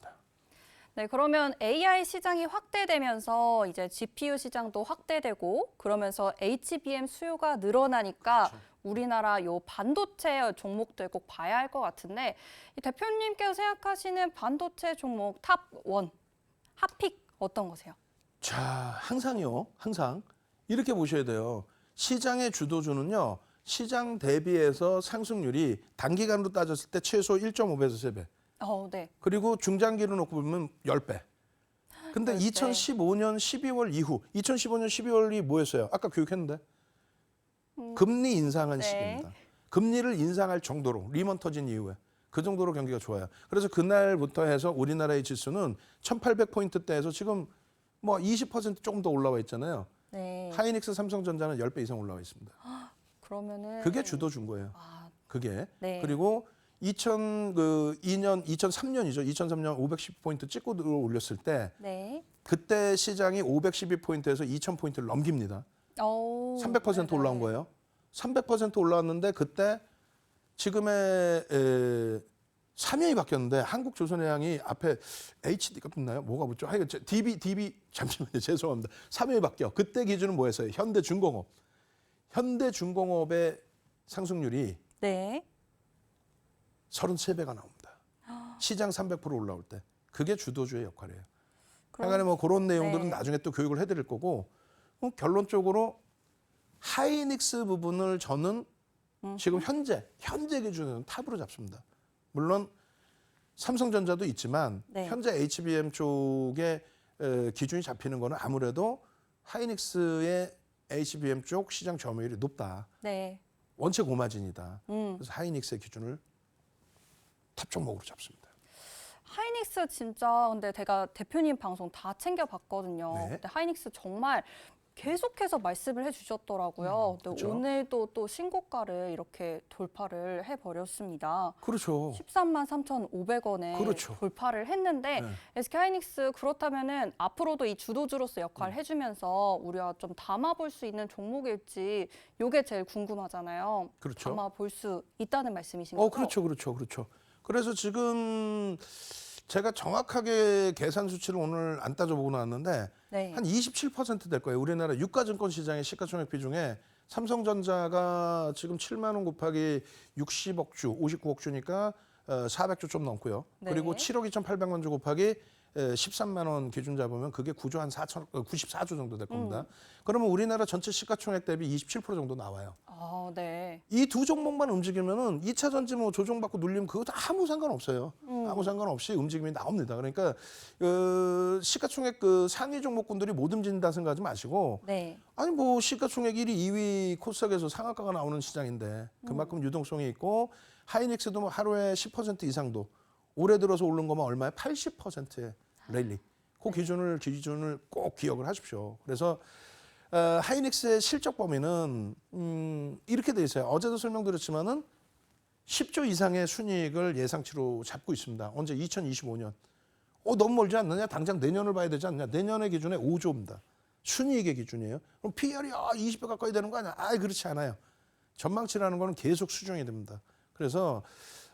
네, 그러면 AI 시장이 확대되면서 이제 GPU 시장도 확대되고 그러면서 HBM 수요가 늘어나니까 우리나라 요 반도체 종목들 꼭 봐야 할 것 같은데 이 대표님께서 생각하시는 반도체 종목 탑1 핫픽 어떤 거세요? 자, 항상요. 항상 이렇게 보셔야 돼요. 시장의 주도주는요. 시장 대비해서 상승률이 단기간으로 따졌을 때 최소 1.5배에서 3배. 네. 그리고 중장기로 놓고 보면 10배. 근데 10배. 2015년 12월 이후, 2015년 12월이 뭐였어요? 아까 교육했는데. 금리 인상한 네. 시기입니다. 금리를 인상할 정도로, 리먼 터진 이후에. 그 정도로 경기가 좋아요. 그래서 그날부터 해서 우리나라의 지수는 1800포인트대에서 지금 뭐 20% 조금 더 올라와 있잖아요. 네. 하이닉스 삼성전자는 10배 이상 올라와 있습니다. 그러면은 그게 주도 준 거예요. 그게. 네. 그리고 2003년이죠. 2003년 510포인트 찍고 올렸을 때 네. 그때 시장이 512포인트에서 2000포인트를 넘깁니다. 300% 네네. 올라온 거예요. 300% 올라왔는데 그때 지금의 3년이 바뀌었는데 한국조선해양이 앞에 HD가 붙나요? 뭐가 붙죠? 하여간 DB 잠시만요. 죄송합니다. 3년이 바뀌어. 그때 기준은 뭐였어요? 현대중공업. 현대중공업의 상승률이 네. 33배가 나옵니다. 시장 300% 올라올 때. 그게 주도주의 역할이에요. 그럼- 하여간에 뭐 그런 내용들은 네. 나중에 또 교육을 해드릴 거고 결론적으로 하이닉스 부분을 저는 지금 현재 기준에는 탑으로 잡습니다. 물론 삼성전자도 있지만 네. 현재 HBM 쪽에 기준이 잡히는 거는 아무래도 하이닉스의 HBM 쪽 시장 점유율이 높다. 네. 원체 고마진이다. 그래서 하이닉스의 기준을 탑 종목으로 잡습니다. 하이닉스 진짜 근데 제가 대표님 방송 다 챙겨봤거든요. 네. 근데 하이닉스 정말 계속해서 말씀을 해주셨더라고요. 근데 그렇죠. 오늘도 또 신고가를 이렇게 돌파를 해버렸습니다. 그렇죠. 13만 3,500원에 그렇죠. 돌파를 했는데 네. SK 하이닉스 그렇다면은 앞으로도 이 주도주로서 역할을 해주면서 우리가 좀 담아볼 수 있는 종목일지 이게 제일 궁금하잖아요. 그렇죠. 담아볼 수 있다는 말씀이신 거죠? 그렇죠, 그렇죠, 그렇죠. 그래서 지금 제가 정확하게 계산 수치를 오늘 안 따져보고 나왔는데 네. 한 27% 될 거예요. 우리나라 유가증권 시장의 시가총액 비중에 삼성전자가 지금 7만 원 곱하기 60억 주, 59억 주니까 400조 좀 넘고요. 네. 그리고 7억 2,800만 주 곱하기 13만 원 기준 잡으면 그게 9조 한 94조 정도 될 겁니다. 그러면 우리나라 전체 시가총액 대비 27% 정도 나와요. 아, 네. 이 두 종목만 움직이면은 2차 전지 뭐 조정받고 눌리면 그것도 아무 상관없어요. 아무 상관없이 움직임이 나옵니다. 그러니까 시가총액 그 상위 종목군들이 못 움직인다 생각하지 마시고 네. 아니 뭐 시가총액 1위, 2위 코스닥에서 상한가가 나오는 시장인데 그만큼 유동성이 있고 하이닉스도 뭐 하루에 10% 이상도 올해 들어서 오른 거면 얼마에 80%의 랠리. 그 기준을 꼭 기억을 하십시오. 그래서 하이닉스의 실적 범위는 이렇게 돼 있어요. 어제도 설명드렸지만은 10조 이상의 순이익을 예상치로 잡고 있습니다. 언제 2025년. 너무 멀지 않느냐? 당장 내년을 봐야 되지 않느냐? 내년의 기준에 5조입니다. 순이익의 기준이에요. 그럼 PER이 20배 가까이 되는 거 아니야? 그렇지 않아요. 전망치라는 거는 계속 수정이 됩니다. 그래서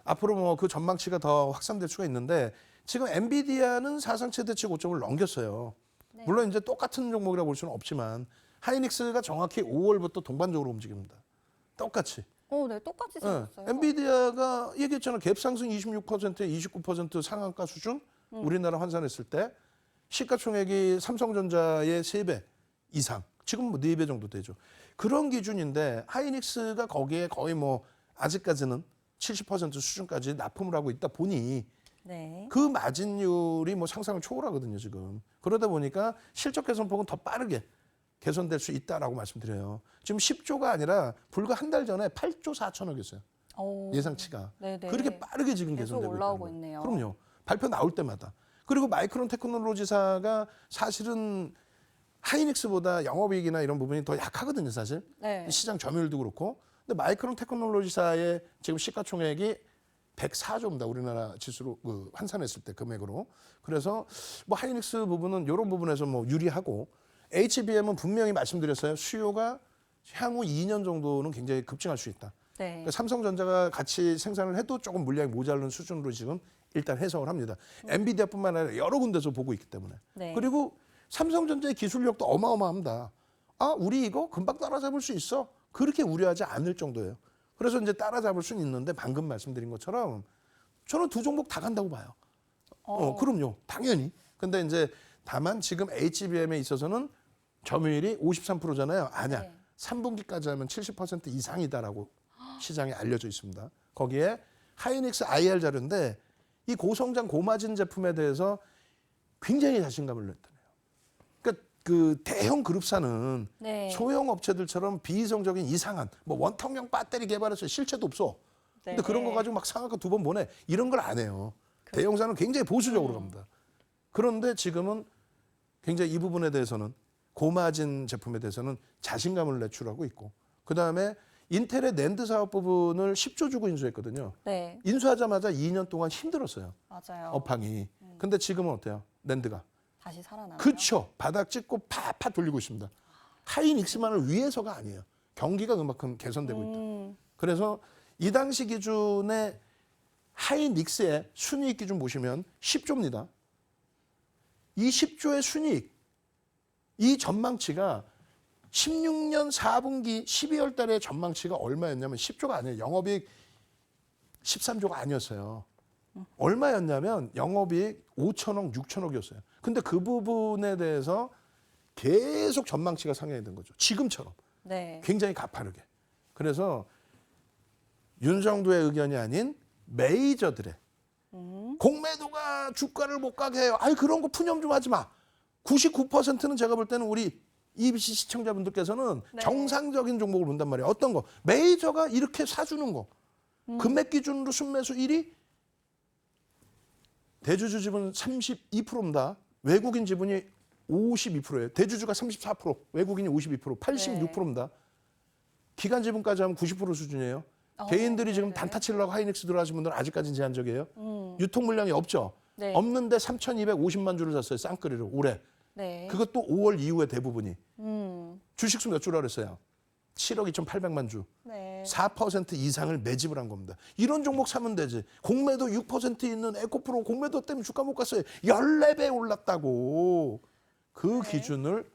앞으로 뭐 그 전망치가 더 확산될 수가 있는데 지금 엔비디아는 사상 최대치 고점을 넘겼어요. 네. 물론 이제 똑같은 종목이라고 볼 수는 없지만 하이닉스가 정확히 5월부터 동반적으로 움직입니다. 똑같이. 네, 똑같이 생겼어요. 엔비디아가 얘기했잖아. 갭 상승 26%에 29% 상한가 수준 우리나라 환산했을 때 시가총액이 삼성전자의 3배 이상. 지금 뭐 4배 정도 되죠. 그런 기준인데 하이닉스가 거기에 거의 뭐 아직까지는 70% 수준까지 납품을 하고 있다 보니 네. 그 마진율이 뭐 상상을 초월하거든요, 지금. 그러다 보니까 실적 개선폭은 더 빠르게 개선될 수 있다라고 말씀드려요. 지금 10조가 아니라 불과 한 달 전에 8조 4천억이었어요. 예상치가. 네네. 그렇게 빠르게 지금 계속 개선되고 올라오고 있다는 있네요. 거예요. 그럼요. 발표 나올 때마다. 그리고 마이크론 테크놀로지사가 사실은 하이닉스보다 영업이익이나 이런 부분이 더 약하거든요, 사실. 네. 시장 점유율도 그렇고. 근데 마이크론 테크놀로지사의 지금 시가총액이 104조입니다. 우리나라 지수로 환산했을 때 금액으로. 그래서 뭐 하이닉스 부분은 이런 부분에서 뭐 유리하고 HBM은 분명히 말씀드렸어요. 수요가 향후 2년 정도는 굉장히 급증할 수 있다. 네. 그러니까 삼성전자가 같이 생산을 해도 조금 물량이 모자른 수준으로 지금 일단 해석을 합니다. 엔비디아뿐만 아니라 여러 군데서 보고 있기 때문에. 네. 그리고 삼성전자의 기술력도 어마어마합니다. 우리 이거 금방 따라잡을 수 있어. 그렇게 우려하지 않을 정도예요. 그래서 이제 따라잡을 수는 있는데 방금 말씀드린 것처럼 저는 두 종목 다 간다고 봐요. 그럼요. 당연히. 근데 이제 다만 지금 HBM에 있어서는 점유율이 53%잖아요. 아니야. 네. 3분기까지 하면 70% 이상이다라고 시장에 알려져 있습니다. 거기에 하이닉스 IR 자료인데 이 고성장 고마진 제품에 대해서 굉장히 자신감을 냈다네요. 그러니까 그 대형 그룹사는 네. 소형 업체들처럼 비이성적인 이상한 뭐 원통형 배터리 개발해서 실체도 없어. 근데 네. 그런 거 가지고 막 상한가 2번 보내. 이런 걸 안 해요. 대형사는 굉장히 보수적으로 갑니다. 그런데 지금은 굉장히 이 부분에 대해서는 고마진 제품에 대해서는 자신감을 내출하고 있고 그다음에 인텔의 낸드 사업 부분을 10조 주고 인수했거든요. 네. 인수하자마자 2년 동안 힘들었어요. 맞아요. 업황이. 근데 지금은 어때요? 낸드가. 다시 살아나요. 그렇죠. 바닥 찍고 팍팍 돌리고 있습니다. 하이닉스만을 위해서가 아니에요. 경기가 그만큼 개선되고 있다. 그래서 이 당시 기준의 하이닉스의 순이익 기준 보시면 10조입니다. 이 10조의 순이익, 이 전망치가 16년 4분기 12월 달에 전망치가 얼마였냐면 10조가 아니에요. 영업이익 13조가 아니었어요. 얼마였냐면 영업이익 5천억, 6천억이었어요. 근데 그 부분에 대해서 계속 전망치가 상향이 된 거죠. 지금처럼. 네. 굉장히 가파르게. 그래서 윤정도의 의견이 아닌 메이저들의 공매도가 주가를 못 가게 해요. 그런 거 푸념 좀 하지 마. 99%는 제가 볼 때는 우리 EBC 시청자분들께서는 네. 정상적인 종목을 본단 말이에요. 어떤 거? 메이저가 이렇게 사주는 거. 금액 기준으로 순매수 1위 대주주 지분 32%입니다. 외국인 지분이 52%예요. 대주주가 34%, 외국인이 52%, 86%입니다. 기관 지분까지 하면 90% 수준이에요. 개인들이 지금 네. 단타 치려고 하이닉스 들어가신 분들은 아직까지는 제한적이에요. 유통 물량이 없죠. 네. 없는데 3,250만 주를 샀어요. 쌍끌이로 올해. 네. 그것도 5월 이후에 대부분이. 음. 주식수 몇 주라 그랬어요? 7억 2,800만 주. 네. 4% 이상을 매집을 한 겁니다. 이런 종목 사면 되지. 공매도 6% 있는 에코프로 공매도 때문에 주가 못 갔어요. 14배 올랐다고. 그 기준을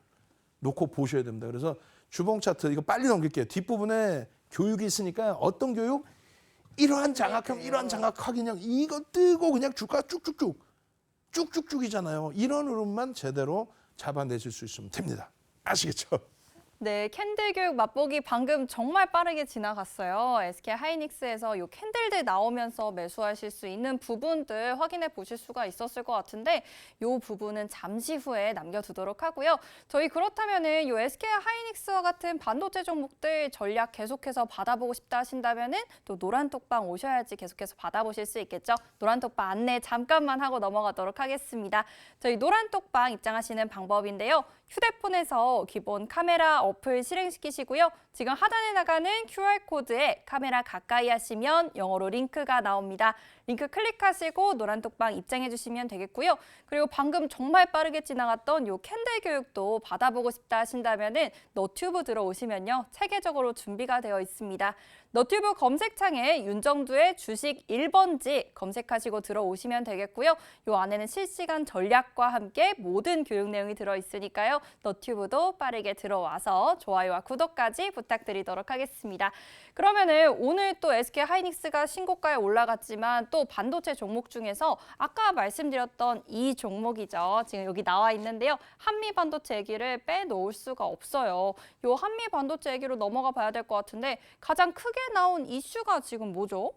놓고 보셔야 됩니다. 그래서 주봉 차트 이거 빨리 넘길게요. 뒷부분에 교육이 있으니까 어떤 교육? 이러한 장학금, 이러한 장학 확인형 이거 뜨고 그냥 주가 쭉쭉쭉이잖아요. 이런 흐름만 제대로 잡아내실 수 있으면 됩니다. 아시겠죠? 네, 캔들 교육 맛보기 방금 정말 빠르게 지나갔어요. SK 하이닉스에서 요 캔들들 나오면서 매수하실 수 있는 부분들 확인해 보실 수가 있었을 것 같은데 요 부분은 잠시 후에 남겨두도록 하고요. 저희 그렇다면은 요 SK 하이닉스와 같은 반도체 종목들 전략 계속해서 받아보고 싶다 하신다면은 또 노란톡방 오셔야지 계속해서 받아보실 수 있겠죠. 노란톡방 안내 잠깐만 하고 넘어가도록 하겠습니다. 저희 노란톡방 입장하시는 방법인데요. 휴대폰에서 기본 카메라 어플 실행시키시고요. 지금 하단에 나가는 QR코드에 카메라 가까이 하시면 영어로 링크가 나옵니다. 링크 클릭하시고 노란톡방 입장해 주시면 되겠고요. 그리고 방금 정말 빠르게 지나갔던 요 캔들 교육도 받아보고 싶다 하신다면은 너튜브 들어오시면요. 체계적으로 준비가 되어 있습니다. 너튜브 검색창에 윤정두의 주식 1번지 검색하시고 들어오시면 되겠고요. 요 안에는 실시간 전략과 함께 모든 교육 내용이 들어있으니까요. 너튜브도 빠르게 들어와서 좋아요와 구독까지 부탁드리도록 하겠습니다. 그러면은 오늘 또 SK 하이닉스가 신고가에 올라갔지만 또 반도체 종목 중에서 아까 말씀드렸던 이 종목이죠. 지금 여기 나와 있는데요. 한미 반도체 얘기를 빼놓을 수가 없어요. 요 한미 반도체 얘기로 넘어가 봐야 될 것 같은데 가장 크게 나온 이슈가 지금 뭐죠?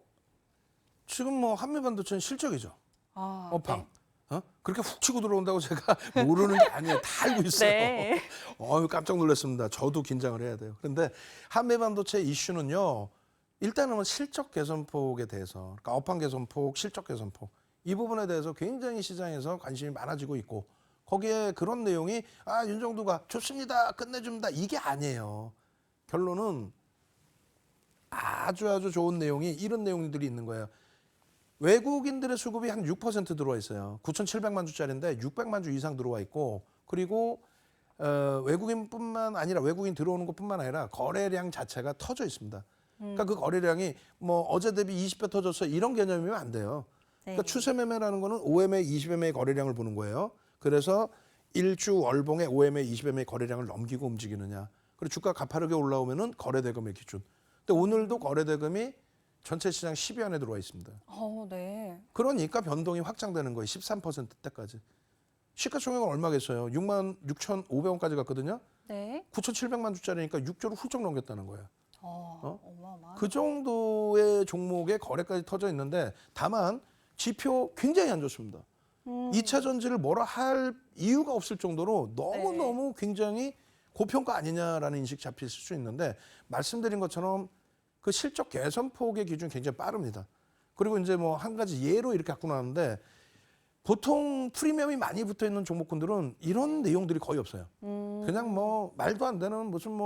지금 뭐 한미반도체는 실적이죠. 업황. 네. 그렇게 훅 치고 들어온다고 제가 모르는 게 아니에요. 다 알고 있어요. 네. 깜짝 놀랐습니다. 저도 긴장을 해야 돼요. 그런데 한미반도체 이슈는요. 일단은 뭐 실적 개선폭에 대해서, 그러니까 업황 개선폭, 실적 개선폭 이 부분에 대해서 굉장히 시장에서 관심이 많아지고 있고 거기에 그런 내용이 윤정두가 좋습니다. 끝내줍니다. 이게 아니에요. 결론은 아주 좋은 내용이 이런 내용들이 있는 거예요. 외국인들의 수급이 한 6% 들어와 있어요. 9,700만 주짜리인데 600만 주 이상 들어와 있고 그리고 외국인뿐만 아니라 외국인 들어오는 것뿐만 아니라 거래량 자체가 터져 있습니다. 그러니까 그 거래량이 뭐 어제 대비 20배 터졌어 이런 개념이면 안 돼요. 그러니까 추세 매매라는 거는 5MA, 20MA 거래량을 보는 거예요. 그래서 일주 월봉에 5MA, 20MA 거래량을 넘기고 움직이느냐. 그리고 주가 가파르게 올라오면은 거래대금의 기준. 근데 오늘도 거래대금이 전체 시장 10위 안에 들어와 있습니다. 네. 그러니까 변동이 확장되는 거예요. 13%대까지. 시가총액은 얼마겠어요? 66,500원까지 갔거든요. 네. 9,700만 주짜리니까 6조를 훌쩍 넘겼다는 거예요. 어마어마한. 그 정도의 종목의 거래까지 터져 있는데 다만 지표 굉장히 안 좋습니다. 2차 전지를 뭐라 할 이유가 없을 정도로 너무너무 굉장히 고평가 아니냐라는 인식 잡힐 수 있는데 말씀드린 것처럼 그 실적 개선폭의 기준이 굉장히 빠릅니다. 그리고 이제 뭐 한 가지 예로 이렇게 갖고 나왔는데 보통 프리미엄이 많이 붙어 있는 종목군들은 이런 내용들이 거의 없어요. 그냥 뭐 말도 안 되는 무슨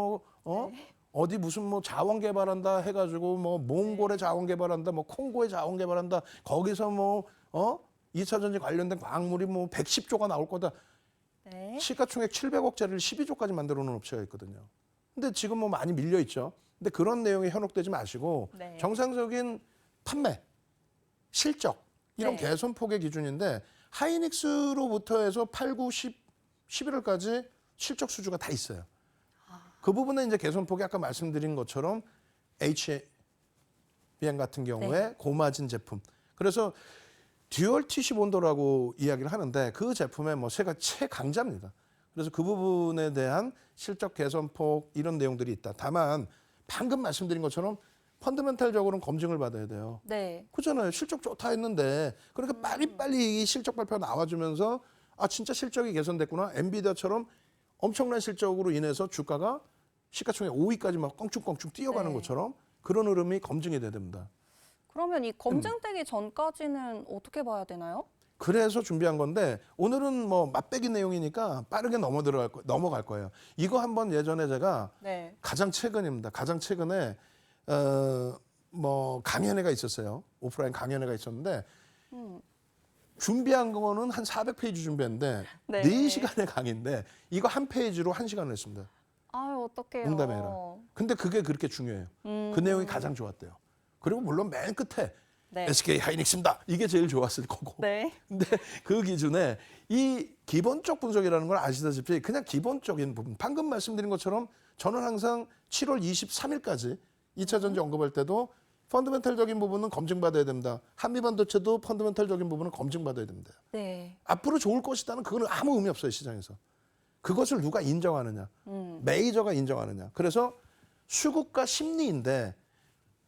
어디 무슨 뭐 자원 개발한다 해가지고 뭐 몽골에 자원 개발한다, 뭐 콩고에 자원 개발한다, 거기서 뭐 2차 전지 관련된 광물이 뭐 110조가 나올 거다. 네. 시가총액 700억짜리를 12조까지 만들어 놓은 업체가 있거든요. 근데 지금 뭐 많이 밀려 있죠. 근데 그런 내용에 현혹되지 마시고 정상적인 판매, 실적 이런 개선폭의 기준인데 하이닉스로부터 해서 8, 9, 10, 11월까지 실적 수주가 다 있어요. 그 부분에 이제 개선폭이 아까 말씀드린 것처럼 HBM 같은 경우에 고마진 제품. 그래서 듀얼 TC 본더라고 이야기를 하는데 그 제품의 뭐 최강자입니다. 그래서 그 부분에 대한 실적 개선폭 이런 내용들이 있다. 다만 방금 말씀드린 것처럼 펀더멘탈적으로는 검증을 받아야 돼요. 네. 그렇잖아요. 실적 좋다 했는데 그러니까 빨리빨리 이 실적 발표 나와주면서 진짜 실적이 개선됐구나. 엔비디아처럼 엄청난 실적으로 인해서 주가가 시가총액 5위까지 막 껑충껑충 뛰어가는 것처럼 그런 흐름이 검증이 돼야 됩니다. 그러면 이 검증되기 전까지는 어떻게 봐야 되나요? 그래서 준비한 건데 오늘은 뭐 맛배기 내용이니까 빠르게 넘어갈 거예요. 이거 한번 예전에 제가 네. 가장 최근입니다. 가장 최근에 뭐 강연회가 있었어요. 오프라인 강연회가 있었는데 준비한 거는 한 400페이지 준비했는데 네. 4시간의 강의인데 이거 한 페이지로 1시간을 했습니다. 아유, 어떡해요. 농담해라. 근데 그게 그렇게 중요해요. 그 내용이 가장 좋았대요. 그리고 물론 맨 끝에 네. SK 하이닉스입니다. 이게 제일 좋았을 거고. 네. 근데 그 기준에 이 기본적 분석이라는 걸 아시다시피 그냥 기본적인 부분. 방금 말씀드린 것처럼 저는 항상 7월 23일까지 2차 전지 언급할 때도 펀더멘탈적인 부분은 검증받아야 된다. 한미반도체도 펀더멘탈적인 부분은 검증받아야 됩니다. 네. 앞으로 좋을 것이다는 그거는 아무 의미 없어요, 시장에서. 그것을 누가 인정하느냐. 메이저가 인정하느냐. 그래서 수급과 심리인데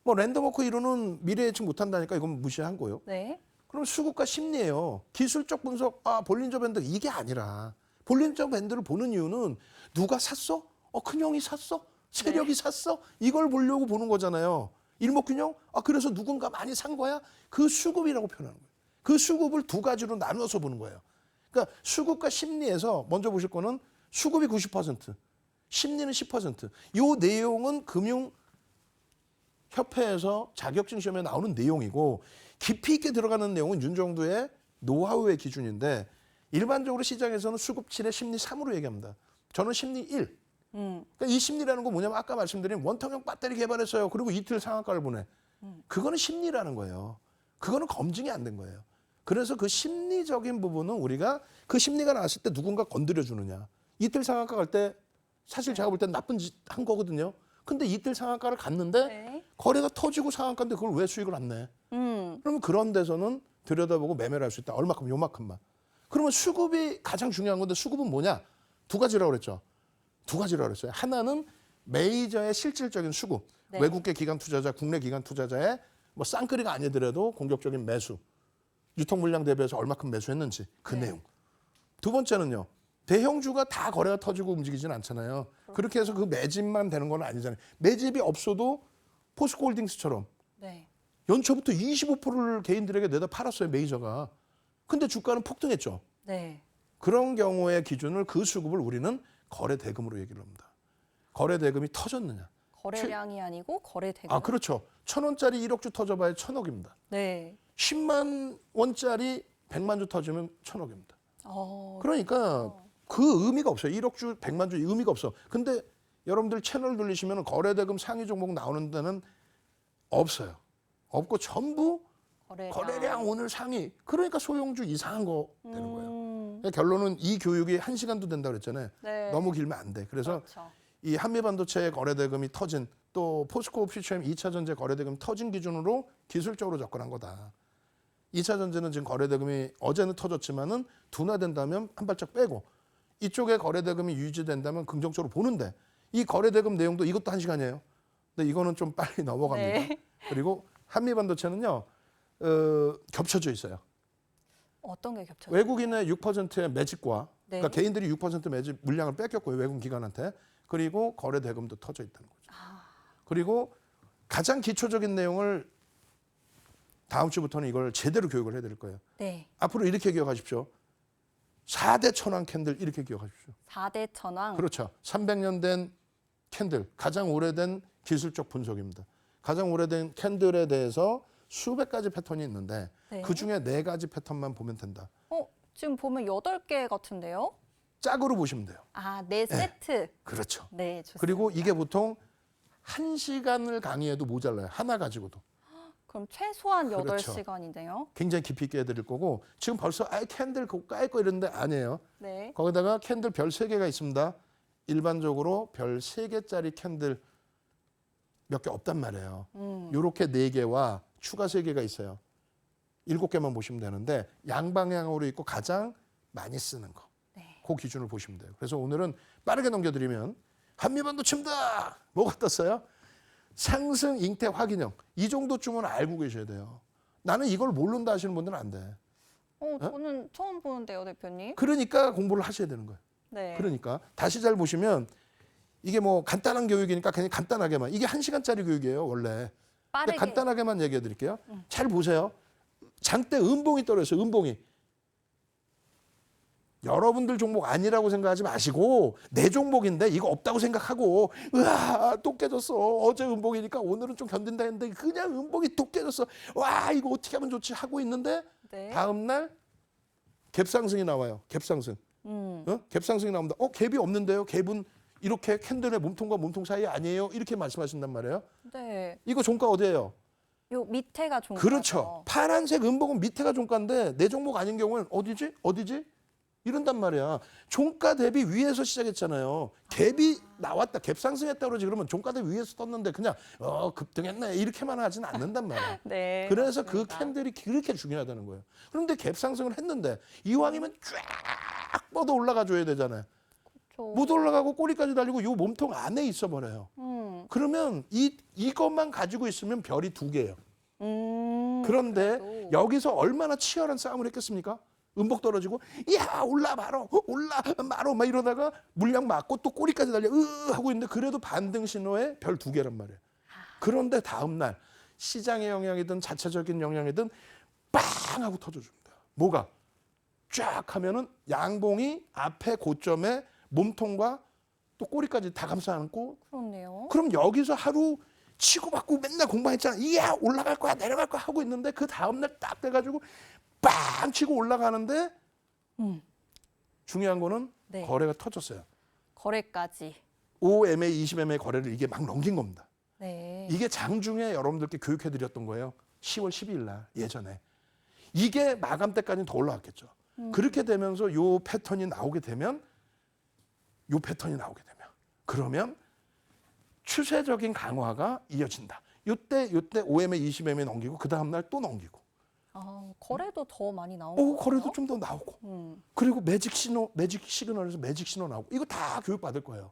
뭐 랜덤워크 이론은 미래 예측 못한다니까 이건 무시한 거예요. 네. 그럼 수급과 심리예요. 기술적 분석, 볼린저 밴드 이게 아니라 볼린저 밴드를 보는 이유는 누가 샀어? 큰형이 샀어? 세력이 샀어? 이걸 보려고 보는 거잖아요. 일목균형? 그래서 누군가 많이 산 거야? 그 수급이라고 표현하는 거예요. 그 수급을 두 가지로 나누어서 보는 거예요. 그러니까 수급과 심리에서 먼저 보실 거는 수급이 90%, 심리는 10%. 이 내용은 금융협회에서 자격증 시험에 나오는 내용이고 깊이 있게 들어가는 내용은 윤정두의 노하우의 기준인데 일반적으로 시장에서는 수급 7에 심리 3으로 얘기합니다. 저는 심리 1. 그러니까 이 심리라는 건 뭐냐면 아까 말씀드린 원통형 배터리 개발했어요. 그리고 이틀 상한가를 보내. 그거는 심리라는 거예요. 그거는 검증이 안 된 거예요. 그래서 그 심리적인 부분은 우리가 그 심리가 나왔을 때 누군가 건드려 주느냐. 이틀 상한가 갈 때 사실 제가 볼 땐 나쁜 짓 한 거거든요. 근데 이틀 상한가를 갔는데 네. 거래가 터지고 상한가인데 그걸 왜 수익을 안 내? 그러면 그런 데서는 들여다보고 매매를 할 수 있다. 얼마큼, 요만큼만. 그러면 수급이 가장 중요한 건데 수급은 뭐냐? 두 가지라고 그랬죠. 두 가지라고 그랬어요. 하나는 메이저의 실질적인 수급. 네. 외국계 기관 투자자, 국내 기관 투자자의 뭐 쌍끌이가 아니더라도 공격적인 매수. 유통 물량 대비해서 얼마큼 매수했는지 그 네. 내용. 두 번째는요. 대형주가 다 거래가 터지고 움직이진 않잖아요. 그렇게 해서 그 매집만 되는 건 아니잖아요. 매집이 없어도 포스코홀딩스처럼 네. 연초부터 25%를 개인들에게 내다 팔았어요. 메이저가. 근데 주가는 폭등했죠. 네. 그런 경우의 기준을 그 수급을 우리는 거래 대금으로 얘기를 합니다. 거래 대금이 터졌느냐. 거래량이 아니고 거래 대금. 그렇죠. 1,000원짜리 1억주 터져봐야 1,000억입니다. 네. 10만 원짜리 100만 주 터지면 1,000억입니다. 어. 그러니까 그 의미가 없어요. 1억 주, 100만 주 의미가 없어. 근데 여러분들 채널 돌리시면 거래 대금 상위 종목 나오는 데는 없어요. 없고 전부 거래량 오늘 상위. 그러니까 소형주 이상한 거 되는 거예요. 결론은 이 교육이 1시간도 된다고 그랬잖아요. 네. 너무 길면 안 돼. 그래서 그렇죠. 이 한미반도체의 거래대금이 터진 또 포스코 퓨처엠 2차 전지 거래대금 터진 기준으로 기술적으로 접근한 거다. 2차 전지는 지금 거래대금이 어제는 터졌지만은 둔화된다면 한 발짝 빼고 이쪽에 거래대금이 유지된다면 긍정적으로 보는데 이 거래대금 내용도 이것도 1시간이에요. 근데 이거는 좀 빨리 넘어갑니다. 네. 그리고 한미반도체는요. 겹쳐져 있어요. 어떤 게 겹쳐요? 외국인의 6%의 매집과 네. 그러니까 개인들이 6% 매집 물량을 뺏겼고요. 외국 기관한테. 그리고 거래 대금도 터져 있다는 거죠. 그리고 가장 기초적인 내용을 다음 주부터는 이걸 제대로 교육을 해드릴 거예요. 네. 앞으로 이렇게 기억하십시오. 4대 천왕 캔들 이렇게 기억하십시오. 4대 천왕. 그렇죠. 300년 된 캔들, 가장 오래된 기술적 분석입니다. 가장 오래된 캔들에 대해서 수백 가지 패턴이 있는데 네. 그중에 4가지 패턴만 보면 된다. 지금 보면 8개 같은데요? 짝으로 보시면 돼요. 네 세트. 그렇죠. 네, 좋습니다. 그리고 이게 보통 1시간을 강의해도 모자라요. 하나 가지고도. 그럼 최소한 그렇죠. 8시간인데요? 굉장히 깊이 있게 해드릴 거고 지금 벌써 캔들 그거 깔 거 이러는데 아니에요. 네. 거기다가 캔들 별 3개가 있습니다. 일반적으로 별 3개짜리 캔들 몇 개 없단 말이에요. 요렇게 4개와 추가 3개가 있어요. 7개만 보시면 되는데 양방향으로 있고 가장 많이 쓰는 거. 네. 그 기준을 보시면 돼요. 그래서 오늘은 빠르게 넘겨드리면 한미반도체입니다. 뭐가 떴어요? 상승 잉태 확인형. 이 정도쯤은 알고 계셔야 돼요. 나는 이걸 모른다 하시는 분들은 안 돼. 저는 처음 보는데요, 대표님. 그러니까 공부를 하셔야 되는 거예요. 네. 그러니까 다시 잘 보시면 이게 뭐 간단한 교육이니까 그냥 간단하게만. 이게 1시간짜리 교육이에요, 원래. 근데 빠르게. 간단하게만 얘기해 드릴게요. 잘 보세요. 장대 음봉이 떨어졌어요. 음봉이. 여러분들 종목 아니라고 생각하지 마시고 내 종목인데 이거 없다고 생각하고 으아 또 깨졌어. 어제 음봉이니까 오늘은 좀 견딘다 했는데 그냥 음봉이 또 깨졌어. 와 이거 어떻게 하면 좋지 하고 있는데 네. 다음 날 갭상승이 나와요. 갭상승. 갭상승이 나옵니다. 갭이 없는데요. 갭은 이렇게 캔들의 몸통과 몸통 사이 아니에요. 이렇게 말씀하신단 말이에요. 네. 이거 종가 어디예요? 요 밑에가 종가. 그렇죠. 파란색 음봉은 밑에가 종가인데 내 종목 아닌 경우는 어디지? 어디지? 이런단 말이야. 종가 대비 위에서 시작했잖아요. 갭이 나왔다. 갭 상승했다 그러지. 그러면 종가 대비 위에서 떴는데 그냥 급등했네. 이렇게만 하지는 않는단 말이야. 네. 그래서 맞습니다. 그 캔들이 그렇게 중요하다는 거예요. 그런데 갭 상승을 했는데 이왕이면 쫙 뻗어 올라가 줘야 되잖아요. 그렇죠. 못 올라가고 꼬리까지 달리고 요 몸통 안에 있어 버려요. 그러면 이것만 가지고 있으면 별이 2개예요. 그런데 그래도. 여기서 얼마나 치열한 싸움을 했겠습니까? 음복 떨어지고 올라 말어 막 이러다가 물량 맞고 또 꼬리까지 달려 하고 있는데 그래도 반등 신호에 별 2개란 말이에요. 그런데 다음 날 시장의 영향이든 자체적인 영향이든 빵 하고 터져줍니다. 뭐가? 쫙 하면은 양봉이 앞에 고점에 몸통과 또 꼬리까지 다 감싸 안고 그렇네요. 그럼 여기서 하루 치고받고 맨날 공부했잖아. 올라갈 거야 내려갈 거야 하고 있는데 그 다음날 딱 돼가지고 빵 치고 올라가는데 중요한 거는 네. 거래가 터졌어요. 거래까지. 5MA, 20MA 거래를 이게 막 넘긴 겁니다. 네. 이게 장중에 여러분들께 교육해드렸던 거예요. 10월 12일 날 예전에. 이게 마감 때까지는 더 올라왔겠죠. 그렇게 되면서 요 패턴이 나오게 되면 그러면 추세적인 강화가 이어진다. 요때 5MA, 20MA 넘기고 그 다음 날 또 넘기고. 거래도 더 많이 나온 거래도 거예요? 좀 더 나오고. 그리고 매직 시그널에서 매직 신호 나오고. 이거 다 교육 받을 거예요.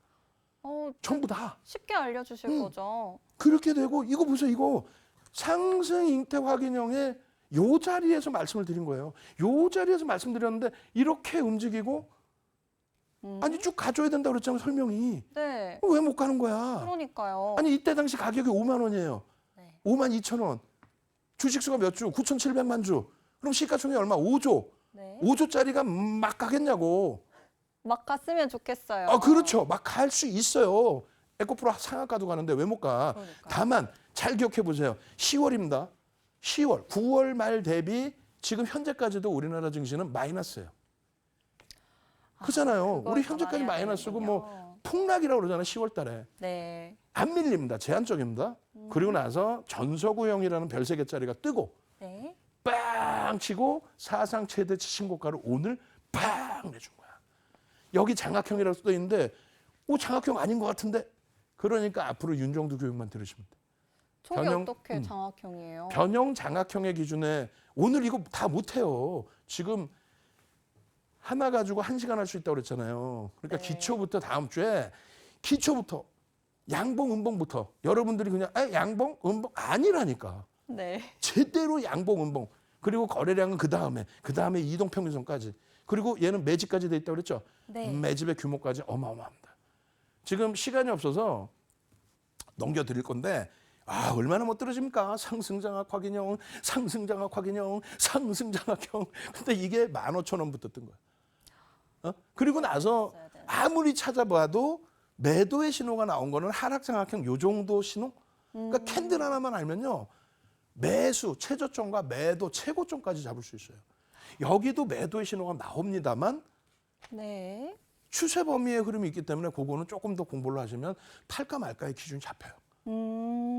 전부 다. 쉽게 알려주실 거죠? 그렇게 되고 이거 보세요. 이거 상승 잉태 확인형의 요 자리에서 말씀을 드린 거예요. 요 자리에서 말씀드렸는데 이렇게 움직이고 아니 쭉 가져야 된다고 그랬잖아요. 설명이. 네. 왜 못 가는 거야? 그러니까요. 아니 이때 당시 가격이 5만 원이에요. 네. 5만 2천 원. 주식수가 몇 주? 9,700만 주. 그럼 시가총액 얼마? 5조. 네. 5조짜리가 막 가겠냐고. 막 갔으면 좋겠어요. 그렇죠. 막 갈 수 있어요. 에코프로 상한가도 가는데 왜 못 가? 그러니까요. 다만 잘 기억해 보세요. 10월입니다. 10월, 9월 말 대비 지금 현재까지도 우리나라 증시는 마이너스예요. 그렇잖아요. 그걸 우리 현재까지 감안해야 마이너스고 되는군요. 뭐 폭락이라고 그러잖아요. 10월 달에. 네. 안 밀립니다. 제한적입니다. 그리고 나서 전서구형이라는 별 3개짜리가 뜨고 네. 빵 치고 사상 최대치 신고가를 오늘 빵 내준 거야. 여기 장학형이라고 써 있는데 장학형 아닌 것 같은데 그러니까 앞으로 윤정두 교육만 들으시면 돼. 저게 변형, 어떻게 장학형이에요? 변형 장학형의 기준에 오늘 이거 다 못해요. 지금 하나 가지고 1시간 할 수 있다고 그랬잖아요. 그러니까 네. 기초부터 다음 주에 기초부터 양봉 음봉부터 여러분들이 그냥 양봉 음봉 아니라니까. 네. 제대로 양봉 음봉 그리고 거래량은 그 다음에 이동평균선까지 그리고 얘는 매집까지 돼 있다고 그랬죠. 네. 매집의 규모까지 어마어마합니다. 지금 시간이 없어서 넘겨드릴 건데 얼마나 못 떨어집니까? 상승장악 확인형, 상승장악 확인형, 상승장악형. 근데 이게 15,000원부터 뜬 거야. 그리고 나서 아무리 찾아봐도 매도의 신호가 나온 거는 하락장악형 요 정도 신호? 그러니까 캔들 하나만 알면요. 매수, 최저점과 매도, 최고점까지 잡을 수 있어요. 여기도 매도의 신호가 나옵니다만 네. 추세 범위의 흐름이 있기 때문에 그거는 조금 더 공부를 하시면 팔까 말까의 기준이 잡혀요.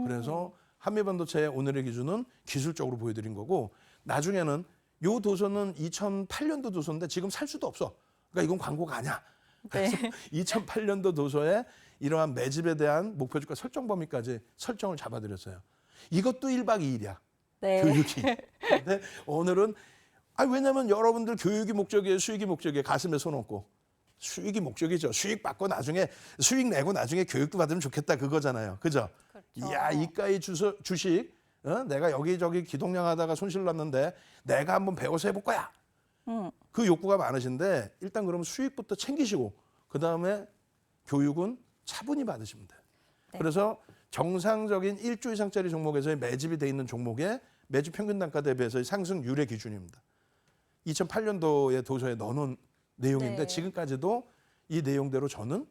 그래서 한미반도체의 오늘의 기준은 기술적으로 보여드린 거고 나중에는 요 도서는 2008년도 도서인데 지금 살 수도 없어. 그러니까 이건 광고가 아니야. 그래서 2008년도 도서에 이러한 매집에 대한 목표주가 설정 범위까지 설정을 잡아드렸어요. 이것도 1박 2일이야. 네. 교육이. 근데 오늘은 왜냐면 여러분들 교육이 목적이에요. 수익이 목적이에요. 가슴에 손 얹고. 수익이 목적이죠. 수익 받고 나중에 수익 내고 나중에 교육도 받으면 좋겠다 그거잖아요. 그죠? 그렇죠. 이야 이가의 주식 내가 여기저기 기동량하다가 손실 났는데 내가 한번 배워서 해볼 거야. 그 욕구가 많으신데 일단 그러면 수익부터 챙기시고 그 다음에 교육은 차분히 받으시면 돼요. 네. 그래서 정상적인 1조 이상짜리 종목에서의 매집이 돼 있는 종목의 매집 평균 단가 대비해서의 상승률의 기준입니다. 2008년도에 도서에 넣어놓은 내용인데 네. 지금까지도 이 내용대로 저는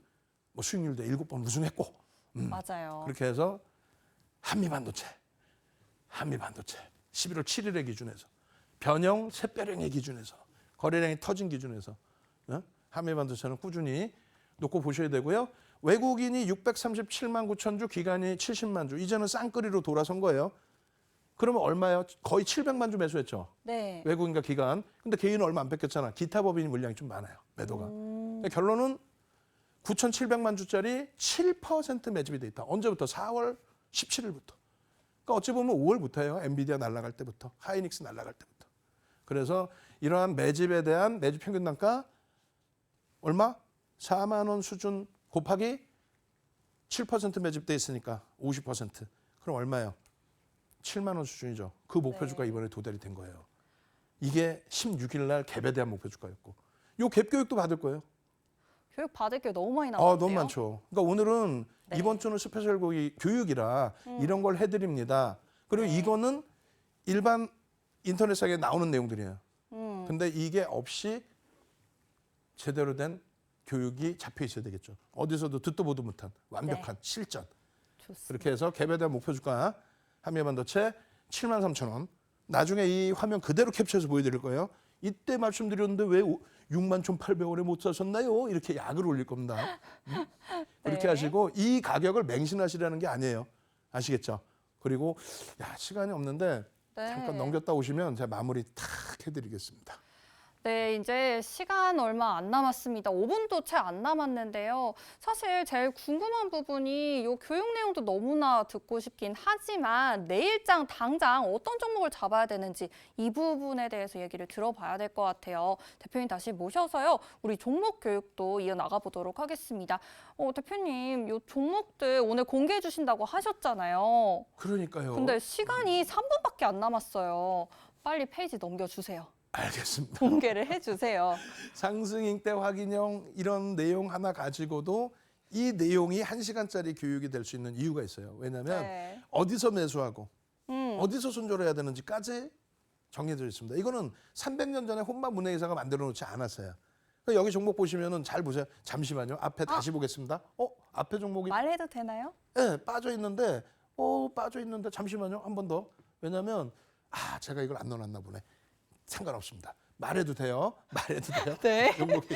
뭐 수익률도 7번 우승했고 맞아요. 그렇게 해서 한미반도체 11월 7일의 기준에서 변형 샛별형의 기준에서 거래량이 터진 기준에서 한미반도체는 꾸준히 놓고 보셔야 되고요. 외국인이 637만 9천 주, 기관이 70만 주. 이제는 쌍끌이로 돌아선 거예요. 그러면 얼마예요? 거의 700만 주 매수했죠. 네. 외국인과 기관. 근데 개인은 얼마 안 뺏겼잖아. 기타 법인 물량이 좀 많아요. 매도가. 그러니까 결론은 9,700만 주짜리 7% 매집이 돼 있다. 언제부터? 4월 17일부터. 그러니까 어찌 보면 5월부터예요. 엔비디아 날아갈 때부터, 하이닉스 날아갈 때부터. 그래서 이러한 매집에 대한 매집 평균 단가 얼마? 4만 원 수준 곱하기 7% 매집돼 있으니까 50%. 그럼 얼마예요? 7만 원 수준이죠. 그 목표 주가 네. 이번에 도달이 된 거예요. 이게 16일 날 갭에 대한 목표 주가였고. 요 갭 교육도 받을 거예요. 교육 받을 게 너무 많이 나왔는데요. 너무 많죠. 그러니까 오늘은 네. 이번 주는 스페셜 교육이라 이런 걸 해드립니다. 그리고 네. 이거는 일반 인터넷상에 나오는 내용들이에요. 음, 근데 이게 없이 제대로 된 교육이 잡혀 있어야 되겠죠. 어디서도 듣도 보도 못한 완벽한 실전. 좋습니다. 그렇게 해서 갭에 대한 목표 주가 한미반도체 73,000원. 나중에 이 화면 그대로 캡처해서 보여드릴 거예요. 이때 말씀드렸는데 왜 61,800원에 못 사셨나요? 이렇게 약을 올릴 겁니다. 그렇게 네. 하시고 이 가격을 맹신하시라는 게 아니에요. 아시겠죠? 그리고 시간이 없는데 네. 잠깐 넘겼다 오시면 제가 마무리 탁 해드리겠습니다. 네, 이제 시간 얼마 안 남았습니다. 5분도 채 안 남았는데요. 사실 제일 궁금한 부분이 이 교육 내용도 너무나 듣고 싶긴 하지만 내일장 당장 어떤 종목을 잡아야 되는지 이 부분에 대해서 얘기를 들어봐야 될 것 같아요. 대표님 다시 모셔서요. 우리 종목 교육도 이어나가 보도록 하겠습니다. 대표님, 이 종목들 오늘 공개해 주신다고 하셨잖아요. 그러니까요. 근데 시간이 3분밖에 안 남았어요. 빨리 페이지 넘겨주세요. 알겠습니다. 공개를 해주세요. 상승잉대 확인형 이런 내용 하나 가지고도 이 내용이 1시간짜리 교육이 될 수 있는 이유가 있어요. 왜냐하면 네. 어디서 매수하고 어디서 어디서 손절해야 되는지까지 정해져 있습니다. 이거는 300년 전에 혼마 문해이사가 만들어 놓지 않았어요. 그러니까 여기 종목 보시면은 잘 보세요. 잠시만요. 앞에 다시 보겠습니다. 앞에 종목이 말해도 되나요? 네, 빠져 있는데 잠시만요. 한 번 더. 왜냐하면 제가 이걸 안 넣어놨나 보네. 상관없습니다. 말해도 돼요. 말해도 돼요. 네. 종목이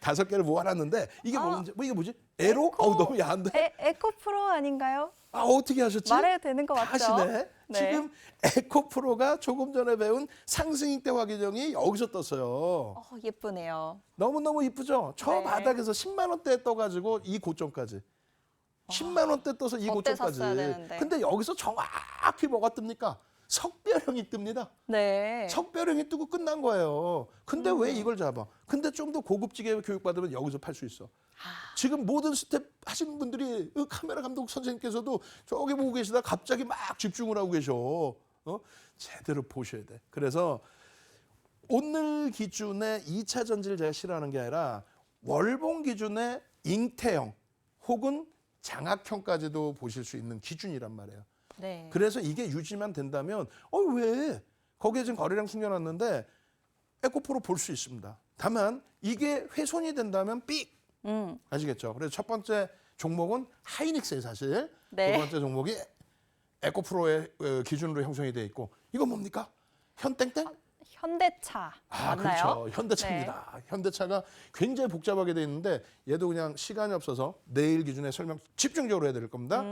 5개를 모아놨는데 이게 뭐지? 에로? 너무 야한데? 에코프로 아닌가요? 어떻게 하셨지? 말해도 되는 거 맞죠? 하시네. 네. 지금 에코프로가 조금 전에 배운 상승익대 확인형이 여기서 떴어요. 예쁘네요. 너무너무 이쁘죠? 저 네. 바닥에서 10만 원대에 떠가지고 이 고점까지. 10만 원대 떠서 이 저때 고점까지. 샀어야 되는데. 근데 여기서 정확히 뭐가 뜹니까? 석별형이 뜹니다. 네. 석별형이 뜨고 끝난 거예요. 근데 왜 이걸 잡아? 근데 좀 더 고급지게 교육받으면 여기서 팔 수 있어. 지금 모든 스텝 하시는 분들이 카메라 감독 선생님께서도 저기 보고 계시다 갑자기 막 집중을 하고 계셔. 제대로 보셔야 돼. 그래서 오늘 기준에 2차 전지를 제가 싫어하는 게 아니라 월봉 기준의 잉태형 혹은 장악형까지도 보실 수 있는 기준이란 말이에요. 네. 그래서 이게 유지만 된다면 왜 거기에 지금 거래량 숨겨놨는데 에코프로 볼 수 있습니다. 다만 이게 훼손이 된다면 삑 아시겠죠? 그래서 첫 번째 종목은 하이닉스에 사실 네. 두 번째 종목이 에코프로의 기준으로 형성이 돼 있고 이건 뭡니까? 현땡땡? 현대차 맞나요? 그렇죠. 현대차입니다. 현대차가 굉장히 복잡하게 돼 있는데 얘도 그냥 시간이 없어서 내일 기준에 설명 집중적으로 해야 될 겁니다.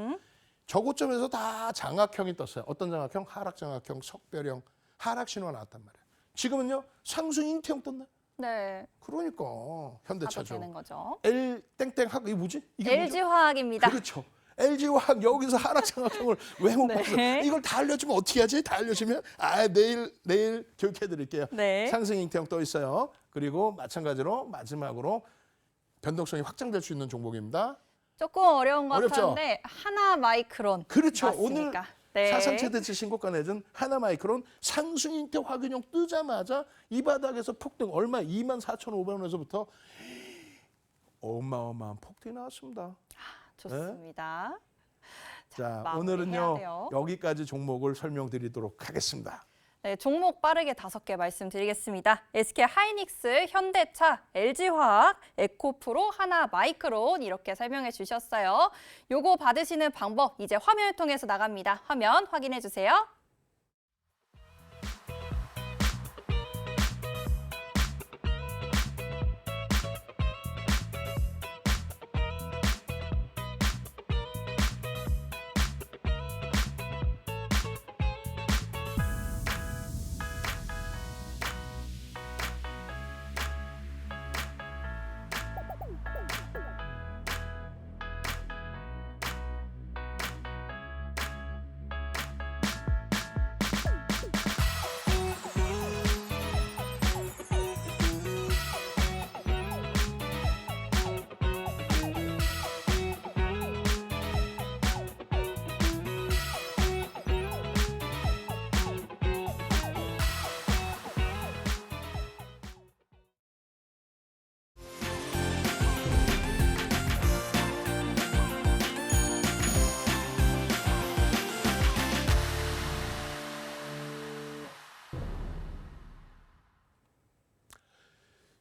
저고점에서 다 장악형이 떴어요. 어떤 장악형? 하락 장악형, 석별형, 하락 신호가 나왔단 말이에요. 지금은요 상승 잉태형 떴네. 네. 그러니까 가도 현대차죠. 되는 거죠. L 땡땡학 이게 뭐지? 이게 LG 화학입니다. 그렇죠. LG화학 여기서 하락 장악형을 왜 못 네. 봤어? 이걸 다 알려주면 어떻게 하지? 다 알려주면 내일 교육해드릴게요. 네. 상승 잉태형 떠 있어요. 그리고 마찬가지로 마지막으로 변동성이 확장될 수 있는 종목입니다. 조금 어려운 것 어렵죠? 같은데 하나 마이크론 그렇죠. 맞습니까? 오늘 네. 사상 최대치 신고가 내준 하나마이크론 상승 잉태 확인형 뜨자마자 이 바닥에서 폭등 얼마 24,500원에서부터 어마어마한 폭등이 나왔습니다. 좋습니다. 자, 마무리해야 오늘은요 돼요. 여기까지 종목을 설명드리도록 하겠습니다. 네, 종목 빠르게 5개 말씀드리겠습니다. SK 하이닉스, 현대차, LG화학, 에코프로, 하나마이크론 이렇게 설명해 주셨어요. 요거 받으시는 방법 이제 화면을 통해서 나갑니다. 화면 확인해 주세요.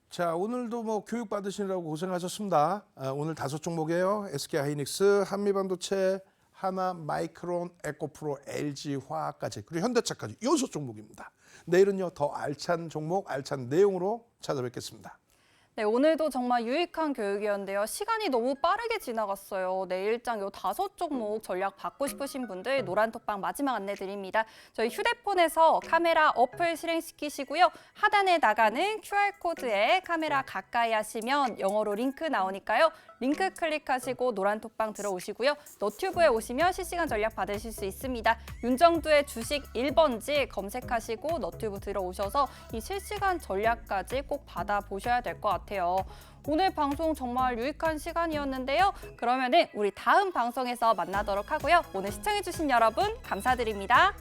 자, 오늘도 뭐 교육 받으시느라고 고생하셨습니다. 오늘 5종목이에요. SK 하이닉스, 한미반도체, 하나마이크론, 에코프로, LG화학까지 그리고 현대차까지 6종목입니다. 내일은요 더 알찬 종목, 알찬 내용으로 찾아뵙겠습니다. 네, 오늘도 정말 유익한 교육이었는데요. 시간이 너무 빠르게 지나갔어요. 내일장 요 5종목 전략 받고 싶으신 분들 노란톡방 마지막 안내 드립니다. 저희 휴대폰에서 카메라 어플 실행시키시고요. 하단에 나가는 QR코드에 카메라 가까이 하시면 영어로 링크 나오니까요. 링크 클릭하시고 노란톡방 들어오시고요. 너튜브에 오시면 실시간 전략 받으실 수 있습니다. 윤정두의 주식 1번지 검색하시고 너튜브 들어오셔서 이 실시간 전략까지 꼭 받아보셔야 될 것 같아요. 오늘 방송 정말 유익한 시간이었는데요. 그러면은 우리 다음 방송에서 만나도록 하고요. 오늘 시청해주신 여러분 감사드립니다.